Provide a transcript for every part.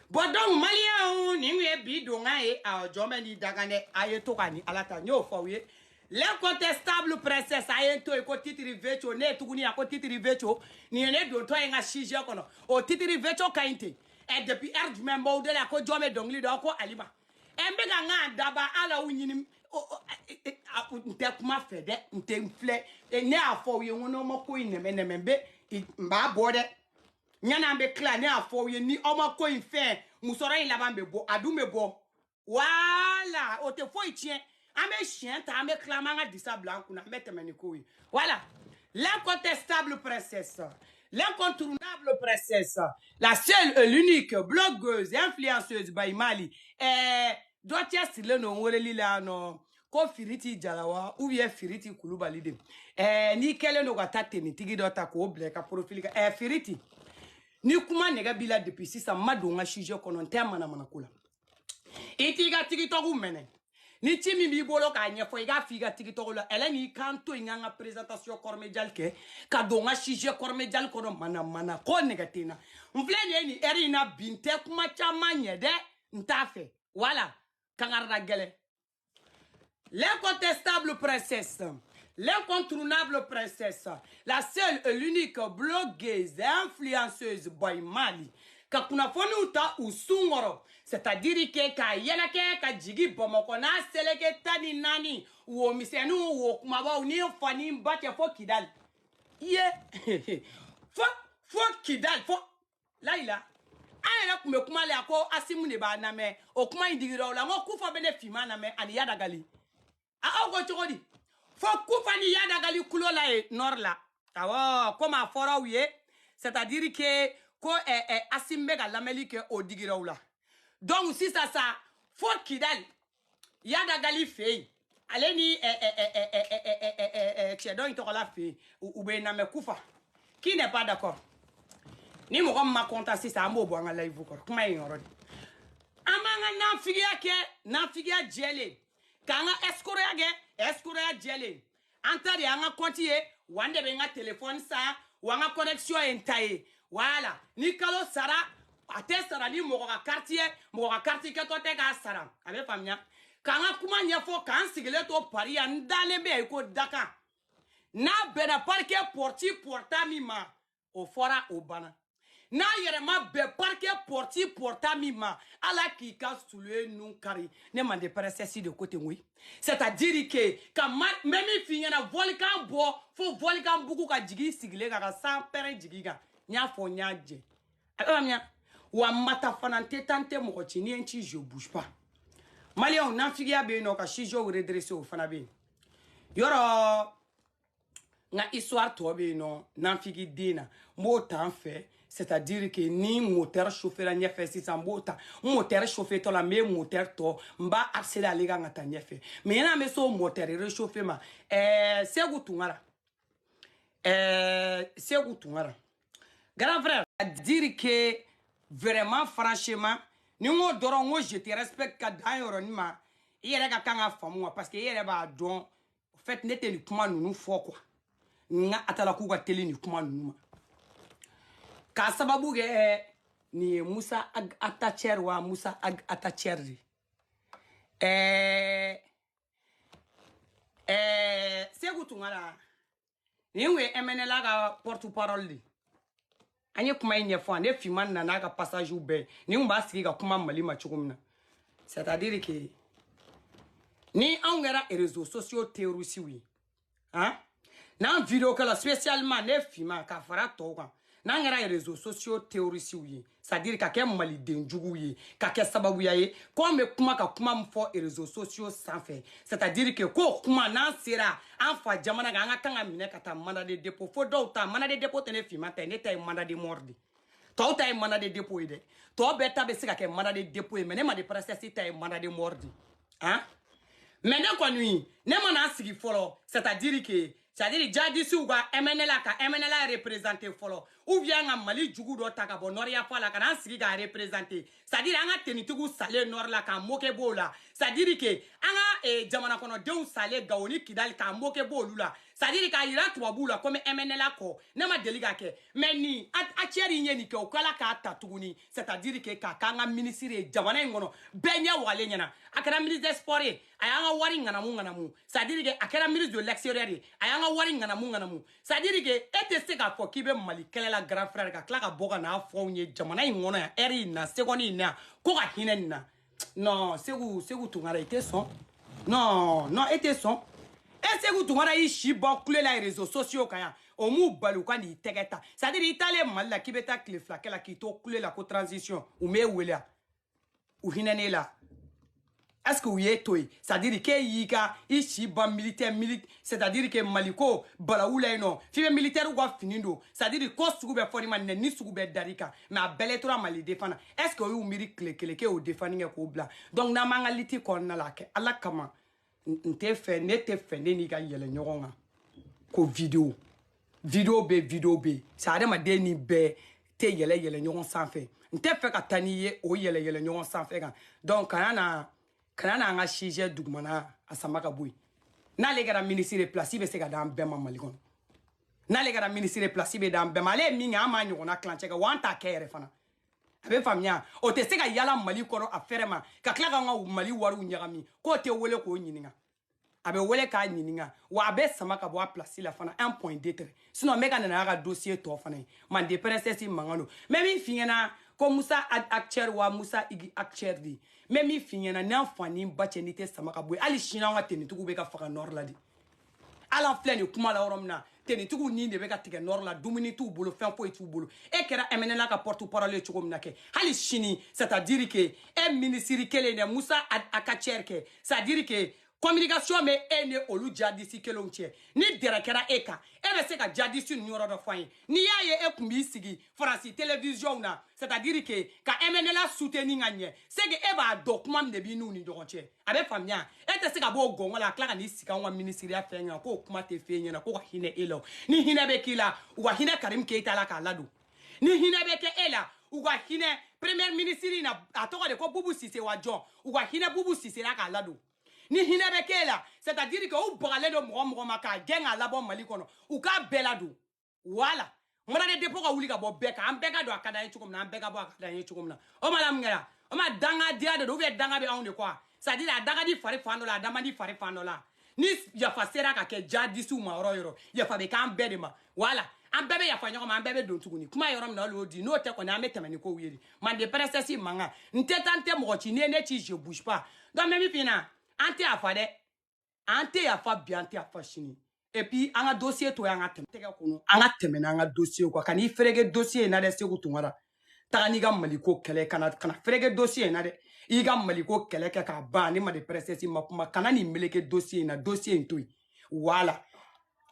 Bon donc Malien ni ngue bidonga e a jomeni dagane ayeto kani alata nyo fawye. L'incontestable princesse ayento e ko titiri vecho ne tuguni a ko titiri vecho ni ne do to nga shije kono. O titiri vecho kainte. Et depuis erdu membo de la ko jome dongli do ko alima. Embe ga nga daba ala unyini nte kuma fede nte mfle ne afawye ngono mako inembe mba bode. Nyana mbe kla ne afawye ni omako infe musora ilaba mbe bo adu mbe bo. Voilà, o te fo itien. Ame chien ta ame clamanga disa blanc na mette menikoui. Voilà. L'incontestable princesse. L'incontournable princesse. La seule et l'unique blogueuse et influenceuse by Mali. Doit y le no ngoleli la no ko firiti jalawa ou bien firiti kulubalide. Ni kele no gatate ni tigi dota ko bleka profilika. Firiti. Ni kuma nega bila depuis sisa madonga shije kono tema na manakula. Itiga tigi togu mene. Ni timi mi bolo ka nyefo iga figa TikTok la ele ni kanto inganga présentation cormédial ke ka donga shije cormédial kono mana ko negatina mfle ni eri na binte kuma chama nyede ntafe voilà kangarda gele l'incontestable princesse l'incontournable princesse la seule et l'unique blogueuse et influenceuse boy Mali ka kuna foni uta usungoro c'est-à-dire que ka yelake ka jigi bomoko na seleke tani nani wo misenu wo kumaba ni fani mbate fo kidal ye fo kidal fo laila ayela kume kuma le ako asimu ne ba na me o kuma indigiro la ngo kufa bene fima na me ani yada gali a ogo chogodi fo kufa ni yada gali kulola e norla awo koma fora wiye c'est-à-dire que ko asimbe ga lamelike o digiro la. Donc si ça faut kidal yada gali fei aleni chedo itola fei ou be na me kufa qui n'est pas d'accord ni mo ma konta si ça mo bo nga live ko kuma yoro amanga na figia jele kanga escroya jele antari anga kontie wande be nga téléphone sa wanga connexion entaye voilà ni kalo sara ate sara ni mo ka quartier ke to te ka sara abe famnya kanga kuma nyefo kan sigile to pari ya ndale be ko daka na bena parke porti porta mima o fora o bana na yere ma be parke porti porta mima ala ki ka soulé nous kari ne mande princesse de côté oui c'est-à-dire que quand même finir na volcan bo fo volcan buku ka jigi sigile ka sa pere jigiga nya fo nyaje amia wa mata fanante tante mo chini enchi je bouge pas malien na figia be no ka shijo redresser au fanabe yoro na histoire to be no na figi dina mo tan fait c'est-à-dire que ni moteur chauffeur la nyefé si sambota moteur chauffeur to la me moteur to mba accélérer ga ngata nyefé mais na me so moteur réchauffer ma c'est gutungara grand frère dire que vraiment franchement ni ngo doro ngo je te respecte ka dairo ni ma yere ka kanga famu parce que yere ba don en fait nete ni kuma nunu fo quoi nga atala ku ka tele ni kuma nunu ma ka sababu ge ni Musa ag atacher wa Musa ag atacherri segu tungara niwe emenela ga porte parole anye kuma inyefo ane fiman na naga passage ube ni mba sigi ga kuma malima chugumna c'est-à-dire que ni angera réseaux sociaux terrorisi wi hein na vidéo kala spécialement ne fima ka fara toga na ngera réseaux sociaux terrorisi wi c'est-à-dire ka ke mali denjugu yi ka ke sababu yaye ko me kuma ka kuma mfo réseaux sociaux sans fait c'est-à-dire que ko kuma na sera anfa jamana ga ngaka nga mine kata mandat de dépôt fo do ta mandat de dépôt tene fima ta ne ta mandat de mordi to ta mandat de dépôt ide to beta be sika ke mandat de dépôt mais ne ma de processer ta mandat de mordi hein mais ne ko nuit ne mana sigi folo c'est-à-dire que jadi suga MNLA ka MNLA représenter folo ou bien un mali jugu do ta ka bo nord ya fa la kana sigi ga représenter c'est-à-dire anga tenitigu sale nord la ka moke bo la c'est-à-dire que anga jamana kono deun sale gawoni kidal ka moke bo lula c'est-à-dire ka ira tubabu la comme MNLA ko ne ma deli ka ke mais ni a tieri nyeni ke o kala ka tatuguni c'est-à-dire que ka kanga ministre jamana ngono benya wale nyana akara ministre des sports ayanga wari ngana mu c'est-à-dire que akara ministre de l'extérieur ayanga wari ngana mu c'est-à-dire que ete se ka fo kibe mali kele la grand frère ka kla ka boka na fo nye jamana ngono ya eri na seconde na ko ka hinen na non segu tungara ete son non ete son et c'est que tu m'as dit si bon clé les réseaux sociaux quand au mou balou quand il tegeta c'est-à-dire italien mal la qui beta clé flaque la qui to clé la co transition ou me ou là ou hinene là est-ce que oui est toi c'est-à-dire que yika ici bon militaire c'est-à-dire que maliko balaou là non film militaire ou quoi finindo c'est-à-dire que sugu be foni man ni sugu be darika mais a belle trop mal défendre est-ce que ou miri clé que au défendre ko bla donc na mangaliti kon na la ke ala kama nte fe ne te fe ne ni ka yele ɲɔgɔn kan ko video be sa adamaden ni bɛɛ te yɛlɛ ɲɔgɔn sanfɛ nte fe ka taa n'i ye o yɛlɛ ɲɔgɔn sanfɛ kan donc kana na an ka sujet dugumana a sama ka bɔ yen n'ale kɛra ministre de place bɛ se ka d'an bɛɛ ma Mali kɔnɔ n'ale kɛra ministre de place bɛ d'an bɛɛ ma ale ye min kɛ an m'a ɲɔgɔnna kilancɛ kɛ wa an t'a kɛ yɛrɛ fana a bɛ faamuya o tɛ se ka yala Mali kɔnɔ a fɛrɛ ma ka tila k'an ka Mali wariw ɲagami k'o tɛ wele k'o ɲininka a bɛ wele k'a ɲininka wa a bɛ sama ka bɔ a place la fana 1.2 sinon n bɛ ka nana a ka dossier tɔ fana ye Mande princesse mankan don mais min f'i ɲɛna ko Musa acteur wa Musa Igi acteur de mais min f'i ɲɛna n'an fa ni ba cɛ n'i tɛ sama ka bɔ yen hali sini an ka tenitigiw bɛ ka faga nord la de hali an filɛ nin kuma la yɔrɔ min na tenitigiw ni de bɛ ka tigɛ nord la dumuni t'u bolo fɛn foyi t'u bolo e kɛra MNLA ka porte-parole ye cogo min na kɛ hali sini c'est-à-dire que e ministre kelen dɛ Musa acteur kɛ c'est-à-dire que communication me e ne olu jadisi kelenw cɛ ni dɛrɛ kɛra e kan e bɛ se ka jadisi ninnu yɔrɔ dɔ fɔ an ye n'i y'a ye e kun b'i sigi faransi télévision na c'est-à-dire que ka MNLA soutenir ka ɲɛ c'est que e b'a dɔn kuma min de b'i n'u ni ɲɔgɔn cɛ a bɛ faamuya e tɛ se ka bɔ o gɔngɔ la a tila ka n'i sigi anw ka ministeriya fɛn ɲɛna k'o kuma tɛ f'e ɲɛna ko ka hinɛ e la ni hinɛ bɛ k'i la u ka hinɛ Karim Keita la k'a ladon ni hinɛ bɛ kɛ e la u ka hinɛ premier ministre na a tɔgɔ de ko Bubu Sise wa jɔn u ka hinɛ Bubu Sise la k'a ladon ni hinɛ bɛ k'e la c'est-à-dire que u bagalen don mɔgɔ ma k'a gɛn k'a labɔ Mali kɔnɔ u k'a bɛɛ ladon voilà mana de dépôt ka wuli ka bɔ bɛɛ kan an bɛɛ ka don a ka d'an ye cogo min na an bɛɛ ka bɔ a ka d'an ye cogo min na o ma la mun kɛra o ma dangadenya de don ou bien danga bɛ anw de kɔ c'est-à-dire a danga di fari fan dɔ la a dama di fari fan dɔ la ni yafa sera ka kɛ jadisiw ma yɔrɔ yɔrɔ yafa bɛ k'an bɛɛ de ma voilà an bɛɛ bɛ yafa ɲɔgɔn ma an bɛɛ bɛ don tuguni kuma yɔrɔ min na olu y'o di n'o tɛ kɔni an bɛ tɛmɛ ni kow ye de Mande princesse mankan n tɛ taa n tɛ mɔgɔ ci n'i ye ne ci je bouge pas donc n bɛ min f'i ɲɛna an tɛ yafa dɛ an tɛ yafa bi an tɛ yafa sini et puis an ka dossier to yan ka tɛmɛ tɛgɛ kɔnɔ an ka tɛmɛ n'an ka dossier quoi ka n'i fereke dossier in na dɛ Segu Tunkara taga n'i ka Maliko kɛlɛ kana fereke dossier in na dɛ i ka Maliko kɛlɛ kɛ k'a ban ne Mande princesse ma kuma kana nin meleke dossier in na dossier in to yen voilà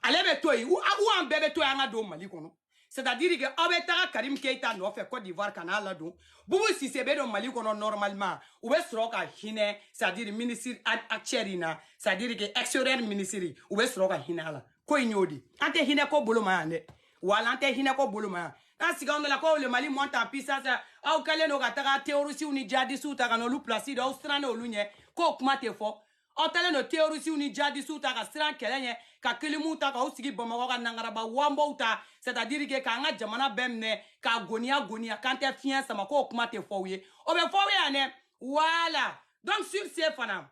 ale bɛ to yen ou an bɛɛ bɛ to yen an ka don Mali kɔnɔ c'est-à-dire que aw bɛ taga Karim Keita nɔfɛ Côte d'Ivoire ka n'a ladon Bubu Sise bɛ don Mali kɔnɔ normalement u bɛ sɔrɔ ka hinɛ c'est-à-dire ministre acteur in na c'est-à-dire que extérieur ministre u bɛ sɔrɔ ka hinɛ a la ko in y'o de an tɛ hinɛ ko bolo ma yan dɛ wala an tɛ hinɛ ko bolo ma yan n'an sigi anw de la ko le Mali monte en puissance aw kɛlen don ka taga terroriste ni jihadistes ta ka n'olu place da aw siran n'olu ɲɛ k'o kuma tɛ fɔ aw talen don terroriste ni jihadistes ta ka siran kɛlɛ ɲɛ ka kilimu ta k'aw sigi Bamakɔ ka nangaraba wambaw ta c'est-à-dire que k'an ka jamana bɛɛ minɛ k'a goniya k'an tɛ fiɲɛ sama k'o kuma tɛ fɔ aw ye o bɛ fɔ aw ye yan dɛ voilà donc sur ce fana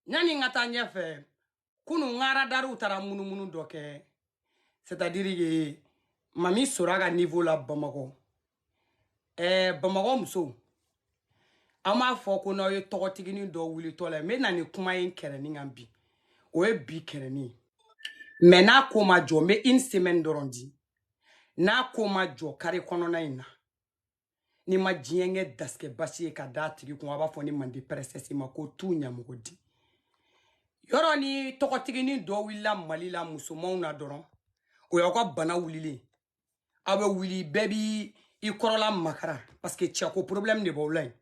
yani n ka taa ɲɛfɛ kunun n ka radariw taara munumunu dɔ kɛ c'est-à-dire que Mami sɔrɔ a ka niveau la Bamakɔ Bamakɔ musow an b'a fɔ ko n'aw ye tɔgɔtiginin dɔ wulitɔ la n bɛ na ni kuma in kɛrɛnin kan bi o ye bi kɛrɛnin mais n'a ko ma jɔ n bɛ une semaine dɔrɔn di n'a ko ma jɔ kare kɔnɔna in na ni ma diɲɛ kɛ dasigɛ basi ye ka d'a tigi kun a b'a fɔ ni Mande princesse ma ko t'u ɲamɔgɔ di yɔrɔ ni tɔgɔtiginin dɔ wulila Mali la musomanw na dɔrɔn o y'aw ka bana wulilen aw bɛ wuli bɛɛ b'i kɔrɔla makara parce que cɛko problème de b'aw la yen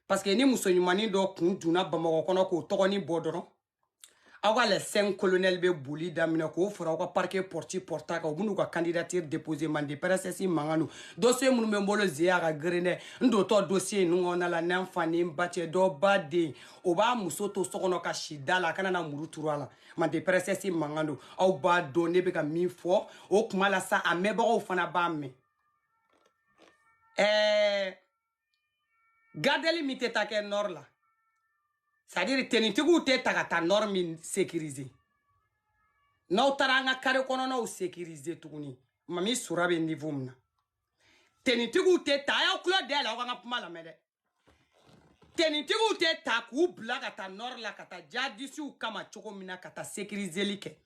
parce que ni muso ɲumanin dɔ kun dunna Bamakɔ kɔnɔ k'o tɔgɔnin bɔ dɔrɔn awa les 5 colonels be boli damina ko fora ko parquet porti porta ka bunu ka candidature déposer mande PRSS manganu dossier munu be mbolo zia ka grene ndo to dossier nu ngona la nan fani mbache do bade o ba muso to sokono ka shidala kana na muru turala mande PRSS manganu au ba do ne be ka mi fo o kuma la sa ameba o fana ba me gadeli miteta ke nord la c'est-à-dire tenitigu te tagata norme sécurisée n'aw taranga kare kono n'aw sécurisé tuguni mami surabe niveau mna tenitigu te ta ya klo de la wanga puma la mede tenitigu te ta ku bla kata nord la kata jadisi kama choko mina kata sécurisé like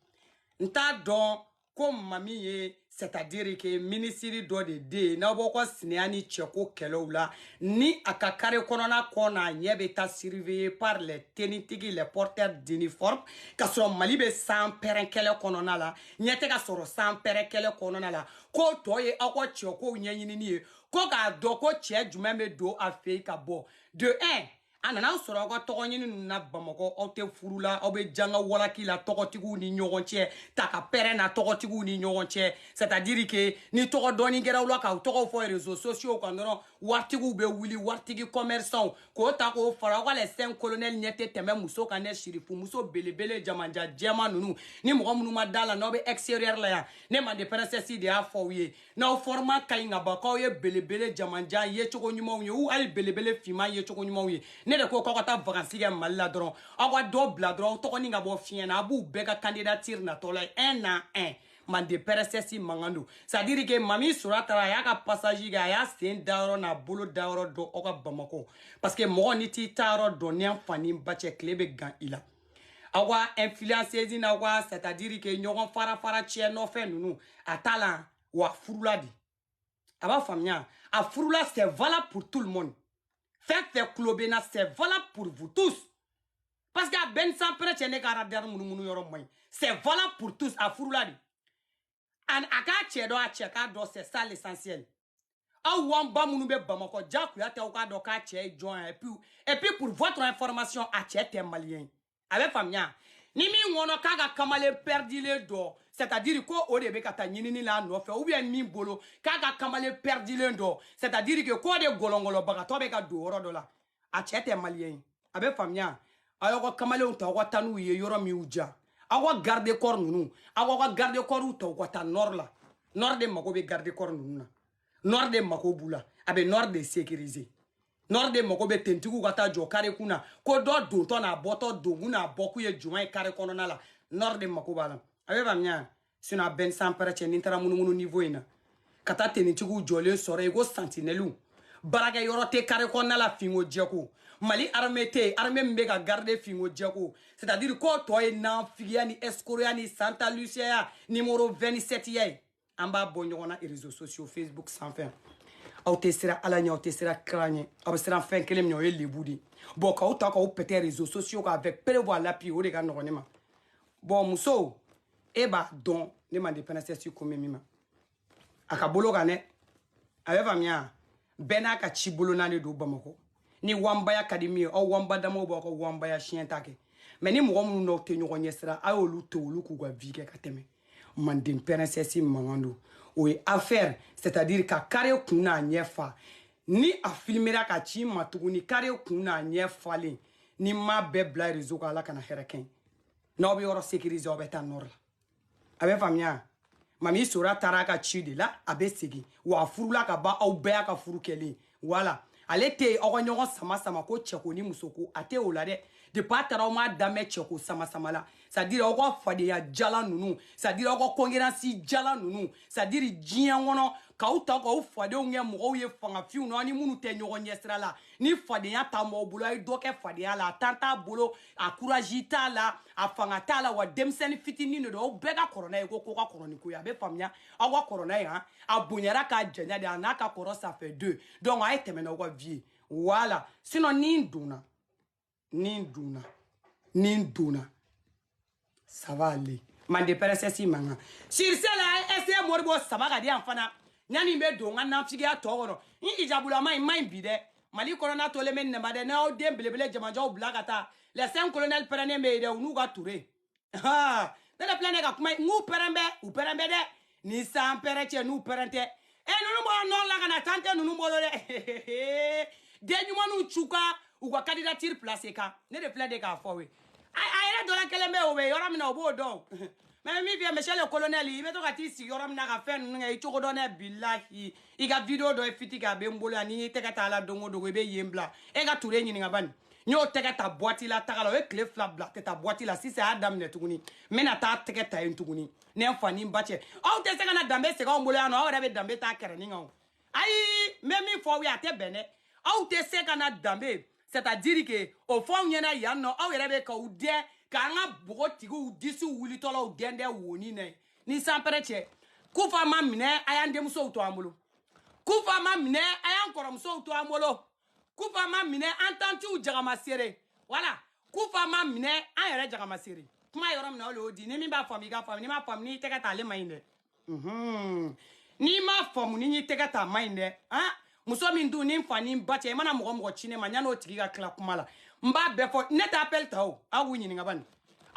nta don ko mami ye c'est-à-dire que ministre do de na boko sineani cheko kelowla ni akakare konona kona nyebe ta surveillé par les tenitigi les porteurs d'uniforme kasro mali be sans perenkele konona la nyete ka soro sans perenkele konona la ko toye akwa cheko nyanyini ni ko ga do ko che jumembe do afi ka bo de 1 anana soro ko togonyini na bamako ote furula obe janga walaki la togotigu ni nyonche taka pere na togotigu ni nyonche c'est-à-dire que ni togo doni gera ulo ka togo fo réseaux sociaux quand non wartigu be wili wartigi commerçant ko ta ko fara ko les 5 colonels nyete teme muso kané shirifu muso belebele jamanja jema nunu ni mo munu madala no be extérieur la ya ne mande PRSS de afoye na format kayinga ba ko ye belebele jamanja ye choko nyumo ye ou al belebele fima ye choko nyumo ye ne de ko ta vacances ke malla dron awa do bla dron to ni nga bo fiena abu bega candidature na to la 1 à 1 mande PRSS mangando c'est-à-dire que mami suratara ya ka passage ga ya sen daro na bolo daro do oka bamako parce que mo ni ti taro do ni amfani bache klebe gan ila awa influenceuse na wa c'est-à-dire que nyogon fara chie no fe nunu atala wa furuladi aba famia a furula c'est valable pour tout le monde fait klobena c'est valable pour vous tous parce que ben sans prêcher ka radar munu yoro moy c'est valable pour tous a furuladi an aka chedo a cheka do c'est ça l'essentiel a wamba munu be bamako jaku ya te o ka do ka che join et puis pour votre information a chete malien avec famia ni mi wono kaga kamale perdi le do c'est-à-dire ko o de be kata nyinini la no fe ou bien mi bolo kaga kamale perdi le do c'est-à-dire que ko de golongolo baga to be ka do oro do la a chete malien avec famia ayo ko kamale on ta watanu ye yoro mi uja awa garde corps nunu awa garde corps ou to ta nord la nord de mako be garde corps nunu nord de mako bula abe nord de sécurisé nord de mako be tentigu kata jo kare kuna ko do to na boto do nguna boku ye juma kare kono na la nord de mako bala abe bamnya sina ben sans parache nintara munu niveau ina kata tentigu jole sore go sentinelu baraga yorote kare kono na la fingo jeko mali armée mbega garder fingo djako c'est-à-dire ko toy nan fiya ni escoria ni Santa Lucia numéro 27 yay amba bonyona réseaux sociaux Facebook sans fin autesira alanya autesira kranye absira fin kelem nyo libudi bon ka uta ko péter réseaux sociaux avec prévoir l'appui o de ga nokonema bon muso eba don ne mande PNSS ko memima akabolo gane aveva mia bena ka chibolo nane do bamako ni wambaya academy o wamba damo boko wambaya chientake mais ni mo mu no te nyogo nyesra ayolu to lu ku gwa vike kateme mandin PNSS mangando oui affaire c'est-à-dire ka kare kuna nyefa ni a filmera ka chi matuguni kare kuna nyefa le ni ma be bla réseau ka la kana hereken no bi oro sécuriser obeta norla abe famia mami sura taraka chi de la abe segi wa furula ka ba au be aka furu kele voilà alete ogonyo sama ko cheko ni musoko ate olade de patara o ma dame cheko sama la c'est-à-dire ogo fade ya jala nunu c'est-à-dire ogo kongiransi jala nunu c'est-à-dire jian wono ka uta ko fade o nge mo ye fanga fiu no ni munu te nyogo nyesra la ni fade ya ta mo bulo ay doke fade ya la tanta bulo akurajita la afanga ta la wa demsen fitini no do bega corona ko ko corona ko ya be famia awa corona ya abunyara ka jenya de anaka koro ça fait 2 donc ay temena ko vie voilà sinon ninduna ça va aller mande PRSS manga sur cela essayer morbo sabaga di enfana nyani me do ngana figia togoro in ijabula mai bide mali corona to le men ne bade na o dem blebele jamanja o blagata les 5 colonels prennent me de unuga touré Ah, ne le plan nega kuma ngu perembe de ni san pereche nu perente. Nunu mo non la kana tante nunu mo de. De nyuma nu chuka ou kwa candidature place ka. Ne le plan de ka fo we. Ay do la kelembe o we yora mi na obo do. Mais mi vie monsieur le colonel il meto ka ti si yora mi na ka fe nunu ngai choko do ne billahi. I ga video do e fiti ka be mbolo ani te ka ta la dongo do be yembla. E ga toure nyini ngabani. Nyo teke ta boîte la tagala we clé flap bla te ta boîte la si c'est adam ne tuguni mena ta teke ta en tuguni ne fani mbache o te se kana dambe se ka mbolo ano o rebe dambe ta kere ninga ayi même fo wi ate bene o te se kana dambe c'est-à-dire que au fond nyena ya no o rebe ka u de ka nga bogo tigu disu wuli tolo u dende woni ne ni sampereche kufa ma mine ayande muso to amolo kufa ma mine ayan koromso to amolo Kufa ma mine entendu jagama sere voilà kufa ma mine an yɛrɛ jagama sere kuma yɔrɔ min na o le o di ni min b'a faamu i ka faamu ni ma faamu ni tɛgɛ ta ale ma ɲi dɛ ni ma faamu ni tɛgɛ ta ma ɲi dɛ muso min dun ni fa ni ba cɛ i mana mɔgɔ mɔgɔ ci ne ma yan'o tigi ka tila kuma la n b'a bɛɛ fɔ ne t'a appel ta o aw k'u ɲininka bani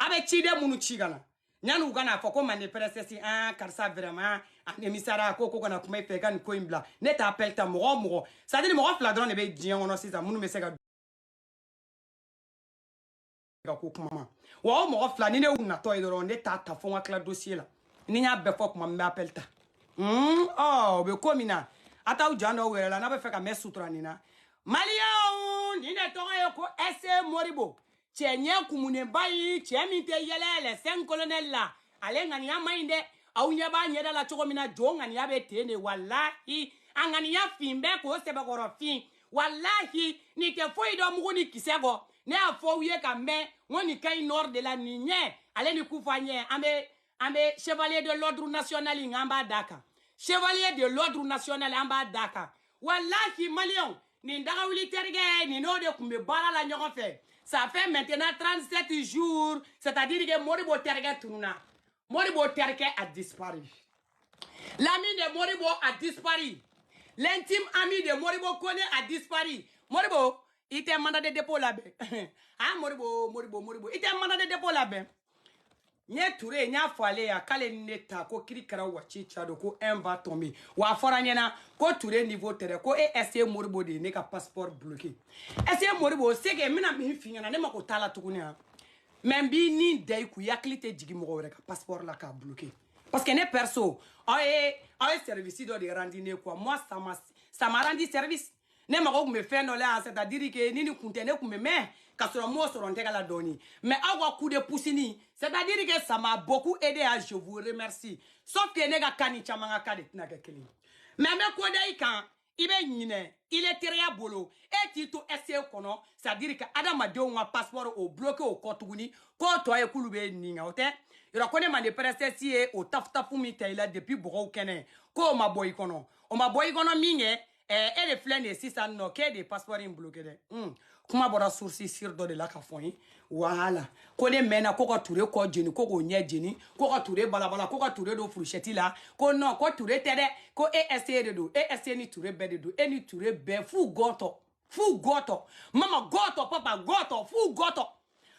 a bɛ ciden minnu ci ka na yan'u ka n'a fɔ ko mande pɛrɛsɛsi karisa vraiment emisara ko kana kuma i fɛ i ka nin ko in bila ne t'a appel ta mɔgɔ mɔgɔ c'est à dire mɔgɔ fila dɔrɔn de bɛ diɲɛ kɔnɔ sisan minnu bɛ se ka ko kuma ma wa o mɔgɔ fila ni ne y'u natɔ ye dɔrɔn ne t'a ta fo n ka tila dossier la ni n y'a bɛɛ fɔ kuma n bɛ appel ta o bɛ ko min na a t'aw jan dɔw yɛrɛ la n'a bɛ fɛ ka mɛn sutura nin na maliyɛnw nin de tɔgɔ ye ko S.A. Moribo cɛ ɲɛ kumunenba yi cɛ min tɛ yɛlɛ le 5 colonel la ale ŋaniya ma ɲi dɛ aw ɲɛ b'a ɲɛda la cogo min na jo ŋaniya bɛ ten de walahi a ŋaniya fin bɛɛ k'o sɛbɛkɔrɔ fin walahi nin tɛ foyi dɔn mugu ni kisɛ kɔ ne y'a fɔ aw ye ka mɛn n ko nin ka ɲi nord de la nin ɲɛ ale ni kufa ɲɛ an bɛ chevalier de l'ordre national in an b'a d'a kan chevalier de l'ordre national an b'a d'a kan walahi maliyɛnw nin dagawuli terikɛ nin n'o de tun bɛ baara la ɲɔgɔn fɛ ça fait maintenant 37 jours c'est-à-dire que Moribo terikɛ tununa Moribo terikɛ a disparu l'ami de Moribo a disparu l'intime ami de Moribo Kone a disparu Moribo il tɛ mandat de dépôt labɛn Moribo il tɛ mandat de dépôt labɛn n ye Touré n y'a fɔ ale ya k'ale ni ne ta ko kiri kɛra waci ca don ko un va tomber wa a fɔra ɲɛna ko Touré niveau tɛ dɛ ko S.A. Moribo de ye ne ka passeport bloqué S.A. Moribo c'est que n bɛna min f'i ɲɛna ne mako t'a la tuguni mais n b'i ni da i kun i hakili tɛ jigin mɔgɔ wɛrɛ ka passeport la k'a bloqué parce que ne perso aw ye service dɔ de rendi ne quoi moi ça m'a rendu service ne mago kun bɛ fɛn dɔ la c'est-à-dire que ni kun tɛ ne kun bɛ mɛn ka sɔrɔ m'o sɔrɔ n tɛgɛ la dɔɔni mais aw ka coup de pouce ni c'est-à-dire que ça m'a beaucoup aidé je vous remercie sauf que ne ka cas ni caman ka cas de tɛna kɛ kelen mais n bɛ ko da i kan i bɛ ɲinɛ il est teriya bolo e t'i to S.A. kɔnɔ c'est-à-dire que adamadenw ka passeport o bloqué o kɔ tuguni k'o tɔ ye k'olu bɛ nin kan o tɛ yɔrɔ ko ne ma de pɛrɛsɛsi ye o tafu min ta i la depuis bɔgɔw kɛnɛ k'o ma bɔ i kɔnɔ o ma bɔ i kɔnɔ min kɛ e de filɛ nin ye sisan nɔ k'e de ye passeport in bloqué dɛ kuma bɔra source sir dɔ de la ka fɔ n ye wala ko ne mɛnna ko ka Touré kɔ jeni ko k'o ɲɛ jeni ko ka Touré balabala ko ka Touré don furuchette la ko non ko Touré tɛ dɛ ko S.A. de don S.A. ni Touré bɛɛ de don e ni Touré bɛɛ fu gɔtɔ mama gɔtɔ papa gɔtɔ fu gɔtɔ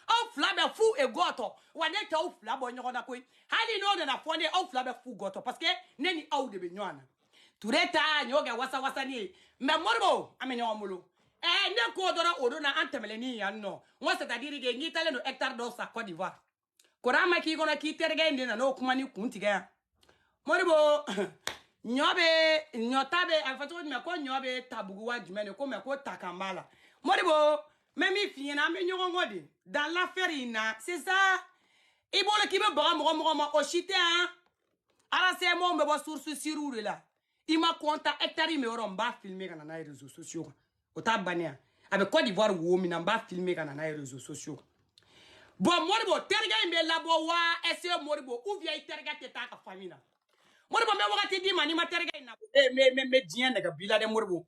aw fila bɛ fu e gɔtɔ wa ne t'aw fila bɔ ɲɔgɔn na koyi hali n'o nana fɔ ne aw fila bɛ fu gɔtɔ parce que ne ni aw de bɛ ɲɔgɔn na Touré ta ɲ'o kɛ wasa-wasani ye mais Moribo an bɛ ɲɔgɔn bolo ne ko dɔrɔn o don na an tɛmɛlen yan nɔ n ko c'est-à-dire que n'i talen don hectare dɔw sa Côte d'Ivoire kɔrɔ ma k'i kɔnɔ k'i terikɛ in de nana o kuma ni kun tigɛ yan Moribo ɲɔ ta bɛ a fɔ cogo jumɛn ko ɲɔ bɛ tabugu wa jumɛn de ko mais ko ta kan b'a la Moribo n bɛ min f'i ɲɛna an bɛ ɲɔgɔn kɔ de dans l'affaire in na c'est ça i bolo k'i bɛ baga mɔgɔ ma o si tɛ yan RCMO bɛ bɔ source siriw de la i ma compte hectare min yɔrɔ n b'a filmer ka na n'a ye réseaux sociaux kan o t'a bannen yan a bɛ Côte d'Ivoire wo min na n b'a filmer ka na n'a ye réseaux sociaux kan bon Moribo terikɛ in bɛ labɔ wa S.A. Moribo ou bien i terikɛ tɛ taa ka famille na Moribo n bɛ wagati d'i ma n'i ma terikɛ in na n bɛ diɲɛ nɛgɛ bi la dɛ Moribo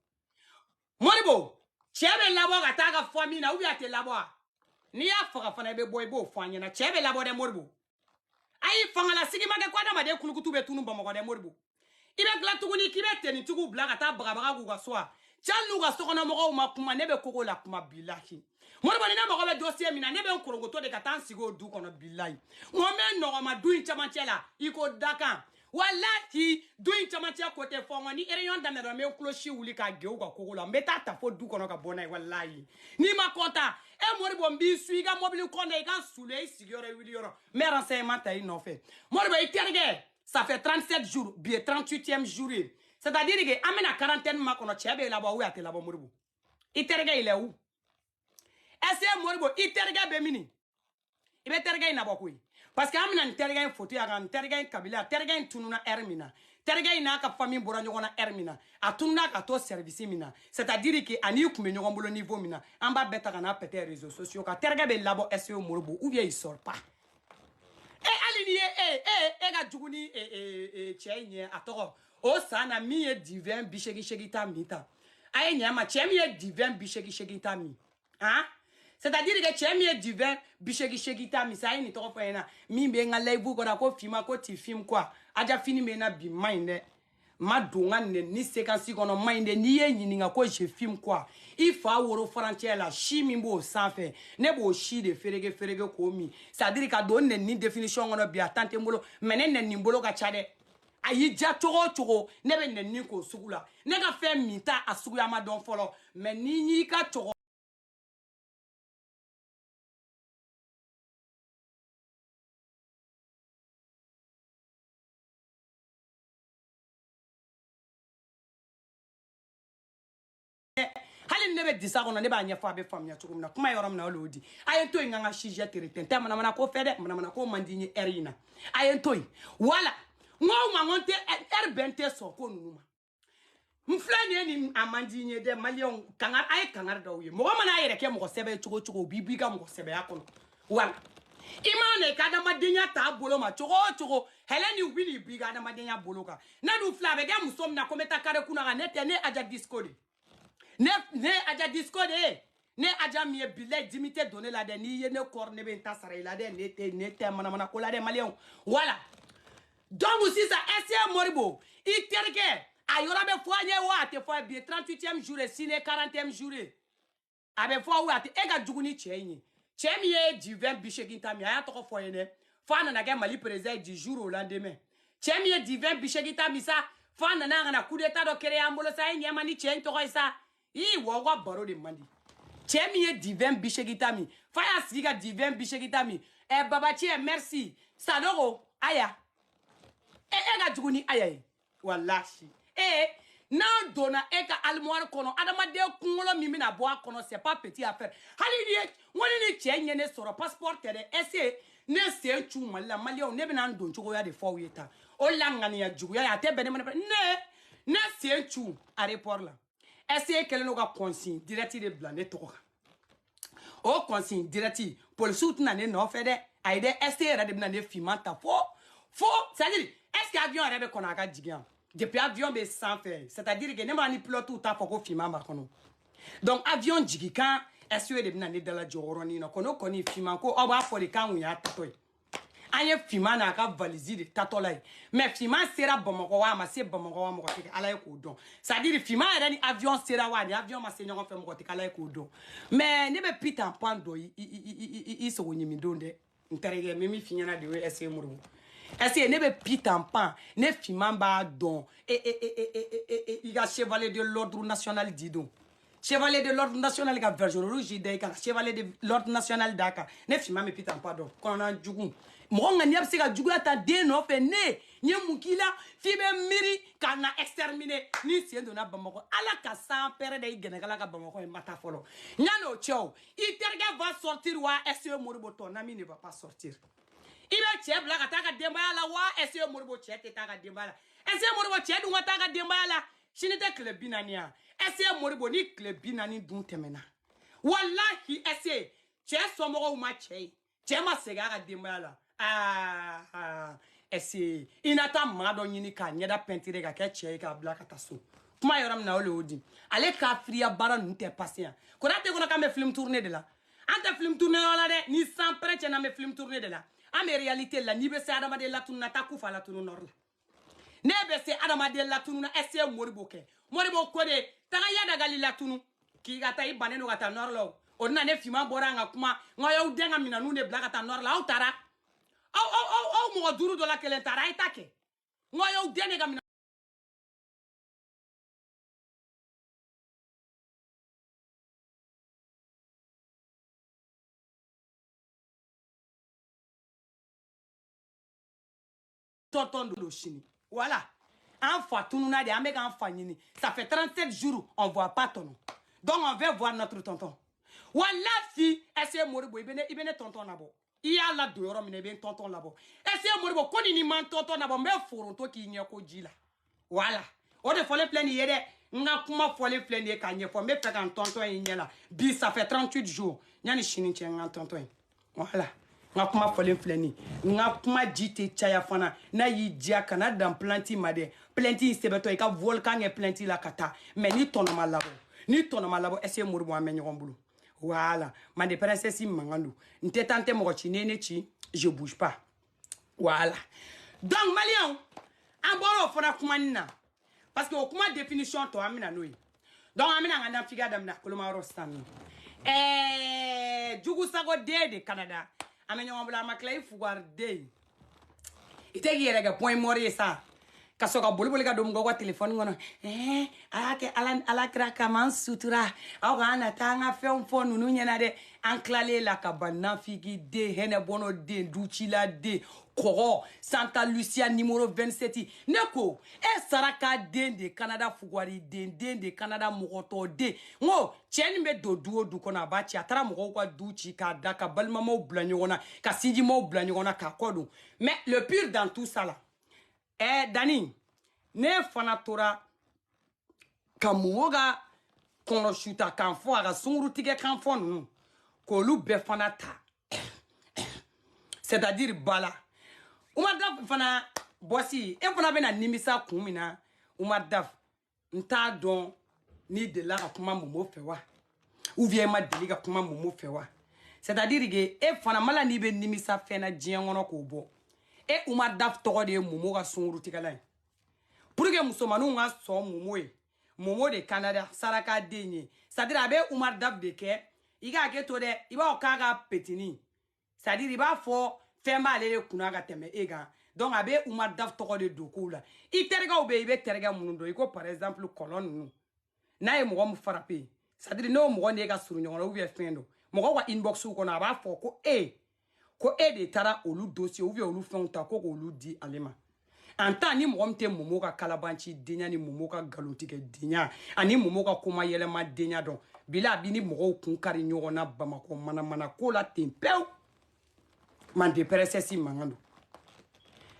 cɛ bɛ labɔ ka taa ka famille na ou bien a tɛ labɔ wa n'i y'a faga fana i bɛ bɔ i b'o fɔ an ɲɛna cɛ bɛ labɔ dɛ Moribo ayi fangalasigi ma kɛ ko adamaden kulukutu bɛ tunu Bamakɔ dɛ Moribo i bɛ tila tuguni k'i bɛ tenitigiw bila ka taa bagabaga k'u ka so wa Tchanou ga sokona moko ma kuma nebe koko la kuma billahi. Moribo ni na moko be dossier mina nebe on korongoto de katan sigo du kono billahi. Ngome no ma du inchamachela iko dakan. Wallahi du inchamachela kote fongo ni ereyon damero me klochi wuli ka geu ka koko la mbeta ta fo du kono ka bona wallahi. Ni ma konta e moribo mbi suiga mobile konde kan soule sigoro wili yoro. Me renseignement ta ino fait. Moribo iterge ça fait 37 jours, bien 38e jour. C'est-à-dire que amena quarantaine ma kono chebe la ba ou ate la ba moribo. Iterge il est où? Est-ce moribo iterge be mini? Ibe terge ina ba koy. Parce que amena terge photo ya kan terge kabila terge tununa ermina. Terge ina ka famille bora nyona ermina. Atunna ka to service mina. C'est-à-dire que ani kume nyongo bolo niveau mina. Amba beta kana péter réseaux sociaux ka terge be labo est moribo ou bien il sort pas. Aligné ga djuguni chenye atoro o sana mi e divin bishegi shegita mita aye nyama chemi e divin bishegi shegita mi hein c'est-à-dire que chemi e divin bishegi shegita mi ça ni toro fena mi be nga live ko na ko filma ko ti film quoi aja fini me na bi mind ma donga ne ni séquence kono mind ni ye nyinga ko je film quoi il faut woro frontière la chi mi bo sans fait ne bo chi de ferege ko mi c'est-à-dire ka don ne ni définition ngono bi atante mbolo menen ne ni mbolo ka chade ayi ja chogo ne be ne ni ko sugula ne ka fe mita asugu ya ma don folo mais ni ka chogo hali ne be disa kono ne ba nya fa be famnya chugumna kuma yorom na olodi ayento inganga shije terete mana ko fede mana ko mandinyi erina ayento wala ngwa ma ngonte bente so ko nunuma mflani ni amandinyi de malion kangar ay kangar dawye mo mana ayere ke mo sebe chugo bibi ga mo sebe yakono wala imane kada madinya ta bolo ma chugo heleni wili biga na madinya boloka na du flabe ga musom na kometa kare kuna ga nete ne aja discode ne aja discode ne aja mi billet dimité donné la de ni ye ne corne be ta sara la de ne te mana ko la de malien voilà donc aussi ça essayer moribo iterke ayora be foanye wa te fo bien 38e jour et sine 40e jour abe fo wa te ega djuguni chenyi chemi ye du 20 bicheginta mi aya to fo yene fa na ga mali président du jour au lendemain chemi ye du 20 bicheginta mi sa fa na coup d'état do kere ambolo sa nyama ni chen to isa i wo baro de mandi chemi ye du 20 bicheginta mi fa ya siga du 20 bicheginta mi baba chie merci sadoro aya ega djuguni aya wallahi na dona eka almoir kono adama de kungolo mimi na boa kono c'est pas petit affaire hali woni ni chenye ne soro passeport tere ese ne se chu malla malio ne bina ndon chugo ya de fo yeta o langani ya jugu ya te bene ne se chu aéroport la ese kele no ga consigne direct de blane to o consigne direct police na ne no fede aide ese ra de bina ne fimanta fo c'est-à-dire est-ce que avion rebe kono aga jigian depuis avion be sans faire c'est-à-dire que ne mani pilote ou ta foko fima ma kono donc avion jigi kan est-ce que de bina ne dala joroni no kono koni fima ko o ba fori kan wu ya tatoy anye fima na ka valise de tatolay mais fima sera bomoko wa ma se bomoko wa mo ko ala ko don c'est-à-dire fima era ni avion sera wa ni avion ma se nyon fe mo ko ala ko don mais ne be Peter Pan do i so wonyimi donde nterege mimi finyana de we ese muru est-ce ne be Peter Pan ne fimamba don il y a chevalier de l'ordre national didon chevalier de l'ordre national ka version rouge de ka chevalier de l'ordre national daka ne fimamba Peter Pan don kona jugu mo nga niap se ka jugu ata de no fe ne nyemukila fibe miri kana exterminer ni siendo na bamako ala ka sans pere de igene kala ka bamako e mata folo nyano chow iterga va sortir wa SE Moribo ton ami ne va pas sortir. Il va tirer blague à ta dembala wa essayer moribo tirer ta dembala essayer moribo tirer dunga ta dembala chinite club binania essayer moribo ni club binani dun temena wallahi essayer tirer somoro ma tirer ma segara dembala essayer inata mado nyini ka nyeda pentire ka ke tirer ka blague ta so kuma yoram na ole odi ale ka fria bara nte patient ko rate ko na ka me film tourner de la ante film tourner wala de ni sans prêtre na me film tourner de la en réalité la ni be sa adama de la tunna ta kufa la tunu norla Nebe se adama de latunu na ese moribo ke. Moribo kode taga yada gali latunu ki gata i bane no gata norlo. Odina ne fima bora nga kuma ngoyo denga mina nu ne blaga ta norla au tara. Au mo duru do la kelen tara itake. Ngoyo denga mina tonton do chini. Voilà. Un fois tout nous n'a des amis en famille. Ça fait 37 jours on voit pas ton nom. Donc on veut voir notre tonton. Voilà fi essaye moribo ibene tonton nabo. Il y a la dehors mais bien tonton là-bas. Essaye moribo koni ni man tonton nabo mais foronto ki nyako jila. Voilà. On de folle plein yede. Nga kuma folle plein de kanye fo me fait un tonton yela. Bi ça fait 38 jours. Nyani chini tien tonton. Voilà. Nga kuma folle plein ni. Nga kuma jite chaya fana na yi dia kana dan planti made. Planti sebeto e ka volcan e planti la kata. Mais ni tonoma labo. Ni tonoma labo essaye moribo amenyo bulu. Voilà. Ma de princesse mangandou. Nte tante mo chi nene chi, je bouge pas. Voilà. Donc malien, en bolo fona kumanina. Parce que au kuma définition to amina noi. Donc amina nganda figa damna koloma rostami. Jugu sago de Canada. Amenyo mbula maklay fugar de. Itegi yerega point mori ça. Kasoka boliboli ka dom gogo téléphone ngono ala kra kaman sutura aw ana tanga fem phone nu nyana de anclalé la kabana figi de hene bono de duchila de koro Santa Lucia numéro 27 neko saraka de Canada fugwari de Canada mogoto de ngo cheni me do duo du kona ba chi atara mogo kwa duchi ka daka balma mo blanyona ka siji mo blanyona ka kodu mais le pire dans tout ça là Dani, ne fana tora kamuoga kono shuta kanfo aga sunguru tige kanfo nu kolu be fana ta. C'est-à-dire bala. Umadaf fana bossi e fana bena nimisa kumina umadaf nta don ni de la kuma momo fewa. Ou bien ma deliga kuma momo fewa. C'est-à-dire que e fana mala ni be nimisa fena jiangono ko bo. E uma daf togo de momo ga sunguru tigala pour que musomanu nga so momo de Canada saraka denye c'est-à-dire abe uma daf de ke iga ke to de iba okaga petini c'est-à-dire iba fo femba le kunaga teme ega donc abe uma daf togo de dokula I terga obe ibe terga munundo iko par exemple colonne nu na e mo mu frappé c'est-à-dire no mo ne ga suru nyoro obi fendo mo wa inbox ko na ba fo ko ko de tara olu dossier ou bien olu fenta ko olu di alema en temps ni mo mte momo ka kalabanchi denya ni momo ka galotike denya ani momo ka kuma yelema denya don bila bini mo kun kari nyogo na bamako mana ko la tempeu man de princesse mangando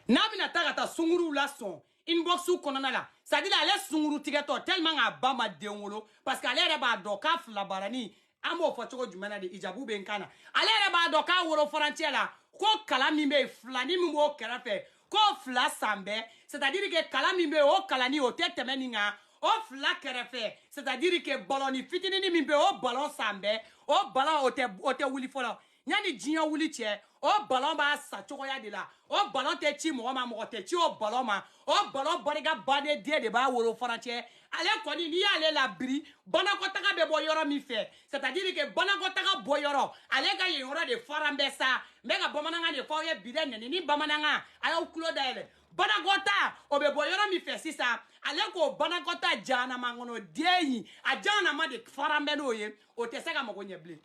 na bina ta sunguru la son inbox kono na la ça dit la les sunguru tigeto tellement a bama denwolo parce que ale ba do ka fla barani amo fo choko jumana de ijabu be nkana ale ba do ka woro frontière la ko kala mi be flani mi mo kerafe ko fla sambe c'est-à-dire que kala mi be o kala ni o teteme ninga o fla kerafe c'est-à-dire que balloni fitini ni mi be o ballon sambe o ballon o te wuli fola nyani jinya wuli che o ballon ba sa choko ya de la o ballon te chi mo ma mo te chi o ballon ma o ballon boriga bade de ba woro frontière ale koni ni ale la bri bana ko taka be bo yoro mi fe c'est-à-dire que bana ko taka bo yoro ale ga yoro de farambe sa mega bomananga de fo ye bide ni bamananga ala ukulo daele bana gota o be bo yoro mi fe sisa ale ko bana gota jana mangono deyi a jana ma de farambe no ye o te sega mo ko nyeble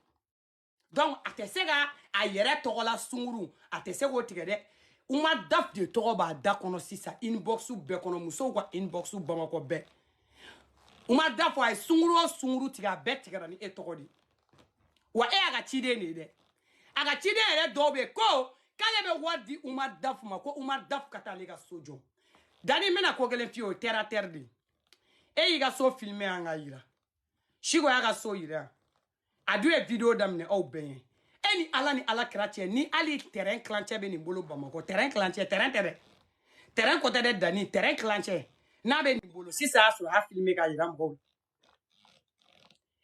donc ate sega a yere togola sunguru ate sego tigede uma daf de togo ba da kono sisa inboxu be kono muso kwa inboxu bamako be uma dafo ay sunguru tiga bet tiga ni etogodi wa aga chide ne de aga chide ere dobe ko kale be wadi uma daf ma ko uma daf katale ga sojo dani mena ko gelen fio terre terre de e yiga so filmer anga yira shigo yaga so yira adu e video damne o ben eni ala kratie ni ali terrain clanche be ni bolo bamako terrain clanche terrain côté de dani terrain clanche na be ni bolo si ça so ha filmer ga yira mbo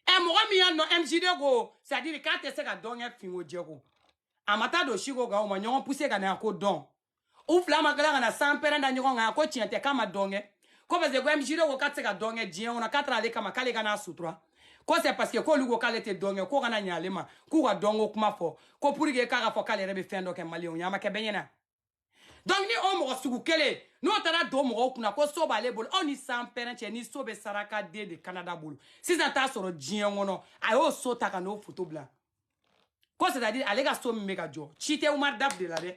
e mo mi ya no MJD go c'est-à-dire quand tu sais ka don ya fingo jego amata do shigo ga o ma nyon pousser ga na ko don ou flama kala na sampera na nyonga nga ko tiente kama donge ko parce que ko mjiro ko katseka donge dien on a quatre ale kama kale kana sutra ko c'est parce que ko lugo kale te donge ko kana nyalema ku ga dongo kuma fo ko pour que kaka fo kale rebe fendo ke mali on yama ke benyena donc ni o mo sugu kele no tara do mo kuna ko so ba le bol on ni sampera che ni so be saraka de Canada bol si ça ta soro dien wono ayo so ta kana o photo blanc ko c'est-à-dire ale ga so mega jo chite Oumar Daf de la de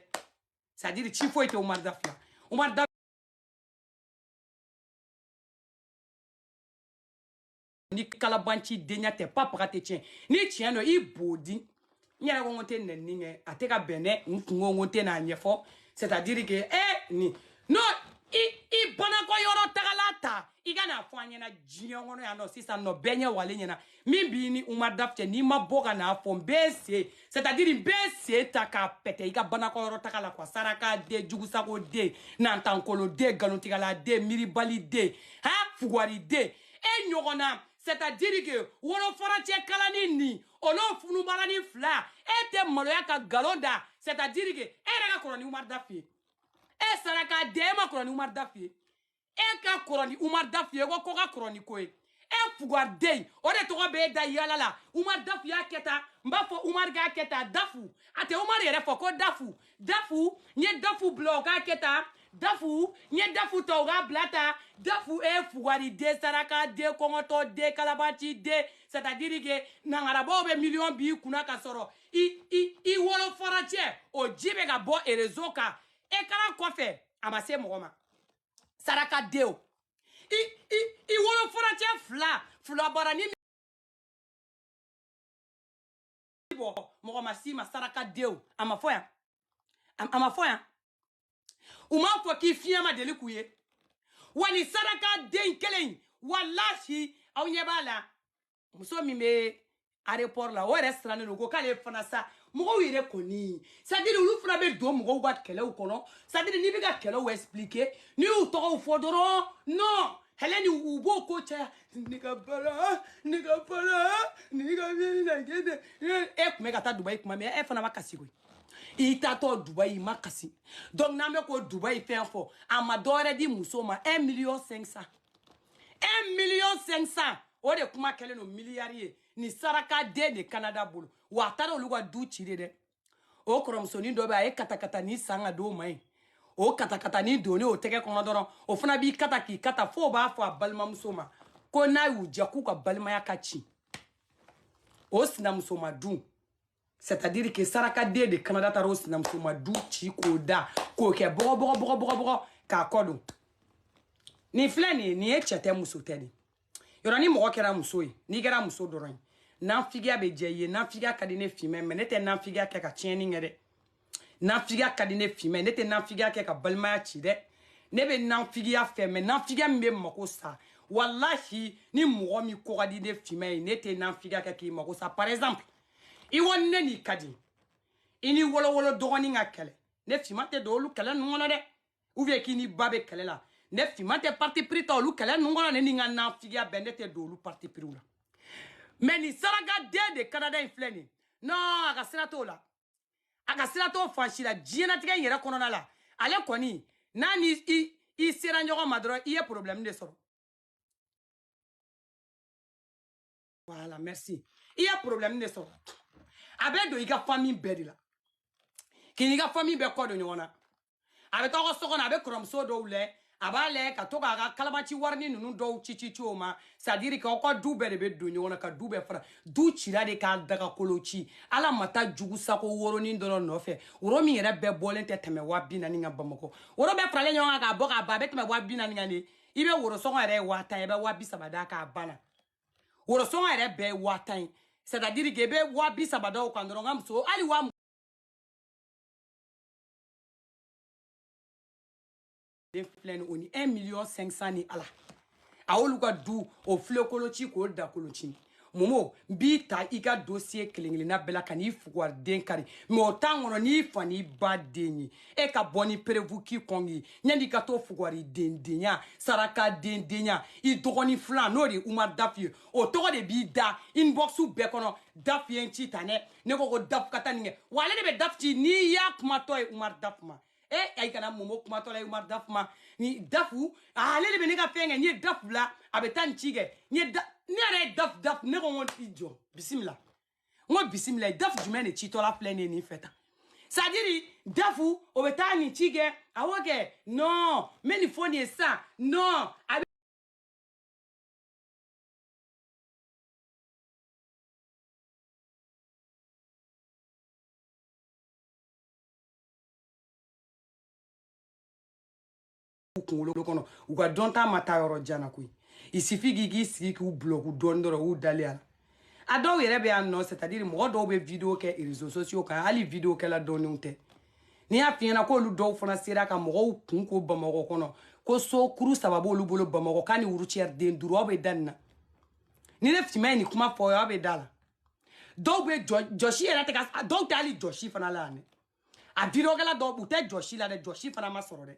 c'est-à-dire chi faut était Oumar Daf là Oumar Daf ni kalabanchi denya te papa te tien ni tien no i bodi nyara ko ngonte nenninge ateka bene nkungo ngonte na nyefo c'est-à-dire que ni no i bana ko yoro tagalata i gana fo anyena jiongono ya no sisa no benye wale nyena mimbi ni Oumar Daf te ni maboga na fo mbese c'est-à-dire mbese taka pete i ga bana ko yoro tagala kwa saraka de jugusa ko de nantankolo de galotigala de miribali de ha fugwari de nyogona c'est-à-dire que wolo farache kalani ni ono funu balani fla ete maloya ka galonda c'est-à-dire que era ka koroni Oumar Daf saraka de ma koroni Oumar Daf ka koroni Oumar Daf ko ka koroni koy fugwar de o de to be da yala la Oumar Daf keta mbafo Oumar ga keta dafu ate Oumar yere fo ko dafu nye dafu blog ga keta dafu nye dafu to ga blata dafu fugwari de saraka de kongoto de kalabati de c'est-à-dire que nangarabo be million bi kuna ka soro i wolo farache o jibe ga bo erezoka kala kofe amase mogoma saraka deo i wolo farache fla barani bo mogoma si masaraka deo amafoya uma fo ki fiama de likuye wani saraka den kelen wallahi aw nyebala muso mi be aéroport la o restaurant no go kale fana sa mo yire koni c'est-à-dire ulu fana be do mo go kele u kono c'est-à-dire ni be ga kele u expliquer ni u to fo doro non heleni u bo ko cha niga bara niga kuma ka ta Dubai kuma me fana makasi ko ita to Dubai makasi donc na me ko Dubai fait fo amadore di musoma 1,5 million 1,5 million o de kuma kele no milliards ni saraka de Canada bulu wa tara oluga du chire de o kromso ni do ba katakata ni sanga do mai o katakata ni do ni o tege kono doron o funa bi kataki kata fo ba fo abalma musoma ko na yu jaku ka balma ya kachi o sina musoma du c'est-à-dire que saraka de Canada taro sina musoma du chi ko da ko ke bogo ka kodo ni flani ni chete musoteli yorani mo kera muso yi ni kera muso doron nan figia be jeye nan figia kadine fime me nete nan figia ke ka tieni ngere nan figia kadine fime nete nan figia ke ka balma chi de ne be nan figia fe me nan figia mbe mako sa wallahi ni mo mi ko kadine fime nete nan figia ke ki mako sa par exemple I wonne ni kadi ini wolo dogoni ngakele ne fimate do lu kala ngono de ou vie ki ni babe kele la ne fimate parti pris to lu kala ngono ne ni ngana figia bendete do lu parti pris la mais ni saraga de Canada infleni non akasira to fanchi la jiena tiga yera kono na la ale koni nani i sera nyogo madro i e problème de soro voilà merci i a problème de soro abe do i ka famille bedi la kini ka famille be ko do nyona abe to ko sokona abe kromso do le abale ka to ka kalabachi warni nunu do chichi choma c'est-à-dire que ko du be be do nyona ka du be fra du chira de ka daga kolochi ala mata jugu sako woro ni ndo no fe woro mi yere be bolente teme wabi na ninga bamako woro be fra le nyona ka boka ba be teme wabi na ninga ni ibe woro so ere wata ebe wabi sabada ka bana woro so ere be wata c'est-à-dire que be wabi sabada o kandoro ngam so ali wa de plein oni 1,5 million ni ala awoluga du o fle kolochi ko da kolochi momo bi ta iga dossier kelengele na bela kan ifugwa den kari me o tangono ni fani ba deni e ka boni prevu ki kongi nyandi ka to fugwari dendenya saraka dendenya I dogoni flan no de Oumar Daf o to de bi da inboxu be kono Daf yen chi tane ne ko Daf kata ninge wale de be Daf chi ni ya kuma to e Oumar Daf ma ay kana momo kuma to la umar dafma ni dafu ale le bene ka fenge ni dafu la abetan chige ni re daf ne ko ijo bismillah ngo bismillah daf jumene chi to la pleine ni feta c'est-à-dire dafu obeta ni chige awoge non mais il faut ni ça non ou ka donta mata yoro jana kuy il suffit gigi sigi ku block ou dondoro ou dalia ado yere be anno c'est-à-dire mo do be vidéo ke réseaux sociaux ka ali vidéo ke la donunte ni a fiena ko lu do fona sira ka mo kun ko bamako kono ko so kuru sababu lu bolo bamako kani uruchier den duro be danna ni le fime ni kuma fo yo be dala do be joshi era te ka do tali joshi fana la ne a vidéo ke la do bute joshi la de joshi fana ma soro de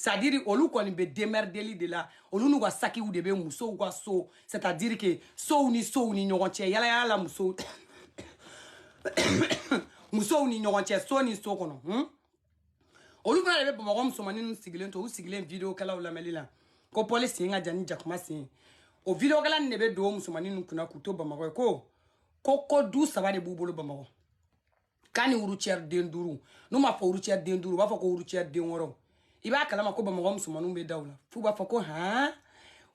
c'est-à-dire olu koni be démerdeli de la olu nu ka saki ou de be muso ou ka so c'est-à-dire que so ni ɲɔgɔn cɛ yala yala muso muso ni ɲɔgɔn cɛ so ni so kɔnɔ olu fana de be Bamakɔ musomani nu sigilen to u sigilen vidéo kɛlaw lamɛli la ko Paul sen ka jani jakuma sen o vidéo kɛla ne be do musomani nu kunna ku to Bamakɔ ko du saba de b'u bolo Bamakɔ kani urucɛr den duru nu ma fɔ urucɛr den duru b'a fɔ ko urucɛr den wɔrɔ iba kalama ko Bamakɔ musomanu be dawla fu ba fɔ ko ha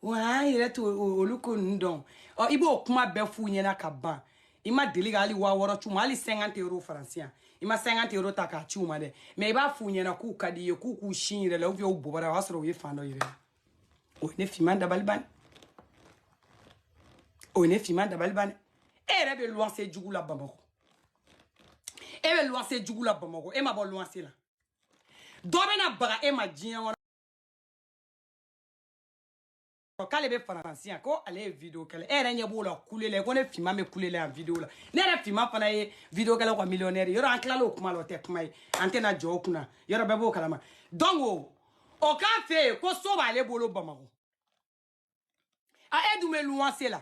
wa yɛrɛ to olu ko ndon o ibo kuma bɛ fu ɲɛna ka ban ima deli ka ali wa wɔrɔ cuma ali 50 € français ima 50 € ta ka ci uma dɛ mais iba fu ɲɛna k'u ka di ye k'u shin yɛrɛ la ou bien u bobara wa sɔrɔ u ye fan dɔ yɛrɛ o ne fiman dabali ban o ne fiman dabali ban e yɛrɛ be luwanse jugu la Bamakɔ e be luwanse jugu la Bamakɔ e ma bɔ luwanse la dɔ bɛna baga e ma diɲɛ kɔnɔ k'ale be faransiya ko ale ye vidéo kɛlɛ e yɛrɛ ɲɛ b'o la kule la ko ne finman be kule la yan vidéo la ne yɛrɛ finman fana ye vidéo kɛlɛ ka millionnaire yɔrɔ an tilala o kuma la o tɛ kuma ye an tɛna jɔ o kunna yɔrɔ bɛɛ b'o kalama donc o k'a fɛ yen ko so b'ale bolo Bamakɔ a e dun bɛ luwanse la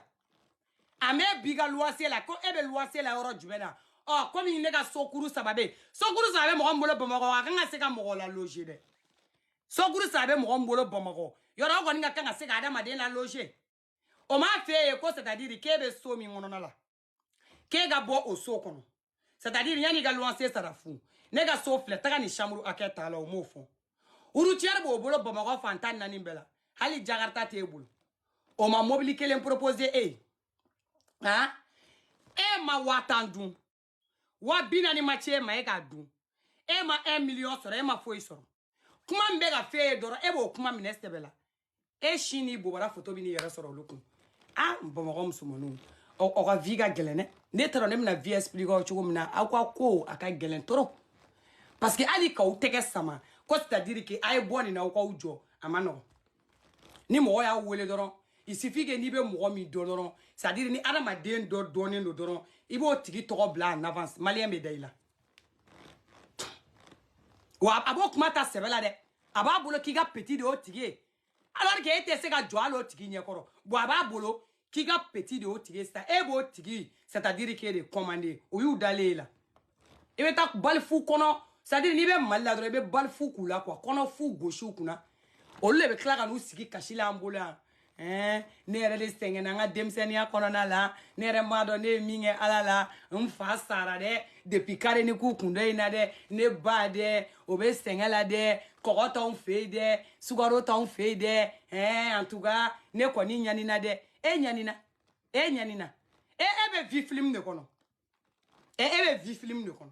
a mɛ bi ka luwanse la ko e bɛ luwanse la yɔrɔ jumɛn na ɔ komi ne ka sokuru saba bɛ sokuru saba bɛ mɔgɔ min bolo Bamakɔ a kan ka se ka mɔgɔ la loger dɛ sokuru saba bɛ mɔgɔ min bolo Bamakɔ yɔrɔ kɔni ka kan ka se ka adamaden la loger o m'a fɛ yen ko c'est-à-dire k'e bɛ so min kɔnɔna la k'e ka bɔ o so kɔnɔ c'est-à-dire yanni i ka luwanse sara fu ne ka so filɛ taga ni chambre hakɛ t'a la o m'o fɔ urucɛri b'o bolo Bamakɔ fan 14 bɛɛ la hali Jakarta t'e bolo o ma mobili kelen proposer e ye han e ma 1000 dun 40 ma ci e ma e k'a dun e ma 1 million sɔrɔ e ma foyi sɔrɔ kuma min bɛ ka f'e ye dɔrɔn e b'o kuma minɛ sɛbɛ la e si ni bobara photo bɛ n'i yɛrɛ sɔrɔ olu kun Bamakɔ musomaninw aw ka vie ka gɛlɛn dɛ ne t'a dɔn ne bɛna vie expliquer aw cogo min na aw ka ko a ka gɛlɛn trop parce que hali k'aw tɛgɛ sama ko c'est-à-dire que a ye bɔ nin na aw k'aw jɔ a ma nɔgɔn ni mɔgɔ y'a wele dɔrɔn il suffit que n'i bɛ mɔgɔ min dɔn dɔrɔn c'est-à-dire ni adamaden dɔ dɔnnen don dɔrɔn i b'o tigi tɔgɔ bila en avance maliyɛn bɛ da i la wa a b'o kuma ta sɛbɛ la dɛ a b'a bolo k'i ka petit de y'o tigi ye alors que e tɛ se ka jɔ hali o tigi ɲɛkɔrɔ bon a b'a bolo k'i ka petit de y'o tigi ye sisan e b'o tigi c'est-à-dire k'e de commandé o y'u dalen e la i bɛ taa bali fu kɔnɔ c'est-à-dire n'i bɛ Mali la dɔrɔn i bɛ bali fu k'u la quoi kɔnɔ fu gosi u kunna olu de bɛ tila ka n'u sigi kasi la an bolo yan ne yɛrɛ de sɛgɛnna an ka denmisɛnninya kɔnɔna la ne yɛrɛ m'a dɔn ne ye min kɛ ala la n fa sara dɛ depuis kare ni k'u kun dɔ in na dɛ ne ba dɛ o bɛ sɛgɛn la dɛ kɔgɔ t'anw fɛ yen dɛ sukaro t'anw fɛ yen dɛ en tout cas ne kɔni ɲanina dɛ e ɲanina e bɛ vi film de kɔnɔ e bɛ vi film de kɔnɔ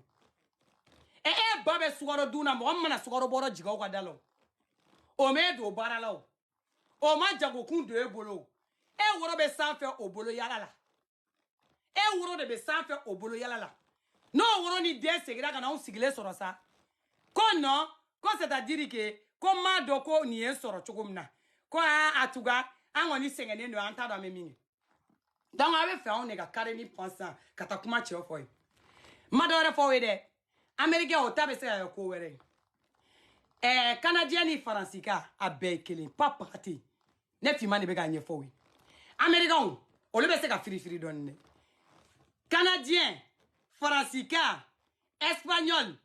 e ba bɛ sukaro dun na mɔgɔ min mana sukaro bɔrɔ jigin aw ka da la o m'e don baara la o ma jagokun don e bolo e woro bɛ sanfɛ o bolo yala la e woro de bɛ sanfɛ o bolo yala la n'o woro ni den segira ka na anw sigilen sɔrɔ sa ko non ko c'est-à-dire que ko m'a dɔn ko nin ye sɔrɔ cogo min na ko a tuga an kɔni sɛgɛnnen don an t'a dɔn an bɛ min kɛ donc a bɛ fɛ anw de ka kare ni pansan ka taa kuma cɛw fɔ ye ma dɔ wɛrɛ fɔ aw ye dɛ américain o ta bɛ se ka kɛ ko wɛrɛ ye canadien ni faransika a bɛɛ ye kelen pas pagati ne finman de bɛ k'a ɲɛfɔ aw ye américain olu bɛ se ka firifiri dɔɔni dɛ canadien faransika espagnol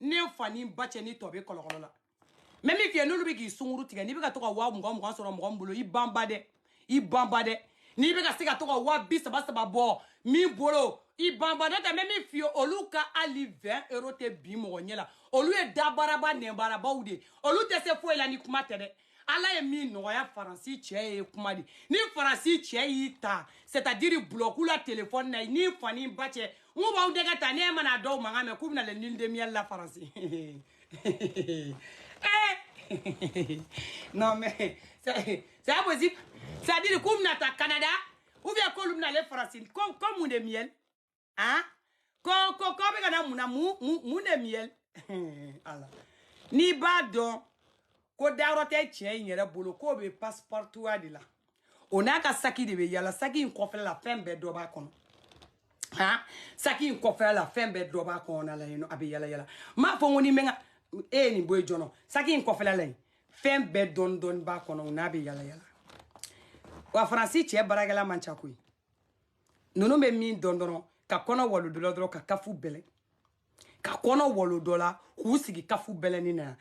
ne fani bache ni tobe kolokolola même if ye nulu bi ki sunguru tiga ni bi ka to ka wa mugo soro mugo mbolo i bamba de ni bi ka se ka to ka wa bi saba bo mi bolo i bamba de même if yo oluka ali 20 € te bi mo nyela olu e dabaraba ne baraba ude olu te se fo la ni kuma te de ala ye mi no ya faransi che e kuma di ni faransi che yi ta c'est-à-dire bloquer la téléphone na ni fani bache on va de ka ta ne mana do manga me kubna le nil de miel la faransi non mais c'est impossible. C'est-à-dire comme nata Canada ou bien comme les Français comme mon de miel. Hein? Comme kana muna mon de miel. Allah. Ni ba don ko darote tien yere bolo ko be passeport to adila. Ona ka saki de be yala saki ko fe la fembe do ba kono. Hein? Saki ko fe la fembe do ba kono la yino abi yala. Ma fo ngoni menga ni boy jono saki en kofela len fem be don ba kono na be yala wa franci che baragala mancha kuy nono be min don ka kono wolu do ka kafu bele ka kono wolu dola ku sigi kafu bele ni na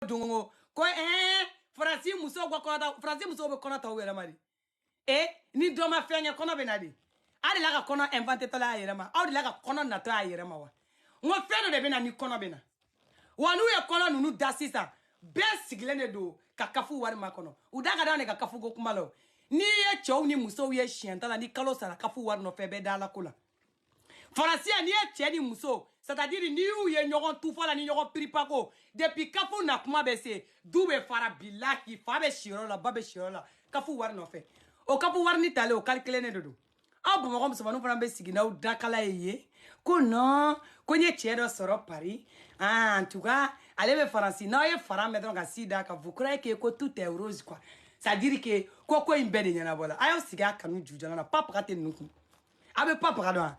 dungo ko Franci muso gwa konata Franci muso be konata wera mari ni do ma fenye kono be nadi ali la ka kono inventé to la yere ma ali la ka kono na to ayere ma wa ngo feno de be na ni kono be na wanu ye kono nunu dasisa be sigile ne do ka kafu wari ma kono udaka da ne ka kafu go kumalo ni ye chow ni muso ye shienta la ni kalo sara kafu wari no fe be da la kula Français ni e tieni muso c'est-à-dire ni ou ye nyogon tout fa la ni nyogon pripako depuis kafu na kuma be se dube fara billahi fa be shiro la babe shiro la kafu war no fe o kafu war ni tale o calculer ne dodo abu mo kom so manu fana be sigina o dakala ye ko non ko nye tiero soro Paris en tout cas allez be Français na ye fara me donc sida ka vous croyez que tout est rose quoi c'est-à-dire que ko imbede nyana bola ayo siga kanu jujana na papa kate nuku abe papa kadon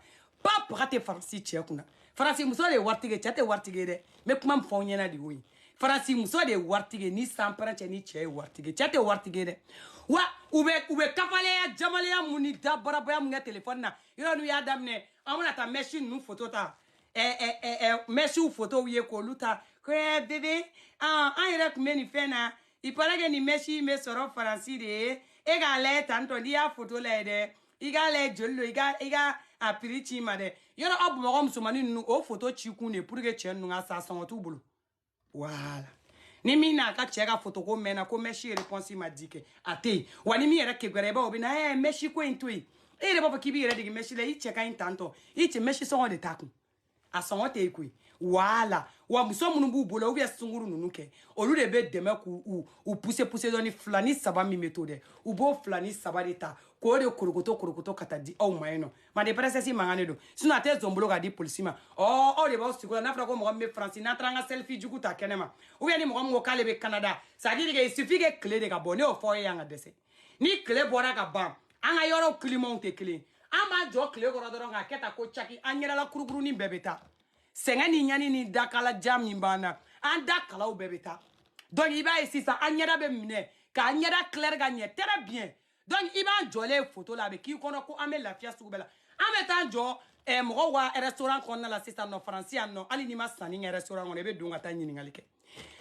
papa kate Français tie kuna Français muso de wartige chate wartige de me kuma mfo nyana di wi Français muso de wartige ni sampara che ni che wartige chate wartige de wa ube kafale ya jamale ya muni da baraba ya munga telefone na yo nu ya damne amuna ta machine nu photo ta machine photo wiye ko luta ko bébé an ira kumeni fena ipalage ni machine me soro Français de e ga le tanto dia photo le de iga le jollo iga apirichi made yoro abu mo msumani nu o photo chiku ne pour que chen nu asa son tu bulu voilà ni mina ka chega photo ko mena ko meshi réponse ma dike ate wani mi era ke gwere ba obina meshi ko intui e re baba kibi re digi meshi le icheka intanto ichi meshi so de taku asongo te ikui voilà wa muso munu bu bolo u ya sunguru nunuke olu de be deme ku u pousser doni flani saba mi méthode u bo flani saba deta ko de kurukoto kata di au mayeno ma de presse si mangane do sino ate zombolo ga di police ma o de ba siko na fra ko mo me France na tranga selfie jugu ta kenema u ya ni mo ngo kale be Canada ça dit que il suffit que clé de gabonné au foyer yanga dese ni clé bora ga bam anga yoro climat te clé ama jo clé go rodoro nga keta ko chaki anyela la kurukuru ni bebeta senga ni nyani ni dakala jam ni bana an dakala o bebeta donc iba ici ça anyela be mine ka anyela clair gagner très bien donc iba jolé photo la be ki kono ko ame la fia subela ame tan jo mo wa restaurant kon na la sister no français no ali ni ma sani restaurant on be dunga tan nyini ngalike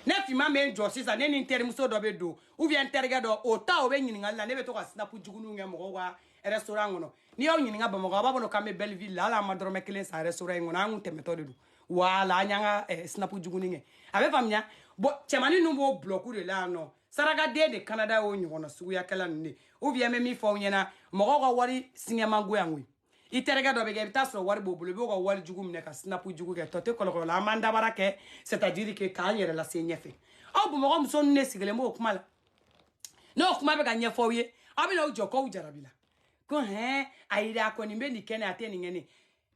ne fi ma men jo sister ne ni termuso do be do ou bien terga do o ta o be nyini ngala ne be to ka snap jugunu nge mo wa restaurant no ni yo nyini ngaba mo ga bono kame Belleville la ma dorme kelen sa restaurant ngo na ngu temeto do wala nyanga snap jugunu nge abe famnya bo chemani no bo bloku de la no saraga de Canada o nyono suya kala ne ou bien me mi fo nyena mo go wari sinema go yanwi iterega do be ge taso wari bobule bo go wari jugum ne ka snap jugu ke tote kolokolo la manda barake c'est-à-dire que ka nyere la senyefe au bo mo so ne sigele mo kuma la no kuma be ga nyefo ye abi na ujo ko ujarabila ko aida ko ni be ni kene ateni ngene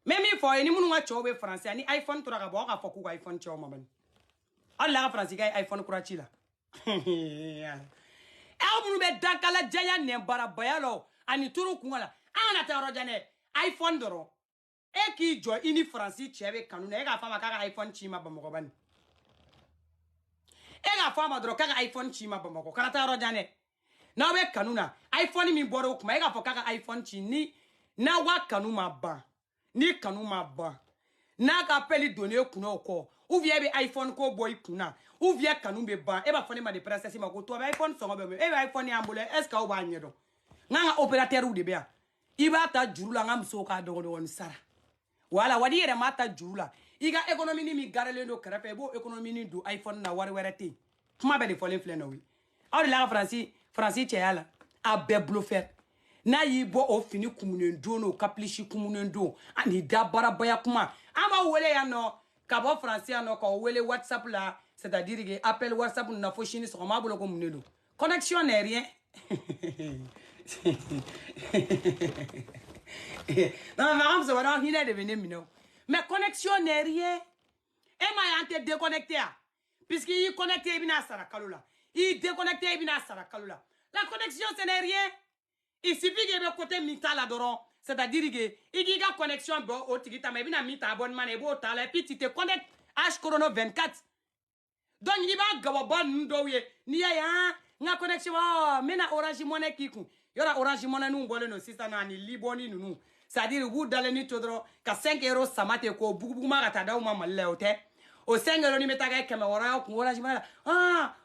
memi fo ni munu wa chobe français ni iPhone to ga bo ga foku iPhone cho mabani Allah ka France ka iPhone kura ci la munu be dakala jaya ne bara bayalo ani turu kungala ana ta rojane iPhone doro e ki jo ini France chebe kanuna e ga fama ka iPhone ci ma bamako bani e ga fama doro ka iPhone ci ma bamako kana ta rojane na be kanuna iPhone mi boro kuma e ga fo ka iPhone ci ni na wa kanu ma ba ni kanu ma ba na ka peli donner kuno ko ou vie be iPhone ko boy kuna ou vie kanu be ba e ba fone ma de princesse ma ko to be iPhone so be e be iPhone ya mbule est ce que o ba nyedo nga opérateur ou de be iba ta jurula ngam so ka dogo ni sara wala wadi yere mata jurula iga economy ni mi garele do krepe bo economy ni do iPhone na war werete kuma be de fole fle no wi awde la France yala a be blufer na yibo o fini kumunendo no kaplishi kumunendo ani da barabaya kuma ama wele ya no kabo France ya no ko wele WhatsApp là c'est-à-dire que appel WhatsApp na fo chini so ma bolo ko munendo connexion n'est rien non mais on va rien devenir mino mais connexion n'est rien et ma yante déconnecté puisque il connecté bina sara kalula il déconnecté bina sara kalula la connexion ce n'est rien. Il suffit que le côté mita là dedans, c'est-à-dire que il y a connexion bon au tigita mais bina mita abonnement et bon ta et puis tu te connectes H chrono 24. Donc il va gabon ndoye ni ya nga connexion mena Orange Money kiku. Yora Orange Money nous ngole no sister na ni liboni nous. C'est-à-dire vous d'aller ni todro ka 5 € samate ko bugu ma gata da ma le hotel. Au 5 € ni meta ga kemera ko Orange Money.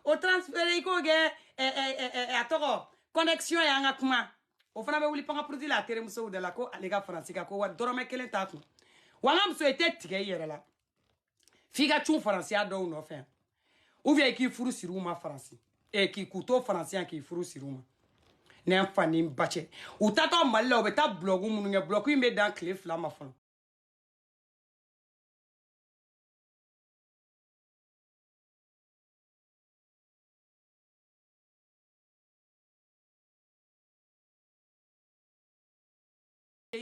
Au transférer ko ge atoro connexion ya nga kuma. O fana be wuli panga produit la tere muso de la ko alega francika ko wa dorome kelen ta ku wanga muso ete tige yere la figa chun francia do no fe ou bien ki furu siruma franci e ki kuto francien ki furu siruma ne fani bache ou tato malle o beta blogu munu nge blogu imbe dans cliff la ma fon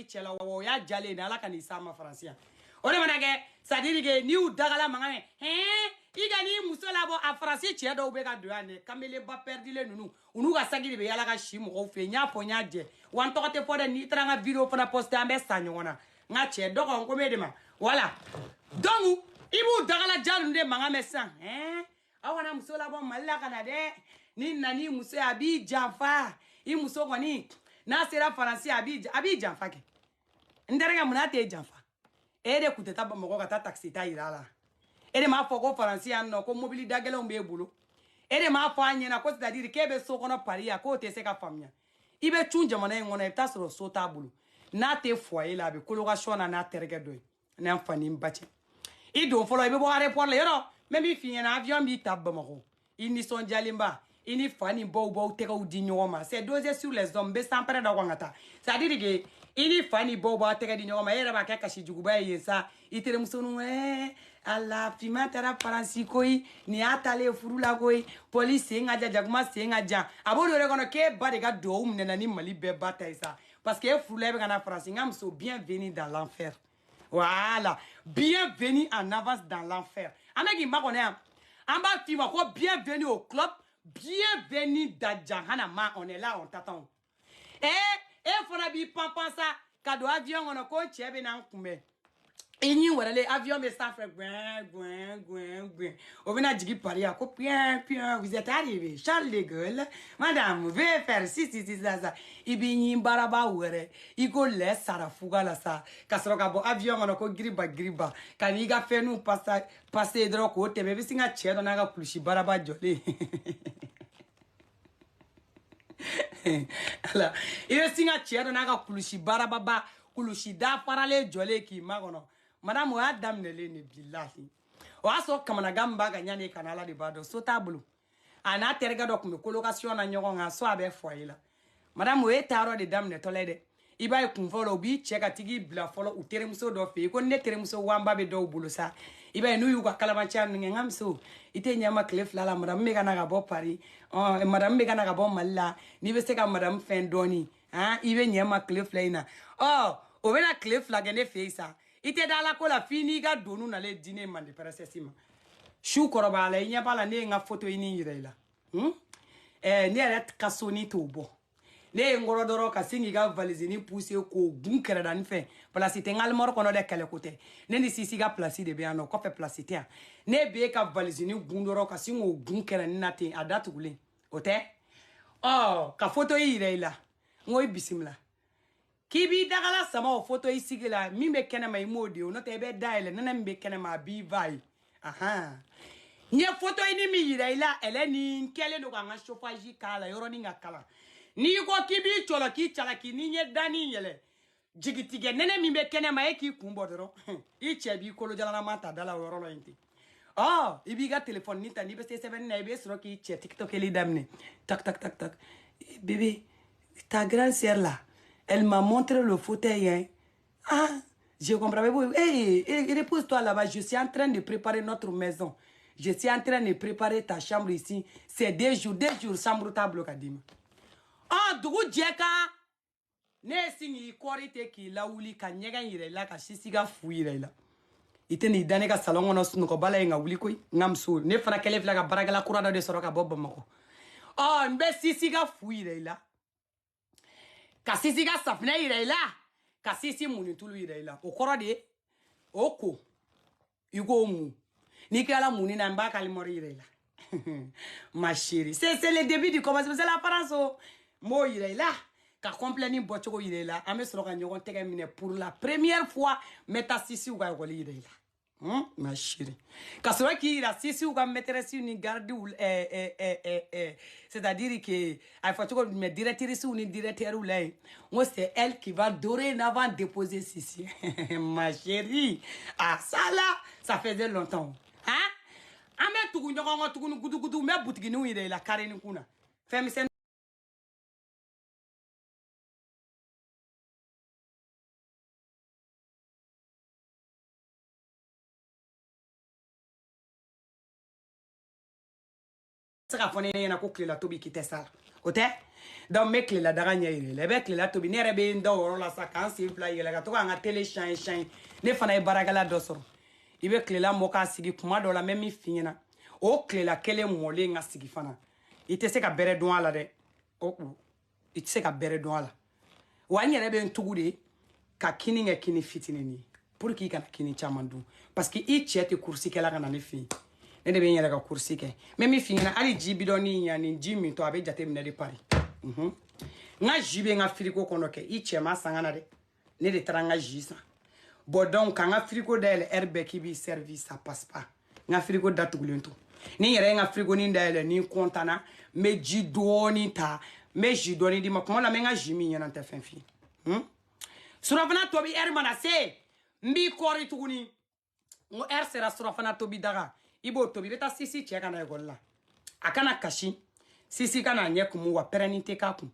chela wo ya jale na la kanisa ma francia o de manage ça dit que ni ou dagala mangame iga ni musola bo a francia che do be ka do ane kamele ba perdi le nunu unu ga sagiri be yala ga shimo ko fe nya po nya je wan to te pode ni tranga video fana poster ambe sanyona nga che do ko me de ma voilà donc ibu dagala jalu de mangame san awana musola bo malla kana de ni nani muso abi jafa I muso ngoni na sera faransi abi janfa ke nderega munate janfa ede kuteta ba moko kata taxi ta irala ede ma foko faransi anno ko mobili dagele ombe bulo ede ma fo anyena ko c'est-à-dire kebe so kono paria ko te se ka famia ibe chunja mana ngona ita soro so ta bulo na te foyer la be colocation na terege do na mfani mbache I do folo ibe bo aéroport le yoro même fi na avion bi tabba moko ini son jalimba ini fani bo teka udi nyoma c'est dosé sur les hommes be sans près d'awangata ça dit que ini fani bo teka di nyoma era ba kaka shijuguba yesa itere musonu ala fima tara faransi koi ni atale furula koi police ngaja jaguma sengaja abodo re kono ke ba de ga do umne ni mali be bataille ça parce que furula be kana faransi ngam so bienvenue dans l'enfer voilà bienvenue en avance dans l'enfer amegi makone amba fima ko bienvenue au club. Bienvenue dans Jahanama, on est là, on t'attend. Fona bi pampan ça, cadeau avion on a ko chebe na nkume. Ini wala le avion me ça fait gwen. On vient digi Paris à ko bien, vous êtes arrivé. Charles de Gaulle, madame, vous pouvez faire si ça. Ibini baraba were. Iko le sara fuga la sa. Kasroka bo avion on a ko griba. Kaniga fait nous passer dro ko te be singa chedo na ga kulushi baraba jolé. Ala ile singa chedo na ga kulushi baraba kulushi da parale jolé ki magono. Madame wa damnele ne billahi o aso kamana gamba ga nyane kanala de bado so tabulu ana terga dok me colocation na nyogo nga so abe foyila madame we taro de damne tolede iba kun folo bi cheka tigi bla folo u teremso do fe ko ne teremso wamba be do bulusa iba nu yu ka kalamancha ngam so ite nyama clef la madame me kana ga bo pari madame me kana ga bo malla ni be se ka madame fen doni ibe nyama clef la ina o be na clef la gene fe sa ite dala ko la fini ga donu na le dîner man de princesse ma Chou korobala, il n'y a pas la née photo ini la. Ne yɛrɛ ka so ni t'o bɔ ne ye n kɔrɔ dɔrɔn ka sin k'i ka valizini pousse k'o gun kɛrɛdani fɛ place tɛ n ka alimɔri kɔnɔ dɛ kɛlɛ ko tɛ ne ni sisi ka place de bɛ yan nɔ kɔfɛ place tɛ yan ne b'e ka valizini gun dɔrɔn ka sin k'o gun kɛrɛni na ten a datugulen o tɛ ka photo yi yira i la n ko i bisimila k'i b'i dagala sama o photo yi sigi la min bɛ kɛnɛma i m'o de o n'o tɛ i bɛ dayɛlɛ nɛnɛ min bɛ kɛnɛma a b'i va ye n ye photo ini min yira i la ɛlɛ ni kɛlen don ka n ka chauffage k'a la yɔrɔnin ka kalan n'i ko k'i b'i cɔlɔ k'i calaki n'i ɲɛ dani yɛlɛ jigitigɛ nɛnɛ min bɛ kɛnɛma e k'i kun bɔ dɔrɔn i cɛ b'i kolojalanama ta da la o yɔrɔ la yen ten i b'i ka telefɔni ta n'i bɛ se sɛbɛnni na i bɛ sɔrɔ k'i cɛ tiktokeli daminɛ tak tak tak tak bébé ta grande sœur là elle m'a montré le fauteuil hein je comprends pas repose-toi là-bas je suis en train de préparer notre maison. Je suis en train de préparer ta chambre ici. C'est 2 jours, chambre table kadima. Dugu jeka. Ne singi korite ki la wuli ka nyega yire la ka sisiga fuire la. Ite ni dane ka salon ono sunu ko bala nga wuli koy ngam so ne fana kele fla ka baragala kurada de soro ka bobba mako. Mbe sisiga fuire la. Ka sisiga safna yire la. Ka sisi muni tulu yire la. O korode oko. Igo mu. Ni kala muni na mbaka limori la. Ma chérie, c'est le début du commencement, c'est l'apparence mo la. Ka complètement bochoko la. Ame soro ka nyogon tege mine pour la première fois meta sisi uga yogoli la. Ma chérie. Ka soro ki la sisi uga maîtresse ni garde ou c'est-à-dire que il faut que me directrice ou ni directeur ou là. Moi c'est elle qui va dorénavant déposer sisi. Ma chérie. Ça là, ça faisait longtemps. Ame tugu nyongo tugu gudu me butigi ni yire la kare ni kuna femi sen saka fone na ko klela tobi kite sala ote donc me klela daga nya yire le be klela tobi ne rebe ndo woro la saka an si fly yele ka to nga tele shine ne fana e baragala do soro ibe klela moka sigi kuma do la même finyena o klela kele mole nga sigi fana ite se ka bere don ala de ite se ka bere don ala wa nyere be ntugu de ka kini nga kini fitine ni pour ki kana kini chamandu parce que i chete kursi kala kana ne fi ne de be nyere ka kursi ke même finyena ali jibi do ni nya ni jimi to abe jate mne de pari nga jibe nga frigo kono ke i chema sangana de ne de tranga jisa bon donc quand nga frigo del herbe qui bi service ça passe pas nga frigo datugulento ni yere nga frigo ni ndele ni kontana me jidoni ta me jidoni di makoma la menga jimi nyana ta fenfi surafana tobi mana se mbi kori tuguni ngo sera surafana tobi daga ibo tobi beta sisi cheka na egolla akana kashi sisi kana nyekumu wa perenite kaku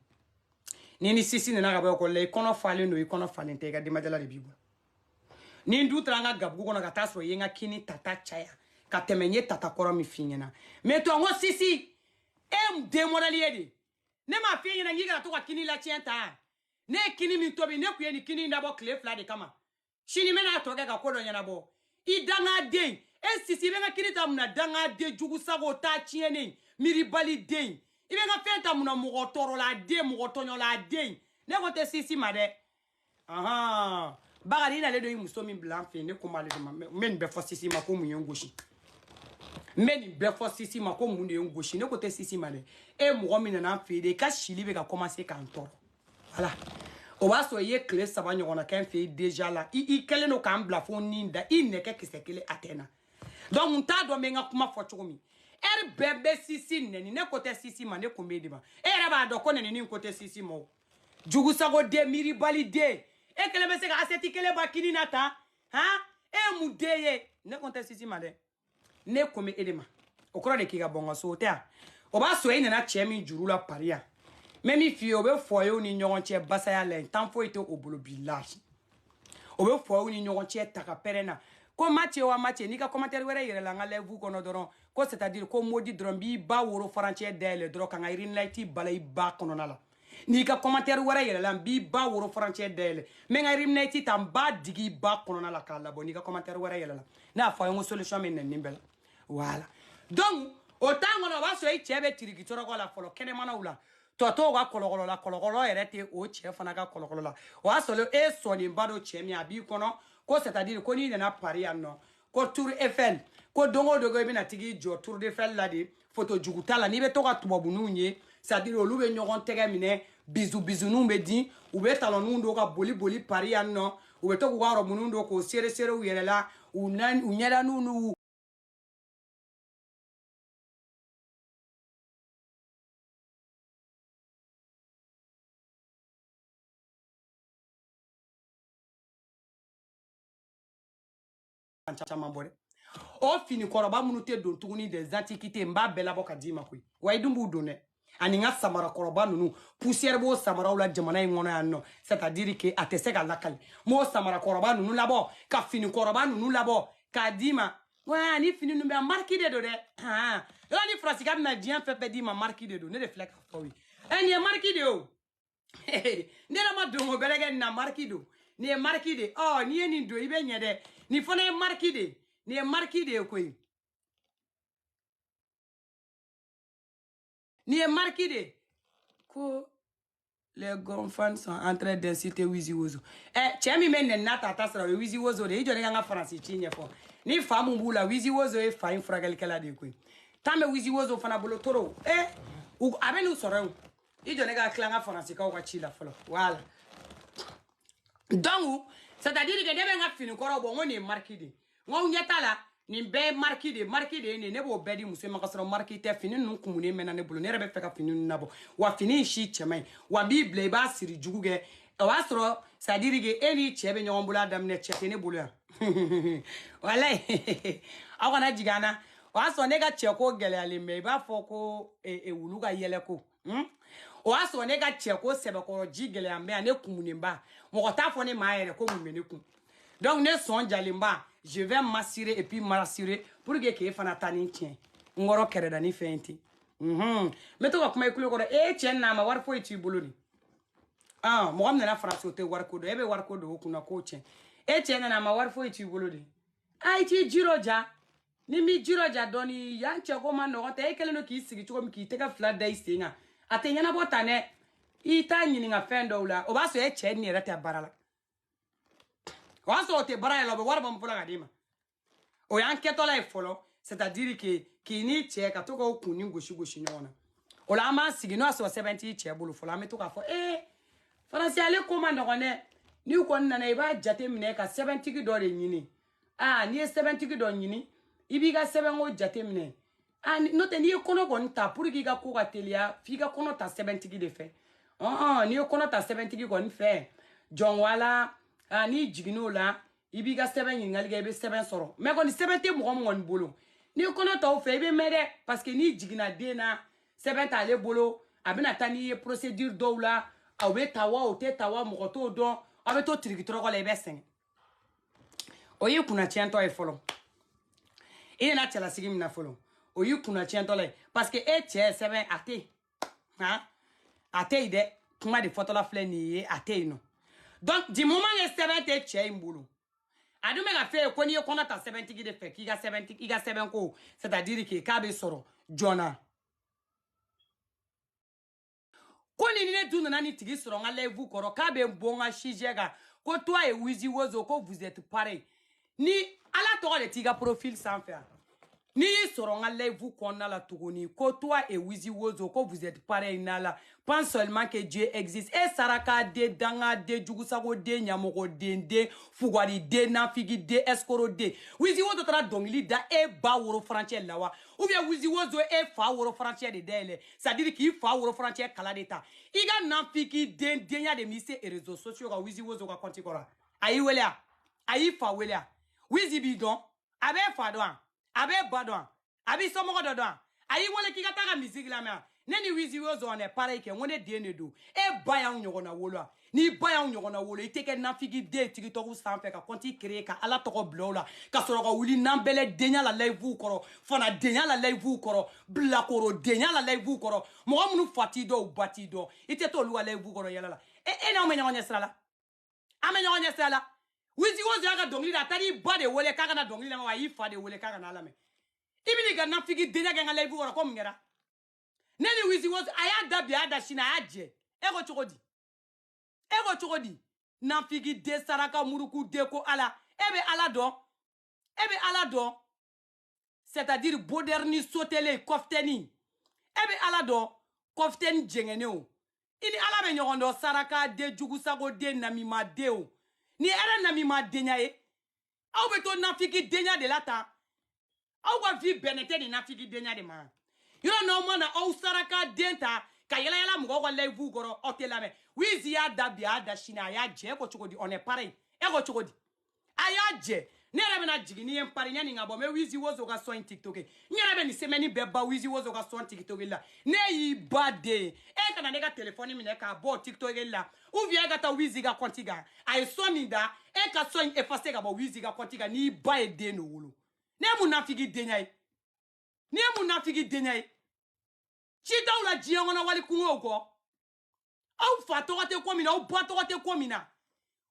ni sisi na ga ba ko le kono fale no ikono fale te ga di majala de bibo ni ndu tranga gabu kono ga taso yenga kini tata chaya ka temenye tata koro mi finyena mais to ngo sisi démoralier de ne ma finyena ngiga to ka kini la tienta ne kini mi tobi ne kuye ni kini ndabo clé fla de kama shini mena to ga ko do nyana bo I danga de sisi benga kini ta muna danga de jugu sago ta tiene miri bali de ibenga fenta muna mugo toro la de mugo tonyo la de ne ko te sisi made bagari na le do muso mi blanc fe ne ko male men be fo sisi ma ko mu yengoshi men be fo sisi ma ko mu yengoshi ne ko te sisi made mugo mi na fe de ka shili be ka commencer kan toro voilà o ba so ye clé saba nyona kan fe déjà là I kele no kan bla fo ninda I ne ke kise kele atena donc munta do menga kuma fo chokomi bebe sisi neni ne ko te sisi ma ne ko medi ba ba do ko neni ni ko te sisi mo jugu sago de miri bali de kele be se ka aseti kele ba kini nata mu de ye ne ko te sisi ma de ne ko me edema o kro de ki ga bonga so te o ba so ina na chemi juru la paria même fi o be fo yo ni nyon che basaya le tan fo ite o bolo billahi o be fo yo ni nyon che taka perena ko match wa match ni ka commentaire were yere la ngale vous kono doron ko c'est-à-dire ko modi doron bi ba woro français dele doron kan irin lighti balay ba kono nala ni ka commentaire were yere la bi ba woro français dele me nga irin lighti tam ba digi ba kono nala kala bo ni ka commentaire were yere la na fa yo solution men nimbela voilà donc autant on va se chebe tirikitoro ko la folo kene mana ula toto ga kolokolo erete o che fana ga kolokolo la wa solo e so ni mbado che mi abi kono ko c'est-à-dire ko ni na Paris anno ko Tour Eiffel ko dongo dogo bi na tigi jo Tour Eiffel la di photo juguta la ni be to ga tubabu nunye c'est-à-dire olu be nyogon tege mine bizu numbe di u be talon nundo ga boli Paris anno u be to ko waro munundo ko sere u yere la u nyeda nunu chama bore o fini koroba munute don tuguni des antiquités mba bela boka dima koi way dumbu donne ani nga samara koroba nunu poussière bo samara wala jamana ngono yanno c'est-à-dire que atese ka lakali mo samara koroba nunu labo ka fini koroba nunu labo ka dima wa ni fini numbe marqué de do de ah la ni frasi ka na dien fait dima marqué de do ne de flek fo wi en ye marqué de o ne la ma dongo belege na marqué do ni e marqué de oh ni e ni do ibe nyede ni fona e marqué de ni e marqué de koi ni e marqué de ko les gonfans sont en train d'inciter Wizi Wozo chemi men na tata sra Wizi Wozo de ijo nga France chinye fo ni famu bula Wizi Wozo e fa infragal kala de koi tambe Wizi Wozo fana bolo toro abenu soro ijo nga klanga France ka ko chila folo voilà donc c'est-à-dire que debe nga fini koro bo ngoni marqué de ngou nyata la ni be marqué de ne bo bedi muso makasro marqué te fini nun kumune mena ne bolo ne rebe feka fini nabo wa fini shi chemai wa bible ba siri juguge wa sro c'est-à-dire que eni chebe nyombula damne chete ne bolo wala akona jigana wa so ne ga cheko gele ale me ba foko wuluga yele ko wa so ne ga cheko sebe ko jigele ambe ane kumunimba mo ta fo ne maere ko mumene kum donc ne son jalimba je vais m'assurer et puis m'assurer pour que fana tani tien ngoro kere dani fenti mais to ko may kulo ko tien na ma war fo iti boloni mo am na France te war ko do ebe war ko do kuna ko tien tien na ma war fo iti bolodi ai ti jiroja ni mi jiroja doni yanche ko man no te kele no ki sigi to ko ki te ka flat day singa atenya na botane ita nyini nga fendo la o ba so tien ni rete barala waso te bara la war bam fula gadima o yanketo la folo c'est-à-dire que kini che ka to ko kuni goshi nyona o la ma sigi no aso 70 che bulu fola me to ka fo France ale commande ngone ni ko nana iba jate mine ka 70 ki do re nyini ni 70 ki do nyini ibi ga 7 o jate mine no te ni kono ko nta pour ki ga ko ka telia fi ga kono ta 70 ki de fe ni kono ta 70 ki ko nfe John wala ni jigino la ibi ga 7 yingal ga be 7 soro me ko ni 70 mo ngon bolo ni kono to fe be mede parce que ni jigina dena 7 ta le bolo abina tani procédure do la awe tawa o te tawa mo to don abe to trikitoro ko le be sen o yi kuna chento e folo na tela sigim na folo o yi kuna chento le parce que che 7 ate ate ide kuma de photo la fle ni ate no. Donc, du moment que 70 tchè mbulu. Adu me ga fait ko ni ko na ta 70 ki de fait ki ga 70 ki ga 7 ko, c'est-à-dire que ka be soro jona. Ko ni ne dunu na ni tigi soro nga levu koro ka be mbonga shijega ko toi et Wizi Wozo ko vous êtes pareil. Ni ala to le tiga profil sans faire. Ni soro nga levu konna la tuguni ko toi et Wizi Wozo ko vous êtes pareil nala. Pense seulement que Dieu existe. Et saraka de danga de jugusago de nyamogo de fugwari de nafigi de escoro de. Wizi Wozo tra dongli da e ba woro franchie lawa. Ou bien Wizi Wozo e fa woro franchie de dele. C'est-à-dire qu'il fa woro franchie kala deta. Iga nafigi de denya de mise et réseaux sociaux ga Wizi Wozo ga konti kora. Ayi welea. Ayi fa welea. Wizi bidon. Abe fa doan. Abe badon. Abi somogo dodon. Ayi wole ki gata ga musique la mea. Neni Wizi Wozo on est pareil que on est dene do. E baya nyogona wolo. Ni baya nyogona wolo. Iteke nafigi de tikitoku sanfe ka konti créer ka ala toko blola. Ka soro ka wuli nambele denya la live koro. Fona denya la live koro. Bla koro denya la live koro. Mo amunu fati do bati do. Ite to luwa live koro yala la. Na o menyonya sala. Amenyonya sala. Wizi Wozo yaga dongli da tari ba de wole kaka na dongli na wa ifa de wole kaka na ala me. ibini ga nafigi denya ga live wora ko mngera neni wizi was aya da bia da shina aje ego chogodi nafigi de saraka muruku de ko ala ebe ala do c'est-à-dire boderni sotele kofteni ebe ala do kofteni jengene o ini ala be nyogondo saraka de jugu sago de namima de o ni era namima denya e aw be to nafigi denya de lata aw wa vi benete ni nafigi denya de ma yo no mana aw saraka denta ka yala mugo ko live goro otelame wizi ya dabia da shina ya je ko chogodi on est pareil e ko chogodi aya je nere be na jigini en pari nyani ngabo me wizi wozo ga so in TikTok nyere be ni semeni beba wizi wozo ga so TikTok la ne yi bade e kana ne ga telephone mi ne ka bo TikTok la ou vient ga ta wizi ga kontiga ay so mi da e ka so effacer ga bo wizi ga kontiga ni ba e de no wolo ne mu na figi denyai chita ula jiango na wali kungo ko au fato te komina au bato te komina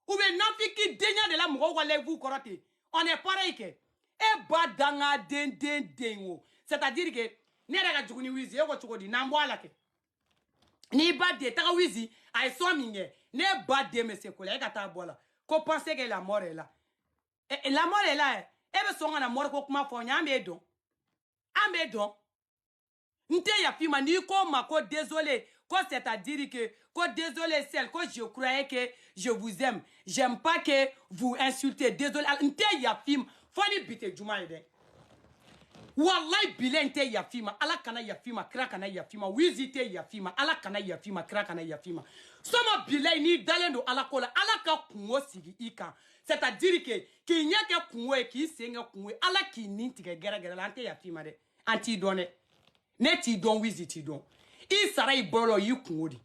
ou be nafiki denya de la mugo wale vous korote on est pareil que e badanga dengo c'est-à-dire que ne daga juguni wizi e ko chukodi nambo ala ke ni bade taka wizi ay so minge ne bade me se kola e kata bola ko penser que la mort est là et la mort est là e be songa na mort ko kuma fo nya amedo nte ya fima ni ko ma ko désolé ko c'est-à-dire que ko désolé celle que je croyais que je vous aime j'aime pas que vous insultez désolé nte ya fima foni bite juma ide wallahi bilen te ya fima ala kana ya fima kra kana ya fima wizite ya fima ala kana ya fima kra kana ya fima soma bilen ni dalendo ala kola ala ka kunwo sigi ika c'est-à-dire que ki nyake kunwo e ki senga kunwo ala ki nintige gera la nte ya fima de anti donne ne ti don wizi ti don I sara ibolo yi kungodi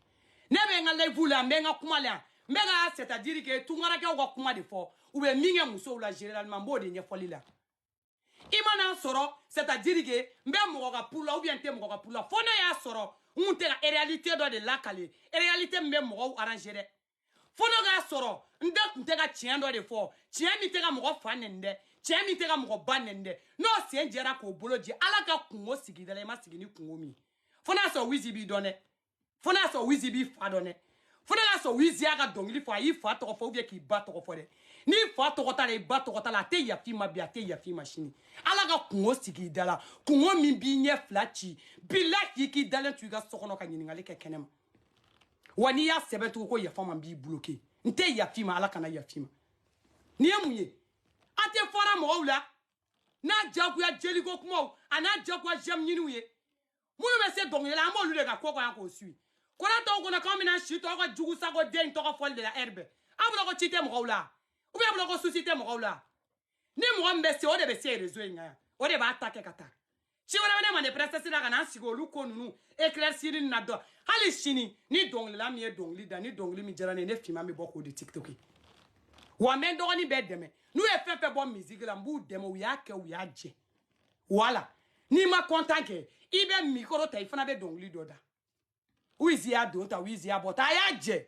ne be nga live la menga kuma la menga c'est-à-dire que tungara ke wa kuma de fo ou be minga muso la généralement bo de nyefoli la imana soro c'est-à-dire que mbe mo ga pula ou bien te mo ga pula fo na ya soro unte la réalité do de la kale réalité mbe mo arranger fo na ga soro nte ga chien do de fo chien mi te ga mo fa nende chien mi te ga mo ba nende no se njera ko boloji ala ka kungo sigi dala ma sigi ni kungo mi fo na so wizi bi donne fo na so wizi bi fa donne fo na so wizi aga dongili fo yi fa to fo bien ki ba to fo de ni fa to ta le ba to ta la te ya fi ma bi te ya fi machine ala ka kungo sigi dala kungo mi bi nye flachi bila ki dala tu ga sokono ka nyini ngale ke kenem wani ya sebetu ko ya fa ma bi bloqué nte ya fi ma ala kana ya fi ma ni emunye ate fora mo wula na jagu ya jeliko kuma ana jagu ya jam nyinu ye munu be se dongye la mo lu de ga koko ya ko sui ko na to ko na ka mina shi to ko jugu sa ko den to ko fol de la herbe abulo ko chite mo wula ou bien abulo ko susite mo wula ni mo mbe se o de be se rezo nya o de ba attaquer kata chi wona ne ma ne prestasi la kana sigo lu ko nunu éclaircir na do hali shini ni dongli la mi e dongli da ni dongli mi jara ne fima mi boko de TikTok wa men do ni be deme nous e fait bon musique la mbu demo uya ke uya je voilà ni ma content ke ibe micro ta ifana be dongli doda wizi ya do ta wizi ya bota ya je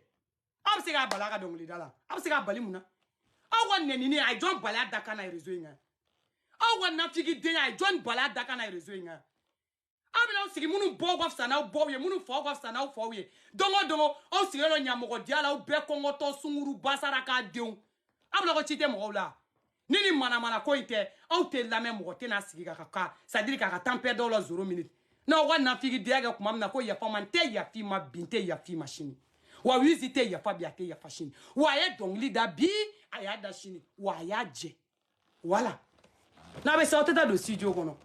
am se ga balaga dongli dala am se ga bali muna awan ne ni I don't bala daka na rezo nga awan na figi de I don't bala daka na rezo nga amina sigi munu bo gwaf sana bo ye munu fo gwaf sana fo ye dongo o sigi lo nyamogo diala o be kongo to sunguru basara ka deun ablo ko chite mo la nini mana ko inte au te la même mo te na sigi ka ça dire ka tempé dans la 0 minute no wa na figi diaga kuma na ko ya famante ya fi ma binte ya fi machine wa visite ya fa biate ya fashion wa ye dongli da bi aya da shini wa ya je voilà na be sa tata do studio kono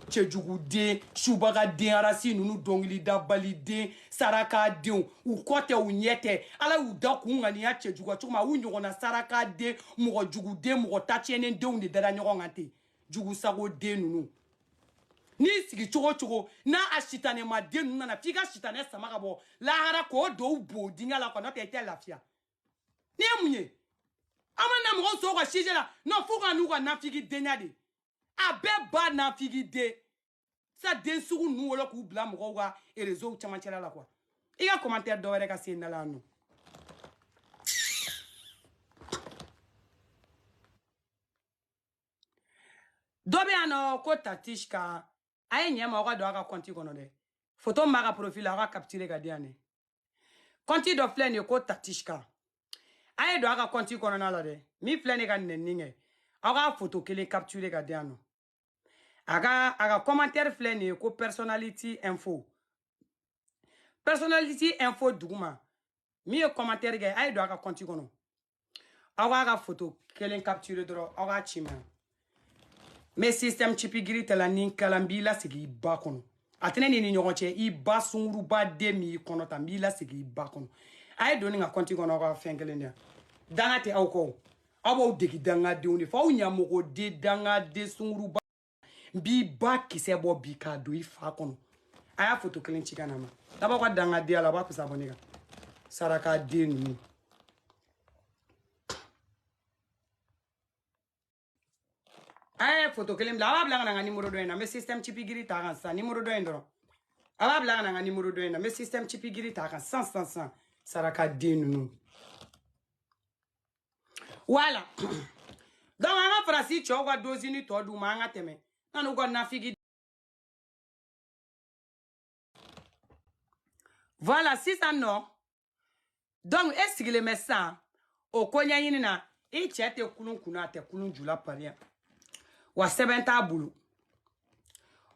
chejugu de shubaga de arasi nunu dongli da balide saraka de u kote u nyete ala u da ku ngani ya chejugu chuma u nyogo na saraka de mo jugu de mo tachene de unde dara nyogo ngate jugu sago de nunu ni sigi chogo na ashitane ma de nunu na figa shitane samaka bo la hara ko do bo dinga la ko na tete lafia ni amunye amana mo so ko shijela no fuga nu ko na figi denyade abe ba na figi de sa den sugu nu wolo ku bla mo wa e réseau chamanchela la quoi i ga commentaire do were ka sin na la no Dobe ano ko tatishka. Aye nyama waka do aka konti kono de. Photo maka profil aka capture ka diane. Konti do flene ko tatishka. Aye do aka konti kono na la de. Mi flene ka neninge. Aka photo kele capture ka diano. Aga commentaire flene ko personality info. Personality info duguma. Mi ye commentaire ge aye do aka konti kono. Aga photo kele capture dro aga chima. Mais système chipigiri tela nin kalambi la sigi ba kono. Atene ni ɲɔgɔn cɛ I ba sunguruba den mi kɔnɔ ta mi la sigi ba kono. Aye doni nga konti kono ka fɛn kelen de. Danga te aw ko. Aw b'aw degi danga denw de. F'aw ɲamogo de danga de sunguruba bi ba kisɛ bɔ bi ka don I fa kono. A y'a photo kelen ci kana ma. D'abord ka danga de la ba pisa bɔ ne kan. Saraka den ninnu. Aye photo kelem la aba bla nga numéro do na me système chipigiri ta kan sa numéro do ndoro aba bla nga numéro do na me système chipigiri ta kan 100 saraka denu voilà donc anga frasi cho kwa dozini to du ma nga teme nanu go na figi voilà 600 non donc est-ce que le médecin o konya yini na I chete kulun kuna te kulun jula paria wa 7 ta bulu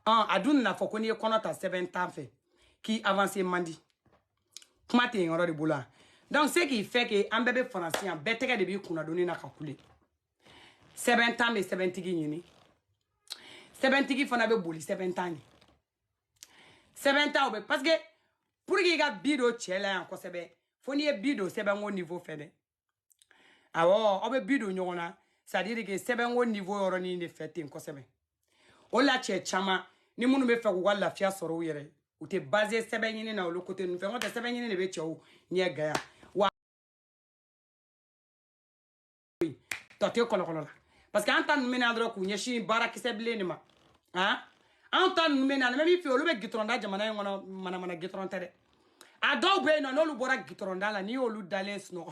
adun na foko ni kono ta 7 ta fait qui avance mandi kuma te ngoro de bula donc ce qui fait que en bébé français en beteke de bi kuna doni na calculer 7 ta mais 70 ni 70 fona be boli 7 ans 7 ta obe parce que pour que ga bido chela en ko sebe foni e bido sebe ngo niveau fede awo obe bido nyona c'est-à-dire que sebe ngo niveau yoro ni ne fete en ko sebe o la che chama ni munu be fe ko wala fia soro yere ou te basé sebe nyini na le côté nous fait sebe nyini ne be chew nye gaya wa to te kolo la parce que anta nous mena dro ku nyeshi baraki seble ni ma hein anta nous mena même fi o le be gitronda jamana ngono mana gitron tere a do be no lu bora gitronda la ni o lu dalens no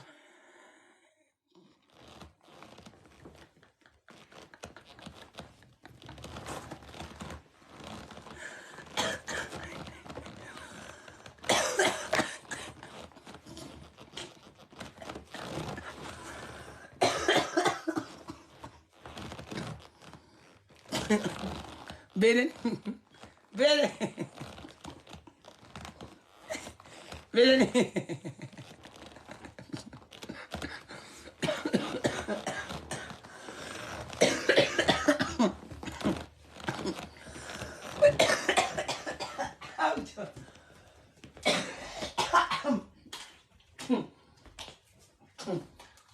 Beden beden beden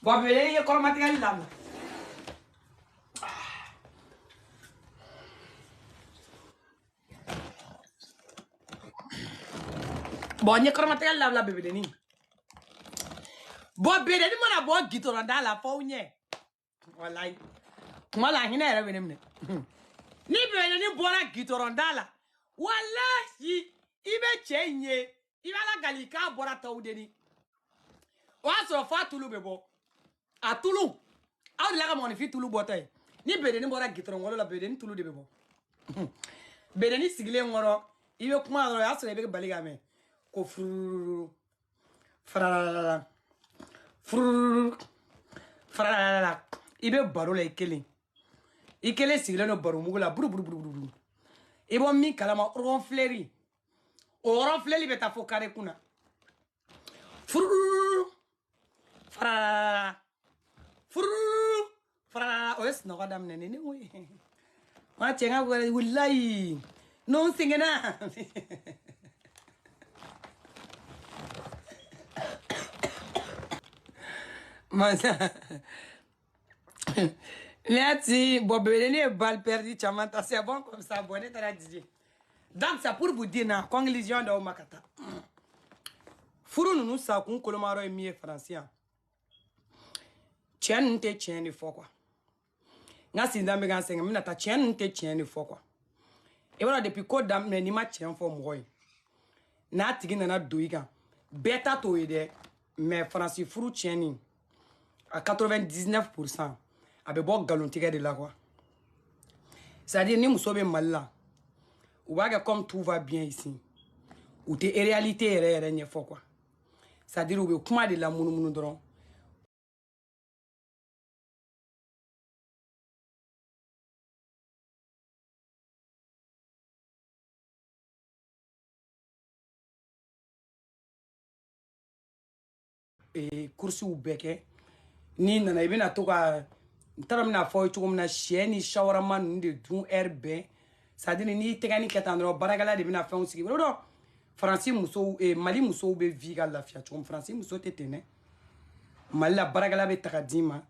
Bon, beden ye kolo material dam bon ye kolo material la bebe ni bon beden ni mana bo gitoro da la fo nye wallahi kuma la hina era benem ne ni beden ni bora gitoro da la wallahi ibe chenye iba la galika bora tawdeni o aso fa tulu bebo a tulu aw la ka mon fi tulu botay ni beden ni bora gitoro ngolo la beden tulu de bebo beden ni sigile ngoro ibe kuma ro aso ibe baliga me ko fru fra ibe baro la ikele sigile no baro mugula buru ibo mi kalama ronfleri o ronfleri beta fo kare kuna fra o es no gadam nene ni we ma chenga wallahi non singena Masa. Merci. Bon, ben, balle perdue, Chamanta. C'est bon comme ça. Bon, on est dit. Donc, ça pour vous dire, na conclusion de Omakata. Furu nous sa kun kolomaro e mieux français. Tien te tien ni fo quoi. Nga sinda me gan senga mina ta tien te tien ni fo quoi. Et voilà depuis ko dam ni ma tien fo moy. Na tigi na doiga. Beta to ide mais français furu tien ni à 99%, avec bon galon tigre de la quoi. C'est-à-dire, ni muso be mal là. Ou va comme tout va bien ici. Ou t'es réalité rien fois quoi. C'est-à-dire, ou be kuma de la mounou dron. Et course ou beke. Ni nana ibena toka. Taram na foy chugum na chieni shawarma de dun herbe. C'est-à-dire, ni tegani ketandro baragala de bina fon sigi. Francis muso Mali muso be viga la fia chum Francis muso tetene Mali la baragala be takadima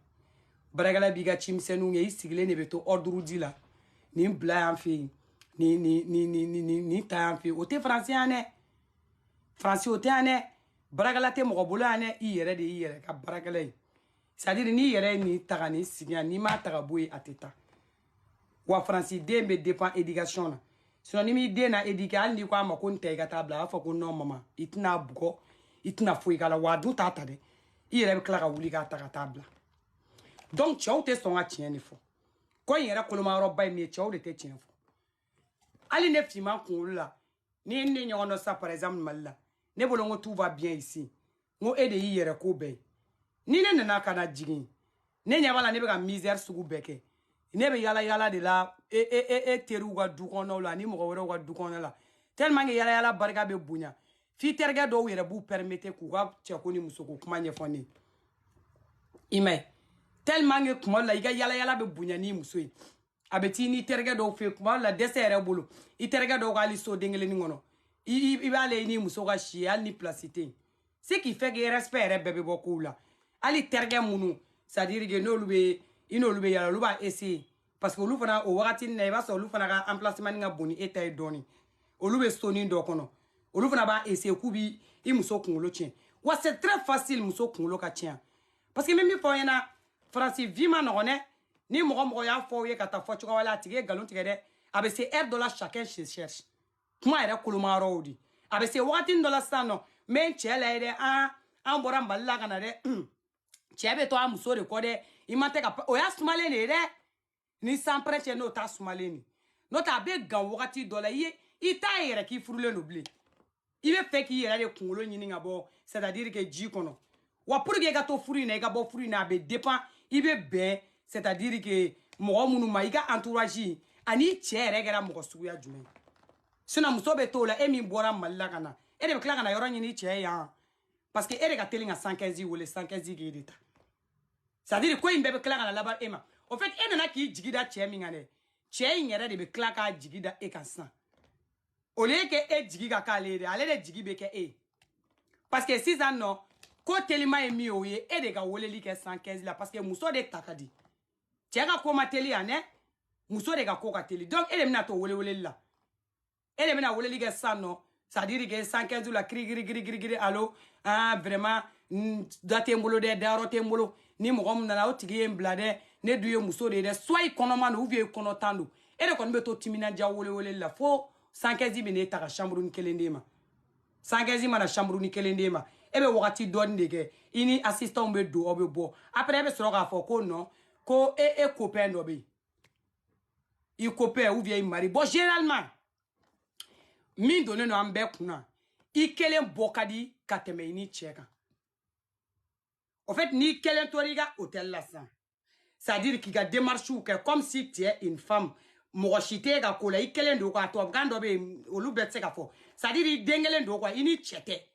baragala biga chimsenu nge isigile ne beto ordre di la ni bla en fi ni ta en fi o te Francis ane Francis o te ane baragala te mo bolo ane i yere de i yere ka baragala c'est à dire ni yere ni takani sigya ni ma takaboy ateta wa Francis dembe dépend éducation na sinon ni mi de na éduquer al ni ko ma ko nte ga tabla fa ko non mama itna bugo itna foi kala wa du tata de ire be kla ka wuli ga ta tabla donc chaw te son a tien ni fo ko yera ko ma ro bay mi chaw de te tien fo ali ne fi ma ko la ni ni nyono sa par exemple malla ne bolongo tout va bien ici ngo ede yere ko be ni ne na kana jigin ne nyabala ne be ga misère sugu beke ne be yala de la teru ga du kono la ni mo woro ga du kono la tellement que yala barga be bunya fi terga do yere bu permettre ku ga cheko ni musoko kuma nye foni ime tellement que kuma la iga yala be bunya ni musoi abeti ni terga do fe kuma la desere bulu I terga do ga li so dengele ni ngono I ba le ni musoga chi al ni placité ce qui fait que respect bébé beaucoup là ali terga munu c'est à dire que no lube ino lube yala luba essayer parce que olu fana o wakati na ba so olu fana ka emplacement nga boni eta doni olu be soni do kono olu fana ba essayer kubi I muso kungulo tien wa c'est très facile muso kungulo ka tien parce que même fo yana Francis vima no ne ni mo ya fo ye kata fo chuka wala tige galon tige de abe c'est $1 chacun cherche kuma era kuluma rodi abe c'est wakati $1 sano men chele de an bora mballa kana de chebe to amuso de ko de imate ka o ya sumale ne de ni sans prêcher no ta sumale ni no ta be gan wakati dola ye ita yere ki furule no ble ibe fe ki yere de kungulo nyini ngabo c'est à dire que ji kono wa pour que ga to furu na ga bo furu na be dépend ibe be c'est à dire que mo munu ma iga entourage ani chere gara mo suya jume sina muso be to la emi bora malla kana ere be kla kana yoro nyini che ya parce que ere ga telinga 115 ou les 115 ki dita c'est à dire ko imbe be kla kana la ba ema au fait ene na ki jigida che mi ngane che nyere de be kla ka jigida e kan san au lieu que e jigiga ka le de ale de jigibe ke e parce que 6 ans non ko telima e mi oye e de ga woleli ke 115 la parce que muso de takadi che ga ko mateli ane muso de ga ko ka teli donc ele mina to wole la ele mina woleli ke 100 non ça dire que 115 la gri allo vraiment date mbolo de darote mbolo ni mo gom na o tigi emblade ne duye muso de soit konoma no vie konotando ele kon be to timina ja wole la fo 115 bi ne ta ka chambre ni kelendema 115 ma na chambre ni kelendema ebe wakati don de ke ini assistant be do obe bo après be soro ka fo ko non ko copain do be I copain ou bien mari bon généralement min donne no ambe kuna I kelen bokadi kateme ni cheka en fait ni kelen toriga hôtel la ça c'est dire qu'il a démarche ou comme si tu es une femme mochité ga kola I kelen do ko to gando be olu betse ka fo c'est dire I dengelen do ko ini chete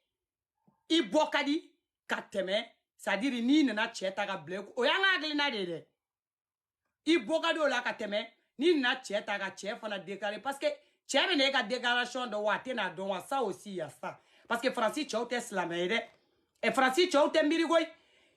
I bokadi kateme c'est dire ni na cheta ga ble o yanga glina de I bokadi o la kateme ni na cheta ga chef na déclarer parce que chebe ne ga déclaration de wate na don ça aussi ya ça parce que Francis chote slamede et Francis chote mbirigoy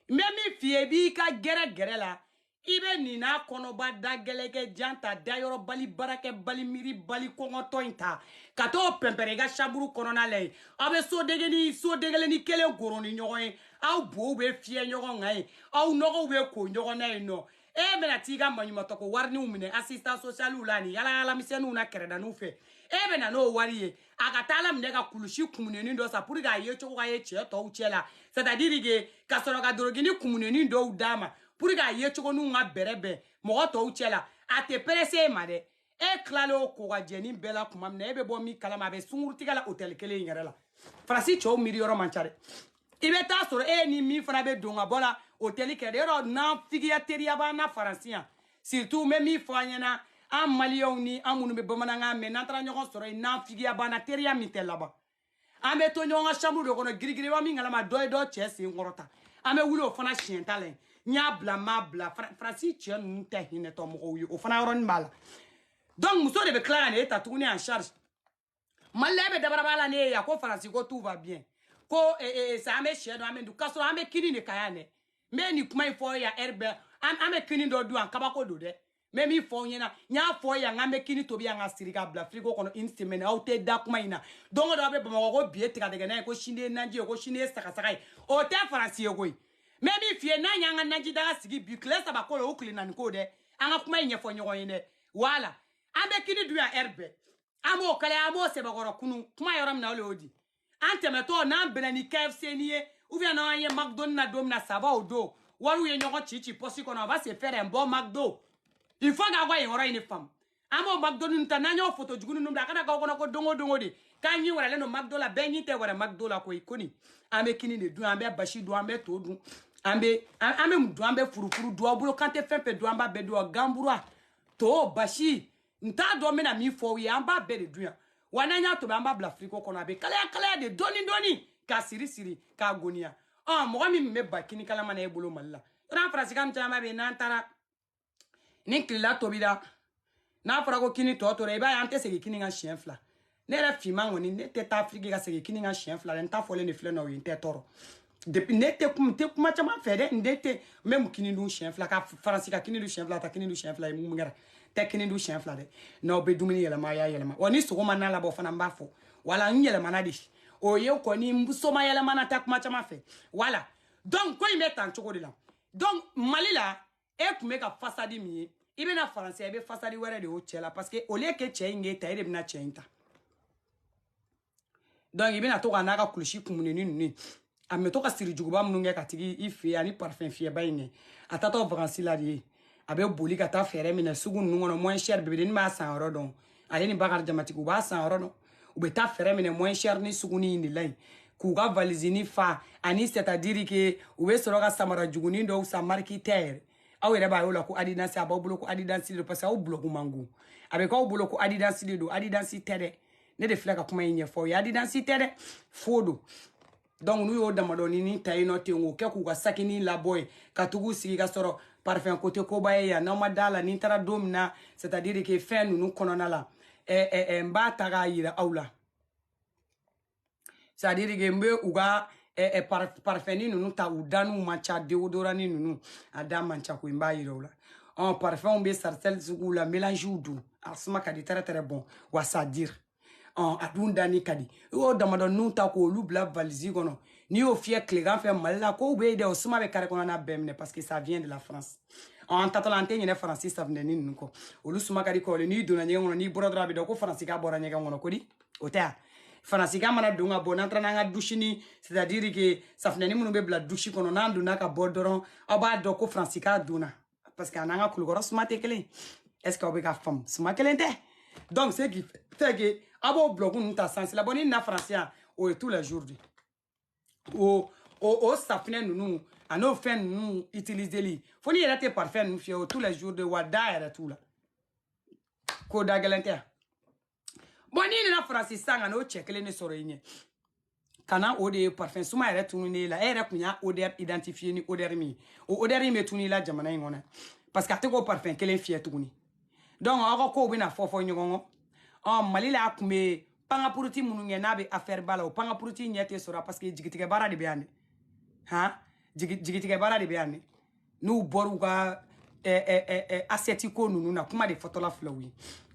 même fie bi ka gere la ibe ni na kono ba da geleke janta da yoro bali barake bali miri bali kongoto inta kato pempere ga shaburu kono na le abe so degele ni kele goroni nyogoy aw bo be fie nyogo ngai aw nogo be ko nyogo na no e bena tiga manyuma to ko warni umine assistant social ulani yala misenu na kereda nu fe e bena no wariye akatala mnega kulushi kumuneni ndo sa pour ga yecho ga yeche to uchela c'est à dire que kasoro ga dorogini kumuneni ndo udama pour ga yecho nu nga berebe mo to uchela ate perese made e klalo ko ga jeni bela kuma ne be bo mi kala ma be sungurti kala hotel kele ngere la Francis cho miri yoro manchare ibe ta soro e ni mi fana be donga bola hotel kele yoro na figia teria ba na Francien surtout même mi fo anyana am malion ni amunu be bamananga me na tra nyogo soro na figia ba na teria mi telaba ame to nyonga chambre de kono girigiri ba mi ngala ma do chese ngorota ame wulo fana chientalen nya bla ma bla Francis tien nte hine to mo o fana ron mala donc muso de be clara ne ta tourner en charge malebe de barabala ne ya ko Francis ko tout va bien ko ça ame chedo ame du kaso ame kini ne kayane me ni kuma ifo ya herbe ame kini do du an kabako do de me mi fo nyena nya fo ya ngame kini to bi anga sirika bla frigo kono une semaine au te da kuma ina donc do be bama ko bie tika de na ko shinde nanji ko shinde saka saka o te Francis ko me mi fie na nyanga nanji da sigi bi klesa ba ko o klina ni ko de anga kuma nye fo nyogo yene wala abe kini du ya herbe amo kale amo se bagoro kunu kuma yoram na odi ante meto na benani KFC nié ou bien na ye McDonald's na dom na ça va au dos waru ye nyogo chichi posi kono va se faire un bon McDo il faut ga gwa yoro une femme amo McDonald's ta na nyo photo jugunu numda kana ga ko dongo de kan yi wala le no McDo la benyi te wala McDo la ko ikoni ame kini ne du ambe bashi du ambe to du ambe du ambe furufuru du obulo kante fempe du amba be du gamburwa to bashi nta do mena mi fo wi amba be de duya wananya to amba bla friko kono be kala de doni ka siri ka gonia mo mi me bakini kala mana e bolo malla ran frasikan chama be nantara ni kila to bida na fara ko kini to re ba ante se kini nga chien fla ne ra fima ngoni ne te ta afrique ga se kini nga chien fla nta fole ne fle no wi te toro depuis ne te kuma chama fede ndete même kini lu chien fla ka fransika kini lu chien fla ta kini lu chien fla mu ngara tekini du chien fla de no be dumini yelema ya yelema oni so ma na la bo fana mbafo wala nyelema na di o ye ko ni mbusoma yelema na ta kuma chama fe wala donc ko ime tan choko de la donc malila e kume ka fasadi mi ibe na français be fasadi were de o chela parce que au lieu que chenge ta ire bina chenta donc ibe na to kana ka kulushi kumuneni ni ameto ka siri juguba mununge ka tigi ife ani parfum fie bayine atato vacances la di abe boli ka ta fere mina sugu nungono moins cher bebe ni ma 100 euro don ale ni bakar jamatiku ba 100 euro don ube ta fere mina moins cher ni sugu ni indi lai ku ga valise ni fa ani c'est-à-dire que ube soro ka samara juguni do sa marketer aw ere ba yola ku adidas aba bulo ku adidas do parce aw bulo ku mangu abe ko bulo ku adidas do adidas tere ne de flaka kuma yin fo ya adidas tere fodo donc nous yo damadoni ni tayino tengo ke ku ga sakini la boy ka tugu sigi ka soro parfum côté ko baye ya na madala ni tara domna c'est-à-dire que fin nous konona la mba taga yira aula c'est-à-dire que mbe uga parfum ni nous ta udanu mancha deodorant ni nous adam mancha ko mba yira aula en parfum be sarcel zugu la mélange udu asma ka di très bon wa ça dire adunda ni kadi o damadon nuta ko lubla valisi kono ni o fie clégan fait mal la ko be de o suma be kare kono na bemne parce que ça vient de la France en tatalante ni français ça venait ni ko o lu suma kadi ko le ni dona nyengo ni brodra be do ko français ka bora nyega ngono ko di o ta français ka mana dunga bonantra na nga dushini c'est-à-dire que ça venait ni munu be bla dushi kono na nduna ka bordoron aba do ko français ka duna parce que ananga kulgoro suma tekele est-ce que o be ka femme suma kelente donc c'est qui fait que abo blog nous ta sens la bonne na français o tous les jours o safne nous ano fin nous utiliser li faut ni rater parfait nous fait tous les jours de wada era tout là ko da galante boni na français sanga no check le ne soro yin kana o de parfum suma era tunu ni la era kunya odeur identifier ni odeur mi o odeur mi tunu la jamana ngona parce que te ko parfum kelen fier tunu donc oko ko bina fofo nyongo malila akume panga puruti mununge nabe affaire bala o panga puruti nyete sora parce que jigitike bara de biane ha jigitike bara de biane nu boruga asiatiko nununa kuma de fotola flowi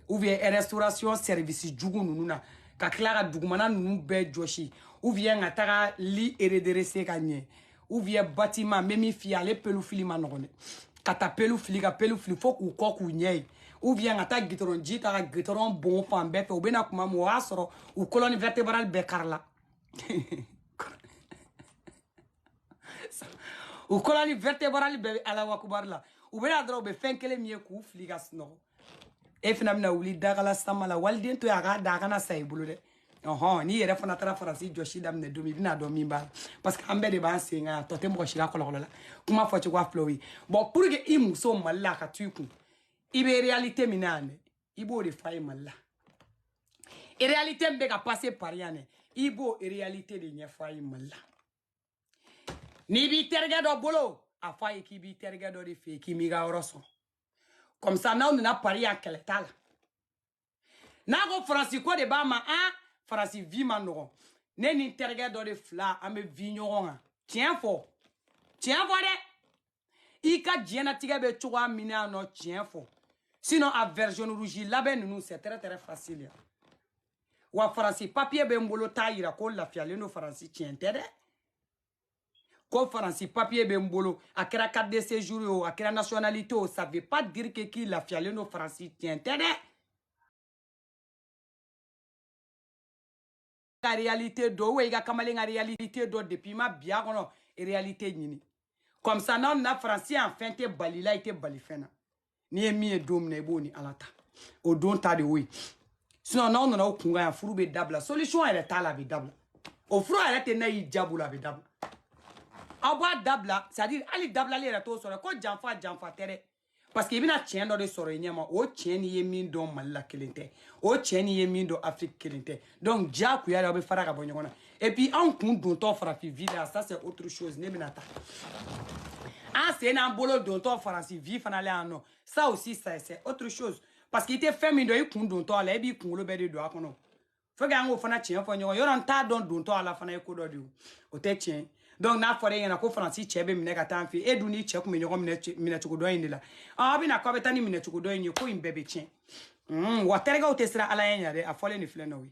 ou bien restauration service jugu nununa ka klara dugumana nunu be joshi ou bien ngatara li redresser kanye ou bien bâtiment memi fiale pelu filima nogone kata pelu fili faut ku ko ku nyei ou bien ata gitoron jita gitoron bon fam be fe obena kuma mo asoro ou colonne vertébrale be karla ou colonne vertébrale be ala wakubar la ou bena dro be fenkele mie ku fili gas no e fana bɛna wuli dagala sama la waliden to a ka da a kana sa i bolo dɛ ni yɛrɛ fana taara faransi jɔsi daminɛ don min i bɛna dɔn min b'a la parce que an bɛɛ de b'an sen kan tɔ tɛ mɔgɔ si la kɔlɔkɔlɔ la kuma fɔ cogo filɛ o ye bon pour que i muso mali la a ka to i kun i bɛ réalité min na yan dɛ i b'o de f'a ye mali la réalité min bɛ ka passer par yan dɛ i b'o réalité de ɲɛfɔ a ye mali la n'i b'i terikɛ dɔ bolo a fɔ a ye k'i b'i terikɛ dɔ de fɛ yen k'i m'i ka yɔrɔ sɔrɔ comme ça n'aw nana pari yan kɛlɛ t'a la n'a ko faransi ko de b'a ma faransi vi ma nɔgɔn ne ni terikɛ dɔ de fila an bɛ vi ɲɔgɔn kan tiɲɛ fɔ dɛ i ka diɲɛlatigɛ bɛ cogoya min na yan nɔ tiɲɛ fɔ sinon a version rouge labɛn ninnu c'est très très facile yan wa faransi papier bɛ n bolo t'a yira ko lafiyalen don faransi tiɲɛ tɛ dɛ ko faransi papier bɛ n bolo a kɛra carte de séjour ye o a kɛra nationalité o ça veut pas dire que k'i lafiyalen don faransi tiɲɛ tɛ dɛ ka réalité dɔ i ka kamalen ka réalité dɔ depuis ma bi a kɔnɔ réalité ɲini comme ça n'aw nana faransi yan fɛn tɛ bali la i tɛ bali fɛn na n'i ye min ye don min na i b'o ni ala ta o don ta de y'o ye sinon n'aw nana o kunkan yan furu bɛ dabila solution yɛrɛ t'a la a bɛ dabila o furu yɛrɛ tɛ n'a y'i diya bolo a bɛ dabila aw b'a dabila c'est à dire hali dabilali yɛrɛ t'o sɔrɔ ko janfa tɛ dɛ parce que i bɛna tiɲɛ dɔ de sɔrɔ i ɲɛma o tiɲɛ n'i ye min dɔn mali la kelen tɛ o tiɲɛ n'i ye min dɔn afirique kelen tɛ donc diyagoya de aw bɛ fara ka bɔ ɲɔgɔn na et puis anw kun dontɔ farafin vi la ça c'est autre chose ne bɛna taa an sen n'an bolo dontɔ faransi vi fana la yan nɔ ça aussi c'est autre chose parce que i tɛ fɛn min dɔn i kun dontɔ a la i b'i kunkolo bɛɛ de don a kɔnɔ faut que an k'o fana tiɲɛ fɔ ɲɔgɔn yɔrɔ n t'a dɔn dontɔ a la fana ye ko dɔ de ye o tɛ tiɲɛ donc n'a fɔra e ɲɛna ko faransi cɛ bɛ minɛ ka taa an fɛ e dun ni cɛ kun bɛ ɲɔgɔn minɛ cogo dɔ in de la a bɛna k'aw bɛ taa ni minɛ cogo dɔ in ye ko in bɛɛ bɛ tiɲɛ wa terikɛw tɛ siran ala ɲɛ yan dɛ a fɔlen nin filɛ n'o ye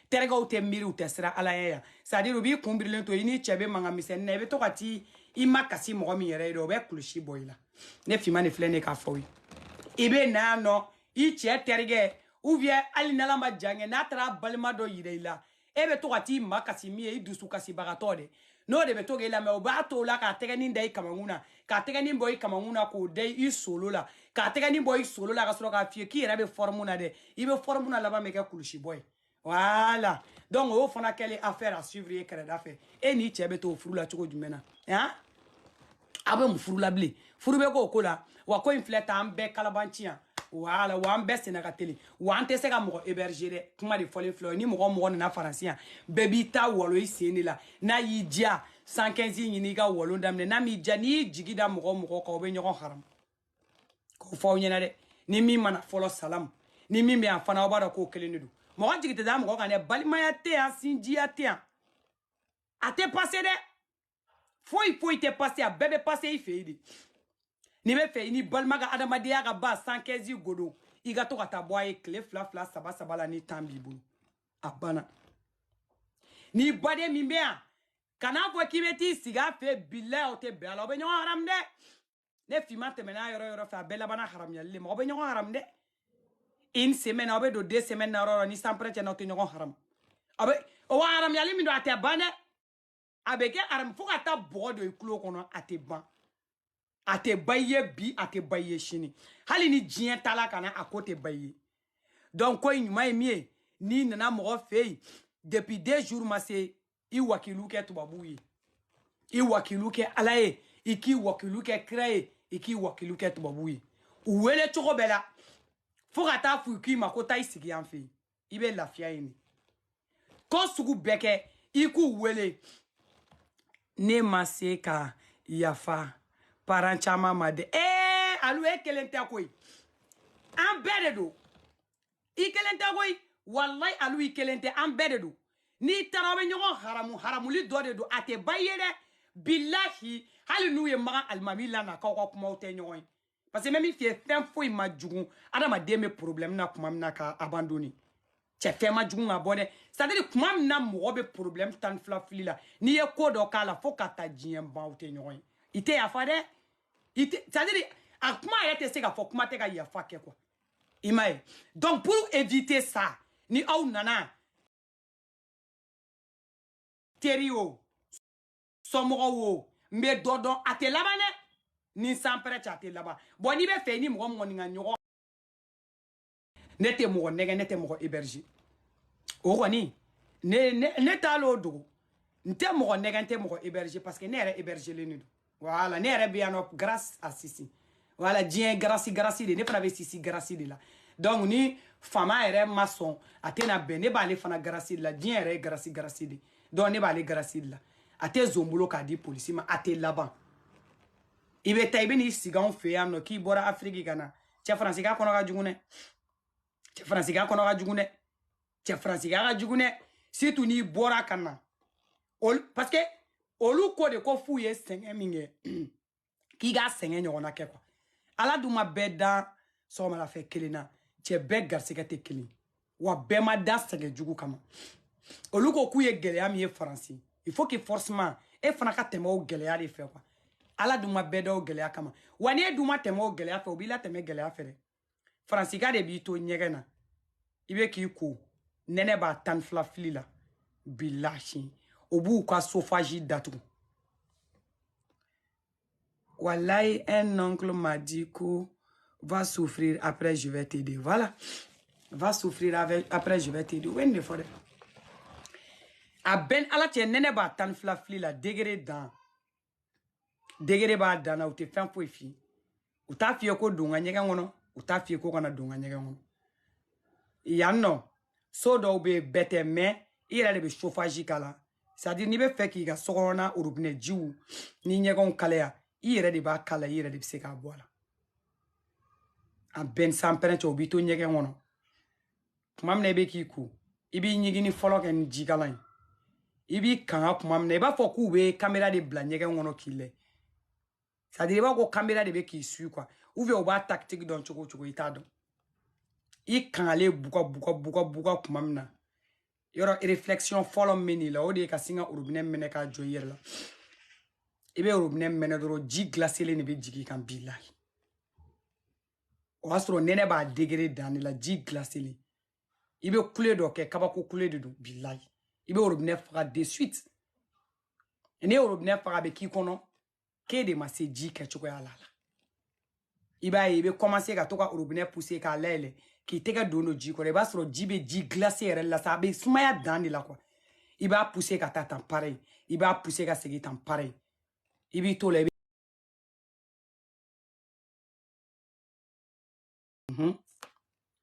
terikɛw tɛ miiri u tɛ siran ala ɲɛ yan c'est à dire u b'i kun birilen to i ni cɛ bɛ mankan misɛnnin na i bɛ to ka t'i ma kasi mɔgɔ min yɛrɛ ye dɛ o bɛ kulusi bɔ i la ne finman de filɛ ne k'a fɔ ye i bɛ na yan nɔ i cɛ terikɛ ou bien hali n'ala ma jan kɛ n'a taara balima dɔ yira i la e bɛ to ka t'i ma kasi min ye i dusu kasibagatɔ de n'o de bɛ to k'e lamɛn o b'a to o la k'a tɛgɛnin da i kamakun na k'a tɛgɛnin bɔ i kamakun na k'o da i solo la k'a tɛgɛnin bɔ i solo la ka sɔrɔ k'a f'i ye k'i yɛrɛ bɛ forme na dɛ i bɛ forme na laban bɛ kɛ kulusi bɔ ye voilà donc o fana kɛlen affaire à suivre ye kɛrɛda fɛ e n'i cɛ bɛ to o furu la cogo jumɛn na aw bɛ mun furu la bilen furu bɛ k'o ko la wa ko in filɛ tan an bɛɛ kalabanci yan voilà wa an bɛɛ senna ka teli wa an tɛ se ka mɔgɔ héberger dɛ kuma de fɔlen filɛ ni mɔgɔ mɔgɔ nana faransi yan bɛɛ b'i ta walo i sen de la n'a y'i diya 115 ɲini i ka walo daminɛ n'a m'i diya n'i y'i jigi da mɔgɔ mɔgɔ kan o bɛ ɲɔgɔn haram k'o fɔ aw ɲɛna dɛ ni min mana fɔlɔ salamu ni min bɛ yan fana aw b'a dɔn k'o kelen de don mɔgɔ jigi tɛ da mɔgɔ kan dɛ balimaya tɛ yan sinjiya tɛ yan a tɛ passer dɛ foyi tɛ passer a bɛɛ bɛ passer i fɛ yen de n'i bɛ fɛ i ni balima ka adamadenya ka ban 115 godo i ka to ka taa bɔ a ye tile 2 3 la ni temps b'i bolo a banna ni baden min bɛ yan kana fɔ k'i bɛ t'i sigi a fɛ bilahi aw tɛ bɛn a la aw bɛ ɲɔgɔn haram dɛ ne finman tɛmɛna yɔrɔ fɛ a bɛɛ labanna haramuyali de ma aw bɛ ɲɔgɔn haram dɛ une semaine aw bɛ don 2 semaines na yɔrɔ ni sanpɛrɛ cɛna aw tɛ ɲɔgɔn haram aw bɛ o haramuyali min don a tɛ ban dɛ a bɛ kɛ haram fo ka taa bɔgɔ don i tulo kɔnɔ a tɛ ban a tɛ ba i ye bi a tɛ ba i ye sini hali ni diɲɛ taala ka na a ko tɛ ba i ye donc ko in ɲuman ye min ye n'i nana mɔgɔ fɛ yen depuis 2 jours ma se i wakilu kɛ tubabuw ye i wakilu kɛ ala ye i k'i wakilu kɛ kira ye i k'i wakilu kɛ tubabuw ye u wele cogo bɛɛ la fo ka taa f'u k'i ma ko taa i sigi an fɛ yen i bɛ lafiya ɲini ko sugu bɛɛ kɛ i k'u wele ne ma se ka yafa parents caman ma de alu e kelen tɛ koyi an bɛɛ de don i kelen tɛ koyi wallahi alu i kelen tɛ an bɛɛ de don n'i taara aw bɛ ɲɔgɔn haramuli dɔ de don a tɛ ba i ye dɛ bilahi hali n'u ye magan alimami la na k'aw ka kumaw tɛ ɲɔgɔn ye parce que n bɛ min f'i ye fɛn foyi ma jugu adamaden bɛ problème na kuma min na k'a abandonner cɛ fɛn ma jugu ka bɔ dɛ c'est à dire kuma min na mɔgɔ bɛ problème tan ni fila fili la n'i ye ko dɔ k'a la fo ka taa diɲɛ ban aw tɛ ɲɔgɔn ye i tɛ yafa dɛ c'est à dire a kuma yɛrɛ tɛ se ka fɔ kuma tɛ ka yafa kɛ quoi i m'a ye donc pour éviter ça ni aw nana teri o somɔgɔw o n bɛ dɔ dɔn a tɛ laban dɛ ni sanpɛrɛ cɛ a tɛ laban bon n'i bɛ fɛ ni mɔgɔ mɔgɔ nin ka ɲɔgɔn ne te mɔgɔ nɛgɛ ne tɛ mɔgɔ héberger o kɔni ne t'a l'o dogo n tɛ mɔgɔ nɛgɛ n tɛ mɔgɔ héberger parce que ne yɛrɛ hébergelen de don voilà ne yɛrɛ bɛ yan nɔ grâce à Sisi voilà diɲɛ grâce de ne fana bɛ Sisi grâce de la donc ni fama yɛrɛ ma sɔn a tɛna bɛn ne b'ale fana grâce de la diɲɛ yɛrɛ ye grâce de donc ne b'ale grâce de la a tɛ zon bolo k'a di polisi ma a tɛ laban i bɛ taa i bɛ n'i sigi anw fɛ yan nɔ k'i bɔra Afiriki ka na cɛ faransikan kɔnɔ ka jugu dɛ cɛ faransikan kɔnɔ ka jugu dɛ cɛ faransikan ka jugu dɛ surtout n'i bɔra ka na parce que olu ko de ko f'u ye sɛgɛn min kɛ k'i ka sɛgɛn ɲɔgɔnna kɛ quoi ala dun ma bɛɛ da sɔgɔmadafɛ kelen na cɛ bɛɛ garisɛgɛ tɛ kelen wa bɛɛ ma da sɛgɛn jugu kama olu ko k'u ye gɛlɛya min ye faransi il faut que forcément e fana ka tɛmɛ o gɛlɛya de fɛ quoi ala dun ma bɛɛ da o gɛlɛya kama wa n'e dun ma tɛmɛ o gɛlɛya fɛ o b'i la tɛmɛ gɛlɛya fɛ dɛ faransika de b'i to ɲɛgɛn na i bɛ k'i ko nɛnɛ b'a 12 fili la bilahi o b'u ka chauffage datugu wallahi un oncle m'a dit que va souffrir après je vais t'aider voilà va souffrir après je vais t'aider oui ne faut a ben ala cɛ nɛnɛ b'a 12 fili la degré dan degré b'a dan na u tɛ fɛn foyi f'i u t'a f'i ye ko don ka ɲɛgɛn kɔnɔ u t'a f'i ye ko kana don ka ɲɛgɛn kɔnɔ yan nɔ so dɔw bɛ yen bɛɛ tɛ mais i yɛrɛ de bɛ chauffage k'a la c'est à dire n'i bɛ fɛ k'i ka sokɔnɔna robinet jiw ni ɲɛgɛnw kalaya i yɛrɛ de b'a kala i yɛrɛ de bɛ se k'a bɔ a la a bɛn sanpɛrɛn cɛ o b'i to ɲɛgɛn kɔnɔ tuma min na i bɛ k'i ko i b'i ɲigini fɔlɔ kɛ ni jikalan ye i b'i kanga tuma min na i b'a fɔ k'u bɛ caméra de bila ɲɛgɛn kɔnɔ k'i lajɛ c'est à dire i b'a ko caméra de bɛ k'i suit quoi ou bien u b'a tactique dɔn cogo o cogo i t'a dɔn i kangalen buga tuma min na yɔrɔ réflexion fɔlɔ min n'i la o de ye ka sin ka robinet minɛ k'a jɔ i yɛrɛ la i bɛ robinet minɛ dɔrɔn ji glacélen de bɛ jigin i kan bilahi o y'a sɔrɔ nɛnɛ b'a degré dan de la ji glacélen i bɛ kule dɔ kɛ kabako kule de don bilahi i bɛ robinet faga de suite ne ye robinet faga a bɛ k'i kɔnɔ k'e de ma se ji kɛcogoya la i b'a ye i bɛ commencer ka to ka robinet pousser k'a layɛlɛ k'i tɛgɛ don ji kɔrɔ i b'a sɔrɔ ji bɛ ji glacé yɛrɛ la sa a bɛ sumaya dan de la quoi i b'a pousser ka taa tan pareil i b'a pousser ka segin tan pareil i b'i to la i bɛ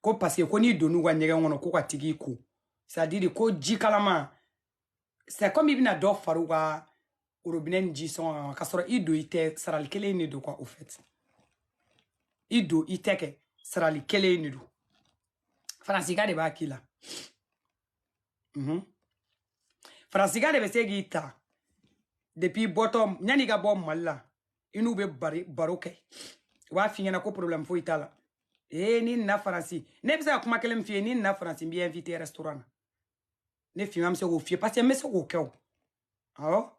ko parce que ko n'i donn'u ka ɲɛgɛn kɔnɔ ko ka tigi ko c'est à dire ko ji kalama c'est comme i bɛna dɔ fara u ka robinet ni ji sɔngɔ kan ka sɔrɔ i don i tɛ sarali kelen de don quoi au fait i don i tɛ kɛ sarali kelen de don faransika de b'a k'i la faransika de bɛ se k'i ta depuis bɔtɔ yanni ka bɔ Mali la i n'u bɛ baro kɛ u b'a f'i ɲɛna ko problème foyi t'a la ni nana faransi ne bɛ se ka kuma kelen min f'i ye ni nana faransi n b'i invité restaurant na ne finma bɛ se k'o f'i ye parce que n bɛ se k'o kɛ o awɔ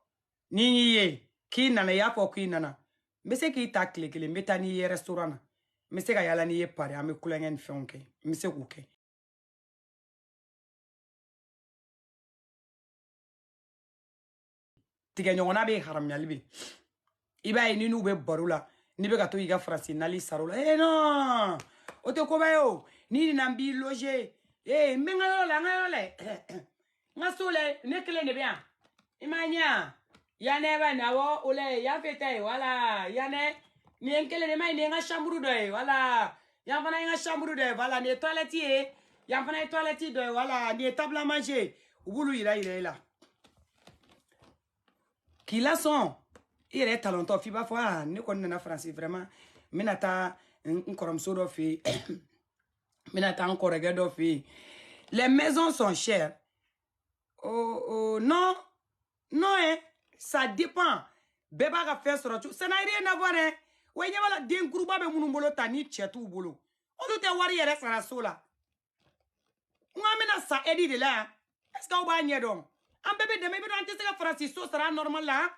ni y'i ye k'i nana i y'a fɔ k'i nana n bɛ se k'i ta tile kelen n bɛ taa n'i ye restaurant na n bɛ se ka yala n'i ye pari an bɛ kulonkɛ ni fɛnw kɛ n bɛ se k'o kɛ tigɛ ɲɔgɔnna bɛ haramuyali bɛ i b'a ye ni n'u bɛ baro la n'i bɛ ka to i ka faransi nali saro la non o tɛ koba ye o ni nana n b'i loger n bɛ n ka yɔrɔ la n ka yɔrɔ la n ka so la ne kelen de bɛ yan i ma ɲɛ yanɛ bɛ na awɔ o la yan fɛ ta ye wala yanɛ nin ye n kelen de ma ye nin ye n ka chambre dɔ ye wala yan fana ye n ka chambre dɔ ye wala nin ye toilette ye yan fana ye toilette dɔ ye wala nin ye table à manger u b'olu yira i la k'i lasɔn i yɛrɛ talentɔ f'i b'a fɔ ne kɔni nana faransi vraiment n bɛna taa n kɔrɔmuso dɔ fɛ yen n bɛna taa n kɔrɔkɛ dɔ fɛ yen les maisons sont chères non non ça dépend bɛɛ b'a ka fɛn sɔrɔ ça n'a rien à voir wa i ɲɛ b'a la denkuruba bɛ minnu bolo ta ni cɛ t'u bolo olu tɛ wari yɛrɛ sara so la n ko an bɛna sa aide de la yan est ce que aw b'a ɲɛ dɔn an bɛɛ bɛ dɛmɛ i bɛ dɔn an tɛ se ka faransi so sara normal la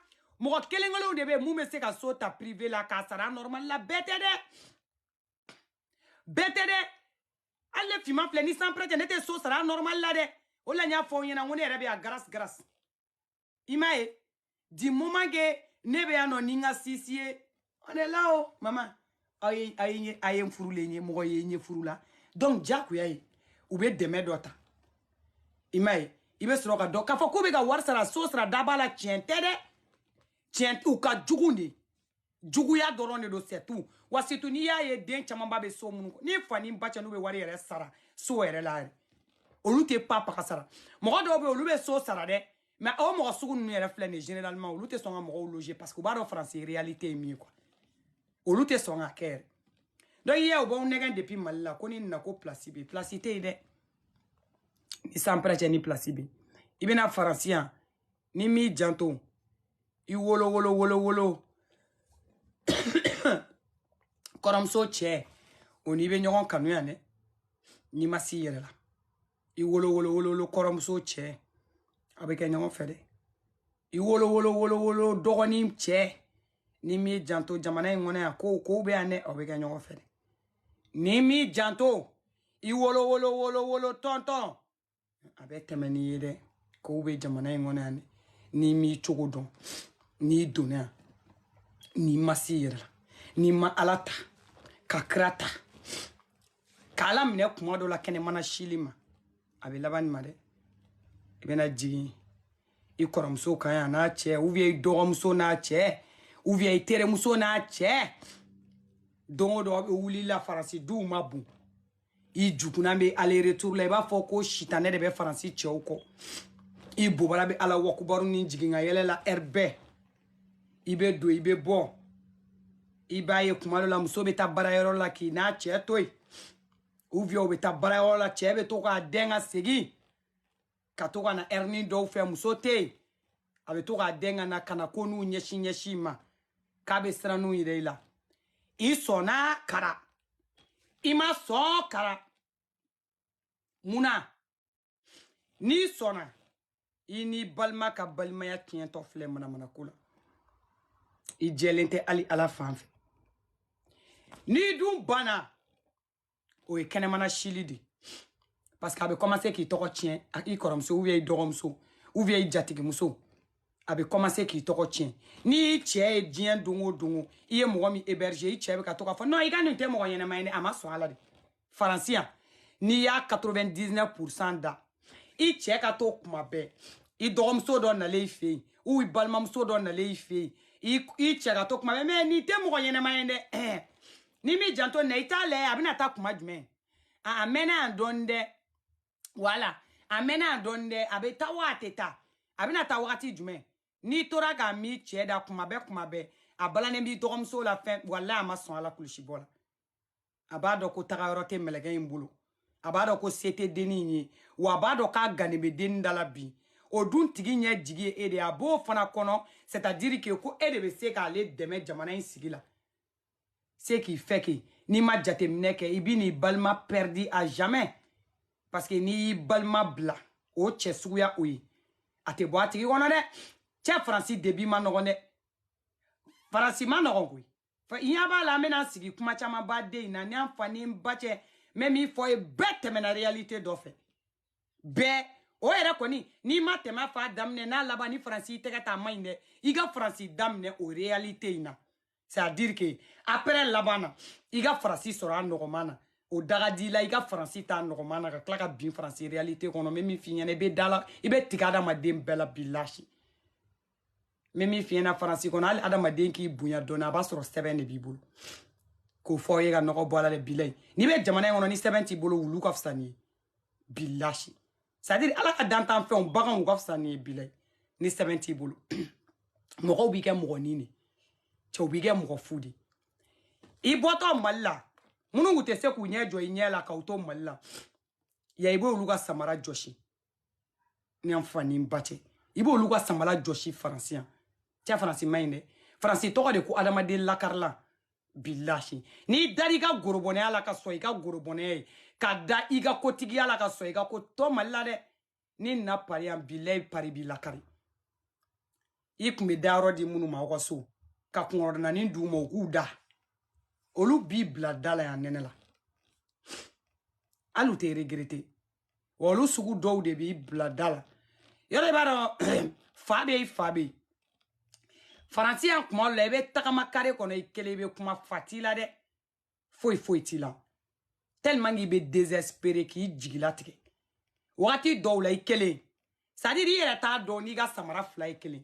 mɔgɔ kelen kelenw de bɛ yen mun bɛ se ka so ta privé la k'a sara normal la bɛɛ tɛ dɛ bɛɛ tɛ dɛ hali ne finman filɛ ni san prêt ne tɛ so sara normal la dɛ o la n y'a fɔ aw ɲɛna n ko ne yɛrɛ bɛ yan grâce i m'a ye du moment que ne bɛ yan nɔ ni n ka sisi ye on est là o maman a ye n furulen ye mɔgɔ ye n ye furu la donc jakuya ye u be dɛmɛ dɔ ta i m'a ye i be sɔrɔ ka dɔ k'a fɔ k'u be ka wari sara so sara daba la tiɲɛ tɛ dɛ tiɲɛ u ka jugu de juguya dɔrɔn de don c'est tout wa surtout n'i y'a ye den caman ba be so minnu ni fa ni ba cɛ n'u be wari yɛrɛ sara so yɛrɛ la yɛrɛ olu tɛ papa ka sara mɔgɔ dɔw be olu be so sara dɛ mais o mɔgɔ sugu ninnu yɛrɛ filɛ nin généralement olu tɛ sɔn ka mɔgɔw loger parce que u b'a dɔn français réalité ye min ye quoi olu tɛ sɔn ka kɛ yɛrɛ donc i y'a u b'aw nɛgɛn depuis Mali la ko ni na ko place be place tɛ yen dɛ ni san prêt ni place be i bɛna faransi yan ni m'i janto i wolo wolo wolo wolo kɔrɔmuso cɛ o n'i bɛ ɲɔgɔn kanu yan dɛ n'i ma s'i yɛrɛ la i wolo wolo wolo wolo kɔrɔmuso cɛ a bɛ kɛ ɲɔgɔn fɛ dɛ i wolo wolo wolo wolo dɔgɔnin cɛ ni m'i janto jamana in kɔnɔ yan ko bɛ yan dɛ a bɛ kɛ ɲɔgɔn fɛ dɛ ni m'i janto i wolo wolo wolo wolo tɔntɔn a bɛ tɛmɛ n'i ye dɛ ko bɛ jamana in kɔnɔ yan dɛ n'i m'i cogo dɔn n'i donna yan n'i ma s'i yɛrɛ la n'i ma ala ta ka kira ta k'ala minɛ kuma dɔ la kɛnɛmana sili ma a bɛ laban nin ma dɛ i bɛna jigin i kɔrɔmuso kan yan n'a cɛ ou bien i dɔgɔmuso n'a cɛ ou bien i terimuso n'a cɛ don o don a bɛ wuli la faransi duw ma bon i jugunna bɛ aller retour la i b'a fɔ ko sitanɛ de bɛ faransi cɛw kɔ i bobara bɛ ala wakubaru ni jigin ka yɛlɛ la heure bɛɛ i bɛ don i bɛ bɔ i b'a ye kuma dɔ la muso bɛ taa baarayɔrɔ la k'i n'a cɛ to yen ou bien u bɛ taa baarayɔrɔ la cɛ bɛ to k'a dɛn ka segin ka to ka na heure dɔw fɛ muso tɛ yen a bɛ to k'a dɛn ka na ko n'u ɲɛsin ɲɛsin ma k'a bɛ siran n'u yɛrɛ i la i sɔnna kara i ma sɔn kara munna n'i sɔnna i n'i balima ka balimaya tiɲɛtɔ filɛ manamana ko la i jɛlen tɛ hali ala fan fɛ n'i dun banna o ye kɛnɛmana sili de parce que a bɛ commencer k'i tɔgɔ tiɲɛ i kɔrɔmuso ou bien i dɔgɔmuso ou bien i jatigimuso a bɛ commencer k'i tɔgɔ tiɲɛ n'i cɛ ye diɲɛ don o don i ye mɔgɔ min héberger i cɛ bɛ ka to k'a fɔ non i ka nin tɛ mɔgɔ ɲɛnama ye dɛ a ma sɔn a la de faransi yan n'i y'a 99% da i cɛ ka to kuma bɛɛ i dɔgɔmuso dɔ nalen i fɛ yen ou i balimamuso dɔ nalen i fɛ yen i cɛ ka to kuma bɛɛ mais nin tɛ mɔgɔ ɲɛnama ye dɛ ni mi janto na i t'a lajɛ a bɛna taa kuma jumɛn a mɛnna yan dɔɔni dɛ wala a mɛnna yan dɔɔni dɛ a bɛ taa wa a tɛ taa a bɛna taa wagati jumɛn n'i tora k'a mi cɛ da kuma bɛɛ a balannen b'i dɔgɔmuso la fɛn wala a ma sɔn a la kulusi bɔ la a b'a dɔn ko tagayɔrɔ tɛ mɛlɛkɛ in bolo a b'a dɔn ko se tɛ dennin in ye wa a b'a dɔn k'a gannen bɛ dennin da la bi o dun tigi ɲɛ jigi ye e de ye a b'o fana kɔnɔ c'est à dire que ko e de bɛ se k'ale dɛmɛ jamana in sigi la se k'i fɛ kɛ n'i ma jateminɛ kɛ i b'i n'i balima perdu à jamais parce que n'i y'i balima bila o cɛ suguya o ye a tɛ bɔ a tigi kɔnɔ dɛ cɛ faransi début ma nɔgɔn dɛ faransi ma nɔgɔn koyi i ɲɛ b'a la an bɛna sigi kuma caman ba den in na ni an fa ni n ba cɛ n bɛ min fɔ ye bɛɛ tɛmɛna réalité dɔ fɛ bɛɛ o yɛrɛ kɔni n'i ma tɛmɛ fa daminɛ n'a laban ni faransi i tɛgɛ ta ma ɲi dɛ i ka faransi daminɛ o réalité in na c'est à dire que après laban na i ka faransi sɔrɔ a nɔgɔman na o daga di la i ka faransi t'a nɔgɔman na ka tila ka bin faransi réalité kɔnɔ n bɛ min f'i ɲɛna i bɛ da la i bɛ tigɛ adamaden bɛɛ la bilahi n bɛ min f'i ɲɛna faransi kɔnɔ hali adamaden k'i bonya dɔɔni a b'a sɔrɔ sɛbɛn de b'i bolo k'o fɔ ye ka nɔgɔ bɔ a la dɛ bilahi n'i bɛ jamana in kɔnɔ ni sɛbɛn t'i bolo wulu ka fisa n'i ye bilahi c'est à dire ala ka dantan fɛnw baganw ka fisa n'i ye bilahi ni sɛbɛn t'i bolo mɔgɔw b'i kɛ mɔgɔnin de cɛw b'i kɛ mɔgɔ fu de i bɔtɔ Mali la minnu tun tɛ se k'u ɲɛ jɔ i ɲɛ la k'aw to Mali la ya i b'olu ka samara jɔsi ni an fa ni n ba cɛ i b'olu ka samara jɔsi faransi yan cɛ faransi ma ɲi dɛ faransi tɔgɔ de ko adamaden lakarila bilahi n'i dar'i ka gorobɔnɛya la ka sɔn i ka gorobɔnɛya ye ka da i ka kotigiya la ka sɔn i ka ko tɔ Mali la dɛ ni na pari yan bilahi pari b'i lakari i tun bɛ da yɔrɔ di minnu ma aw ka so ka kunkɔrɔnanin d'u ma u k'u da olu b'i bila da la yan nɛnɛ la hali u tɛ regretter wa olu sugu dɔw de b'i bila da la yɔrɔ i b'a dɔn fa bɛ yen fa bɛ yen faransi yan kuma dɔ la i bɛ tagama kare kɔnɔ i kelen i bɛ kuma fa t'i la dɛ foyi foyi t'i la tellement il be désespéré qu'il jigila tigé wati dowla ikele c'est-à-dire il est ta doni ga samara fly ikele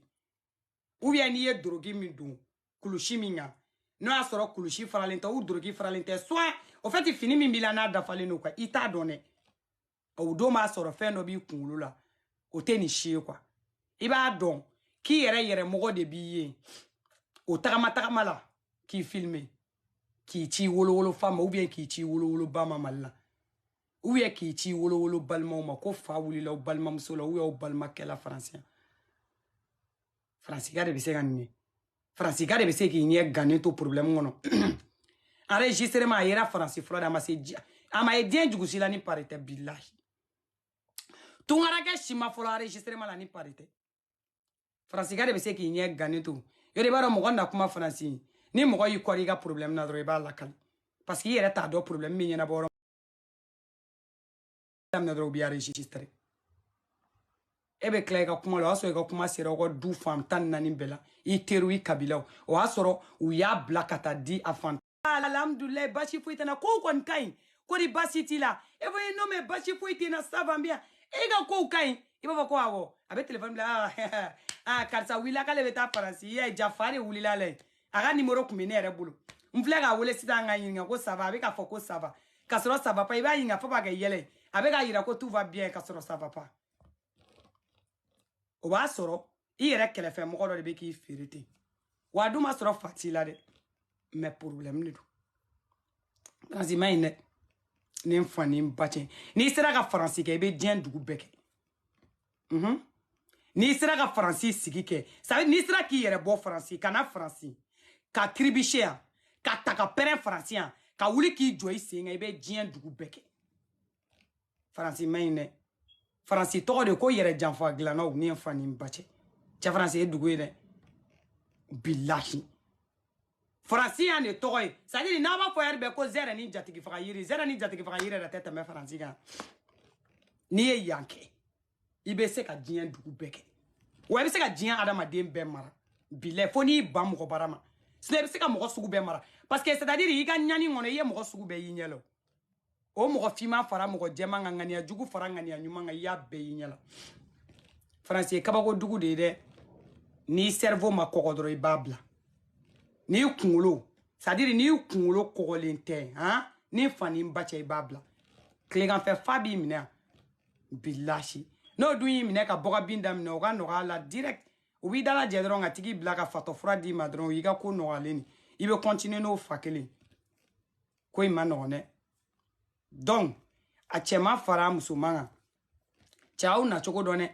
ou bien ni e drogi mi dou kulushi minga no a soro kulushi faralenta ou drogi faralenta soit au fait il finit mi milana da faleno quoi il t'a donné ou do ma soro fe no bi kunlu la o te ni chie quoi il ba don qui yere mogo de billet o tagama la qui filmer qui ti wolo femme ou bien qui ti wolo bama malla ou bien qui ti wolo balma ma ko fa wuli la balma musola ou ya balma kela français gade be se ganni français gade be se ki nye gagner to problème ngono enregistrement era français floda ma se ama e dien jugusi la ni parité billahi tungara ke shima folo enregistrement la ni parité français gade be se ki nye gagner to yo de baro mo gonda kuma français ni mo yi kori ga problème na dro ba la kal parce que yera ta do problème mi nyana boro na dro bi enregistrer ebe klay ka kuma lo aso ka kuma sera ko du fam tan nani bela I teru I kabila o asoro u ya blakata di afan alhamdulillah bashi fuitana ko kon kain ko di basiti la e vo no me bashi fuitina sava mbia e ga ko kain I baba ko awo abe telephone bla karsa wila ka le beta paransi ya jafari wulila le aga numero kumene ere bulu mfle ga wole sita nga yinga ko sava abe ka foko sava kasoro sava pa iba yinga papa ga yele abe ga yira ko tout va bien kasoro sava pa o ba soro I yere kele fe mo ko do be ki ferite wa du ma soro fatila de mais problème ni do asi mayne ni mfani mbache ni sera ka français ke be dien dugu beke ni sera ka français sigi ke ça ni sera ki yere bo français kana français ka tribichere ka taka pere français ka wuli ki joyi singa be dien dugu beke français mayne français to de ko yere janfa glana ni mfani mbache cha français dugu ide billahi français ane toy ça dit na ba foyer be ko zera ni jatigi faka yiri da tete me français ga ni e yanke ibe se ka dien dugu beke wa ibe se ka dien adama dem be mara bile foni ba mo ko barama sile ibe se ka mo sugu be mara parce que c'est-à-dire i ga nyani ngono ye mo sugu be yinyelo o mo fima fara mo jema ngani jugu fara ngani nyuma nga ya be yinyela français kabako dugu de ni cerveau ma kokodro I babla ni kungulo c'est-à-dire ni kungulo kogolente hein ni fani mbache I babla klegan fe fabi mina billahi no du yi mina ka boga binda mina o ga no la direct o bi dala jedro nga tigi blaka fato fra di madron yi ga ko no aleni I be continuer no fakele ko I manone donc a chema fara musumanga chao na choko done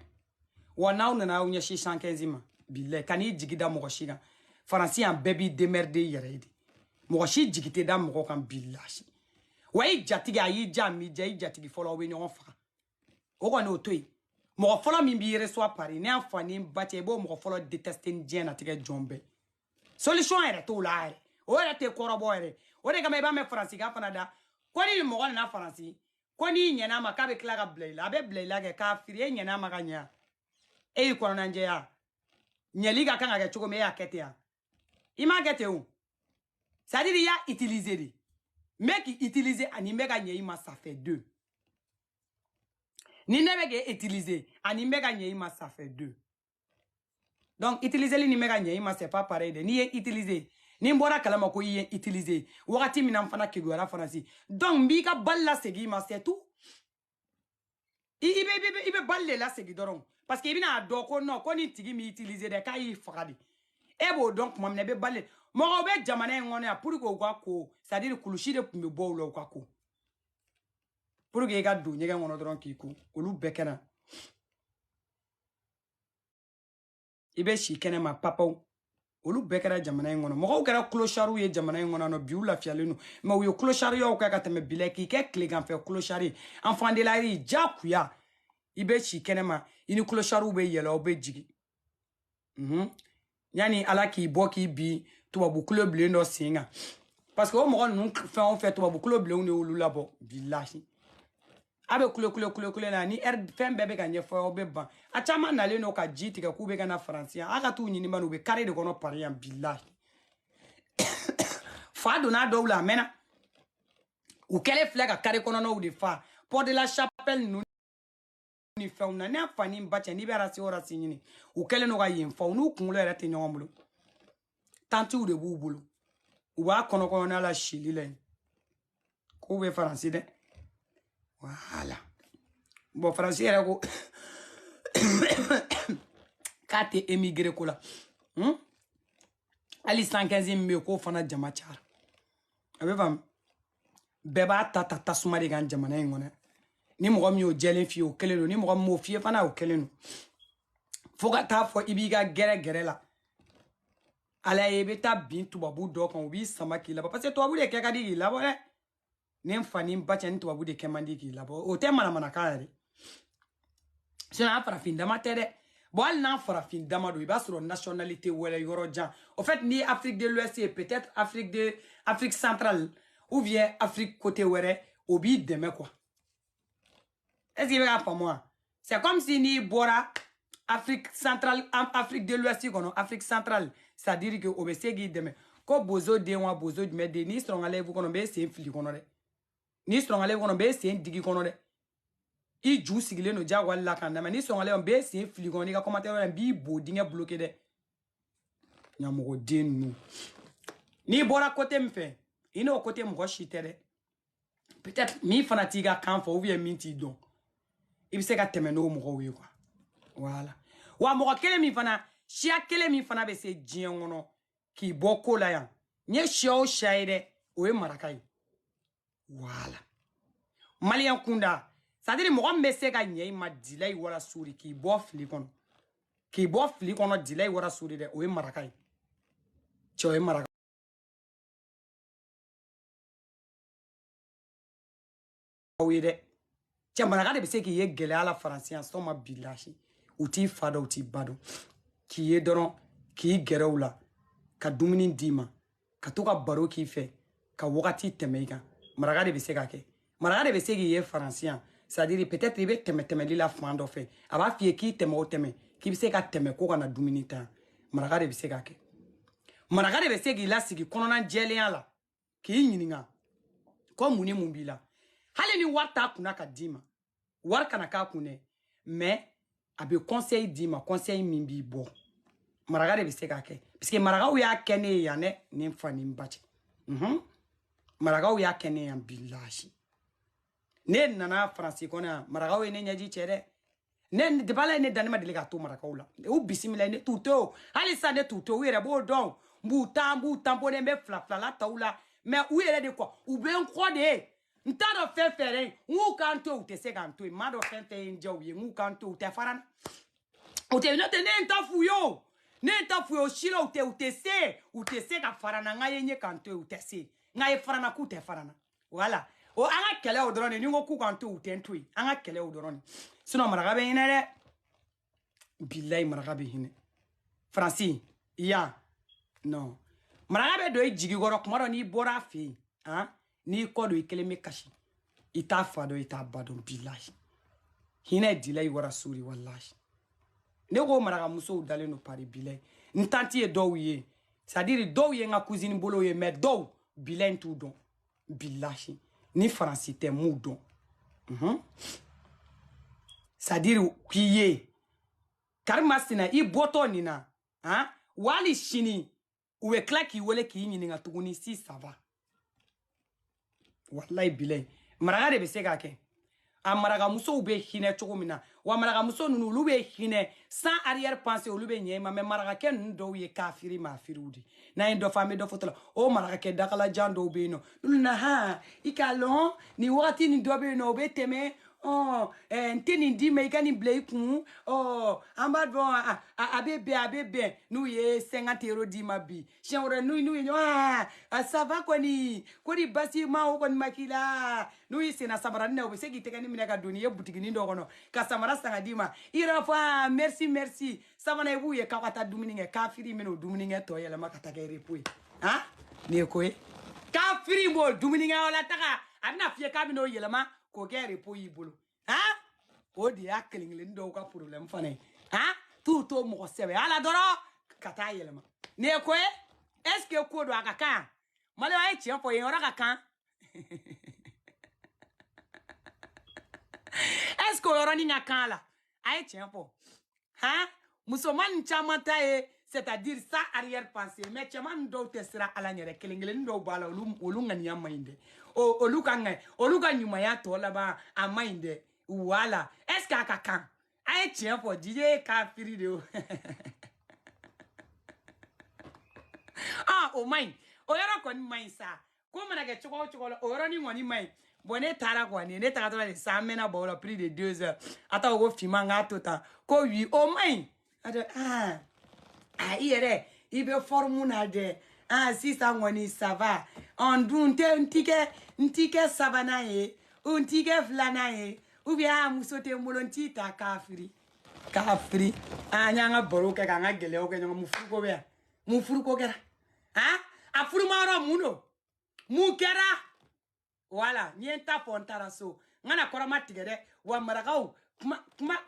wana na unya 615 ma billahi kani jigida mo shiga français en baby démerdé yere mo shi jigite da mo kan billahi way jatigi ayi jami jay jatigi folo we nyon fa o ko no toy mo folo mi bi reçoit Paris ne afani batte bo mo folo détester ndien na tige jombe solution ere to la o ere te korobo ere o de ga ba me français ga fanada ko ni mo na français ko ni nyana ma ka be kla ga blela be blela ga ka firi nyana ma ga nya e ko na nje ya nyeliga kan ga chugo me ya kete ya ima gete ou ça dit il y a utilisé mec utiliser ani mega nyima ça fait 2 ni nebe utiliser ani mega nyima ça fait 2 donc utiliser li ni mega nyima c'est pas pareil de ni utiliser ni mbora kalama ko yi utiliser wakati mina mfana kigo la français donc bi ka balla segi ma c'est tout ibe balle la segi doron parce que ibina do ko no ko ni tigi mi utiliser de kai fagadi ebo donc mom ne be balle mo be jamana ngone ya pour ko gwa ko c'est dire kulushi de kumbe bo lo kwa ko pour que ga do nyega ngono doron ki ko olu bekena ibe shi kene ma papa olu bekera jamana ngono mo gara clocharu ye jamana ngono no biu la fialenu ma wo clocharu yo ka teme bileki ke klegan fe clochari enfant de la ri jakuya ibe shi kene ma ini clocharu be yelo be jigi yani ala ki boki bi tubabu club le no singa parce que o mo non fait tubabu club le on olu labo billahi abe kule na ni fem bebe ganye fo obe ban a chama na le no ka jiti ka kube kana français aka tu nyini manu be carré de kono parian billahi fa do na do la mena ou quel est flag carré qu'on a ou des fa pour de la chapelle nous ni fait on a ne fani mbache ni bera si ora signini ou quel no ga yin fa nous kun le rete nyombulo tanti ou de bubulu ou ba kono na la chili len ko be français de voilà bon français era ko kate émigré ko la ali 115 me ko fana jama chara abe fam beba ta suma de gan jamana ngone ni mo mi o jelen fi o kelelo ni mo mo fi fana o keleno foga ta fo ibiga gere la ala ebeta bin tubabu do kan obi sama ki la parce que tubabu de ke ka di la bo ne mfani mbacha ni tubabu de ke mandi ki la bo o te mana ka re so na fara fin dama tere bo al na fara fin dama do iba sur nationalité wala yoro jan au fait ni Afrique de l'Ouest et peut-être Afrique centrale ou bien Afrique côté were obi deme quoi. Est-ce que vous pas moi? C'est comme si ni bora Afrique centrale, Afrique de l'Ouest, Afrique centrale, c'est-à-dire que obesegi deme. Ko bozo de wa bozo de me de ni strong ale vous kono be se fili kono de. Ni strong ale kono be se digi kono de. I ju sigile no ja wala kanda ma ni strong ale be se fili kono ni ka commentaire bi bo dinga bloqué de. Nyamugo de nous. Ni bora côté me fait. Ino côté mo chitere. Peut-être mi fanatiga kan fo ou bien minti don. Il se ka temeno mo wi quoi. Voilà. Wa mo kele mi fana, chia kele mi fana be se dien ngono ki boko la yan. Nye show shaide o e marakai. Voilà. Malien kunda. Ça dit mo be se ka nye ma delay wala suri ki bo fli kono. Ki bo fli kono delay wala suri de o e marakai. Cho e marakai. Oui de. Tiens, marakai be se ki ye gele ala français so ma bilashi. Uti fado uti bado ki ye doron ki gerewla ka dumuni dima ka to ka baro ki fe ka wakati temeka maraga de be se ka ke maraga de be se ki ye français c'est-à-dire peut-être ibe teme li la fando fe aba fie ki teme o teme ki be se ka teme ko kana dumuni ta maraga de be se ka ke maraga de be se ki la sigi konona jelian la ki nyininga ko muni mumbila hali ni wata kuna ka dima war kana ka kune mais abe conseil di ma conseil mimbi bo maraga de be se ka ke parce que maraga ou ya kene ya ne ni fani mbache maraga ou ya kene ya billahi ne nana français kona maraga ou ne nyaji chere ne de bala ne danima de ka to maraga ou la ou bisimila ne tuto ali sa ne tuto wi re bo don mbuta bo ne be fla la taula mais ou ere de quoi ou ben croix de ntado fefere ngu kanto ute se kanto mado fente njawi ngu kanto ute faran ute no te ne ntafuyo shilo ute se ka farana ngaye nye kanto ute se ngaye farana ku te farana voilà o anga kele o drone ni ngo ku kanto ute ntui anga kele o drone sino maraga be hinere billahi maraga be hine Francis ya no maraga be do jigi goro kumaro ni bora fi ni kodo ikele me kashi ita fado ita badon billahi hina dilay wara suri wallahi ne go maraga muso dale no pari billahi ntanti e do wiye c'est-à-dire do wiye nga cousine bolo ye mais do billahi tout don billahi ni francité moudon c'est-à-dire kiye karmasina i boto nina wali shini uwe klaki wole ki nyini nga tuguni si ça va wallahi bilay maraga de be se ka ke amaraga muso be hine chogomina wa maraga muso nunu lube hine sans arrière pensée lube nyema mais maraga ken ndo ye kafiri ma firudi na ndo fami do fotola o maraga ke dakala jando be no luna ha ikalon ni wati ni do be no be teme nteni ndi me ikani blei kun ambadon abebe nous ye 50 € di mabi chenre nous ça va koni basi ma o koni makila nous c'est na samara ne obese gitekani minaka doni ye boutique ni ndogono ka samara sanga dima ira fa merci samana ebu ye kakata dumini nge kafiri meno dumini nge to yele makata ke repoi ne koy kafiri mo dumini nge wala taka abina fie kabino yele ma ko gere po yibulu o di aklingle ndo ka problem fane tout to mo sebe ala doro kata yelema ne ko est-ce que ko do akaka male wa echi fo yen ora kaka est-ce que yoroni nga kan la aye tiens po hein musoman chama taye c'est-à-dire ça arrière pensée mais chaman do tesira ala nyere kelengelen do bala olu ngani ya mainde o olu ka nyuma ya to la ba a mainde voilà est-ce que aka kan aye tiens po DJ kafiri de ah o main o yoro ko ni main sa ko mana ke choko o yoro ni ngoni main bonne tara ko ni ne tara to le sa mena bo la plus de 2 heures ata go fima nga tota ko wi o main ade hier ibe formuna de si ça ngoni ça va on dunte ntike savana ye ntike flana ye ou bien musote molonti ta kafiri nyanga boroke ka nga gele o ke nyanga mufuruko kera afurumaro muno mukera voilà nienta fontara so ngana korama tigere wa maragaw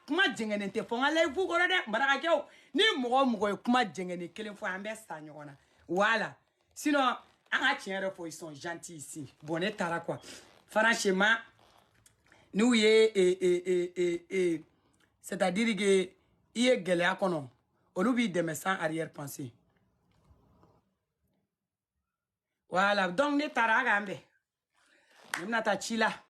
kuma jengene te fonga le fu goro de maraga kew ni mogo kuma jengene kelen fo ambe sa nyona voilà sinon anga tienre fo ils sont gentils ici bonnet tara quoi franchement nous ye c'est-à-dire que il gele akono olu bi de sans arrière pensée voilà donc ne tara gambe nimna ta chila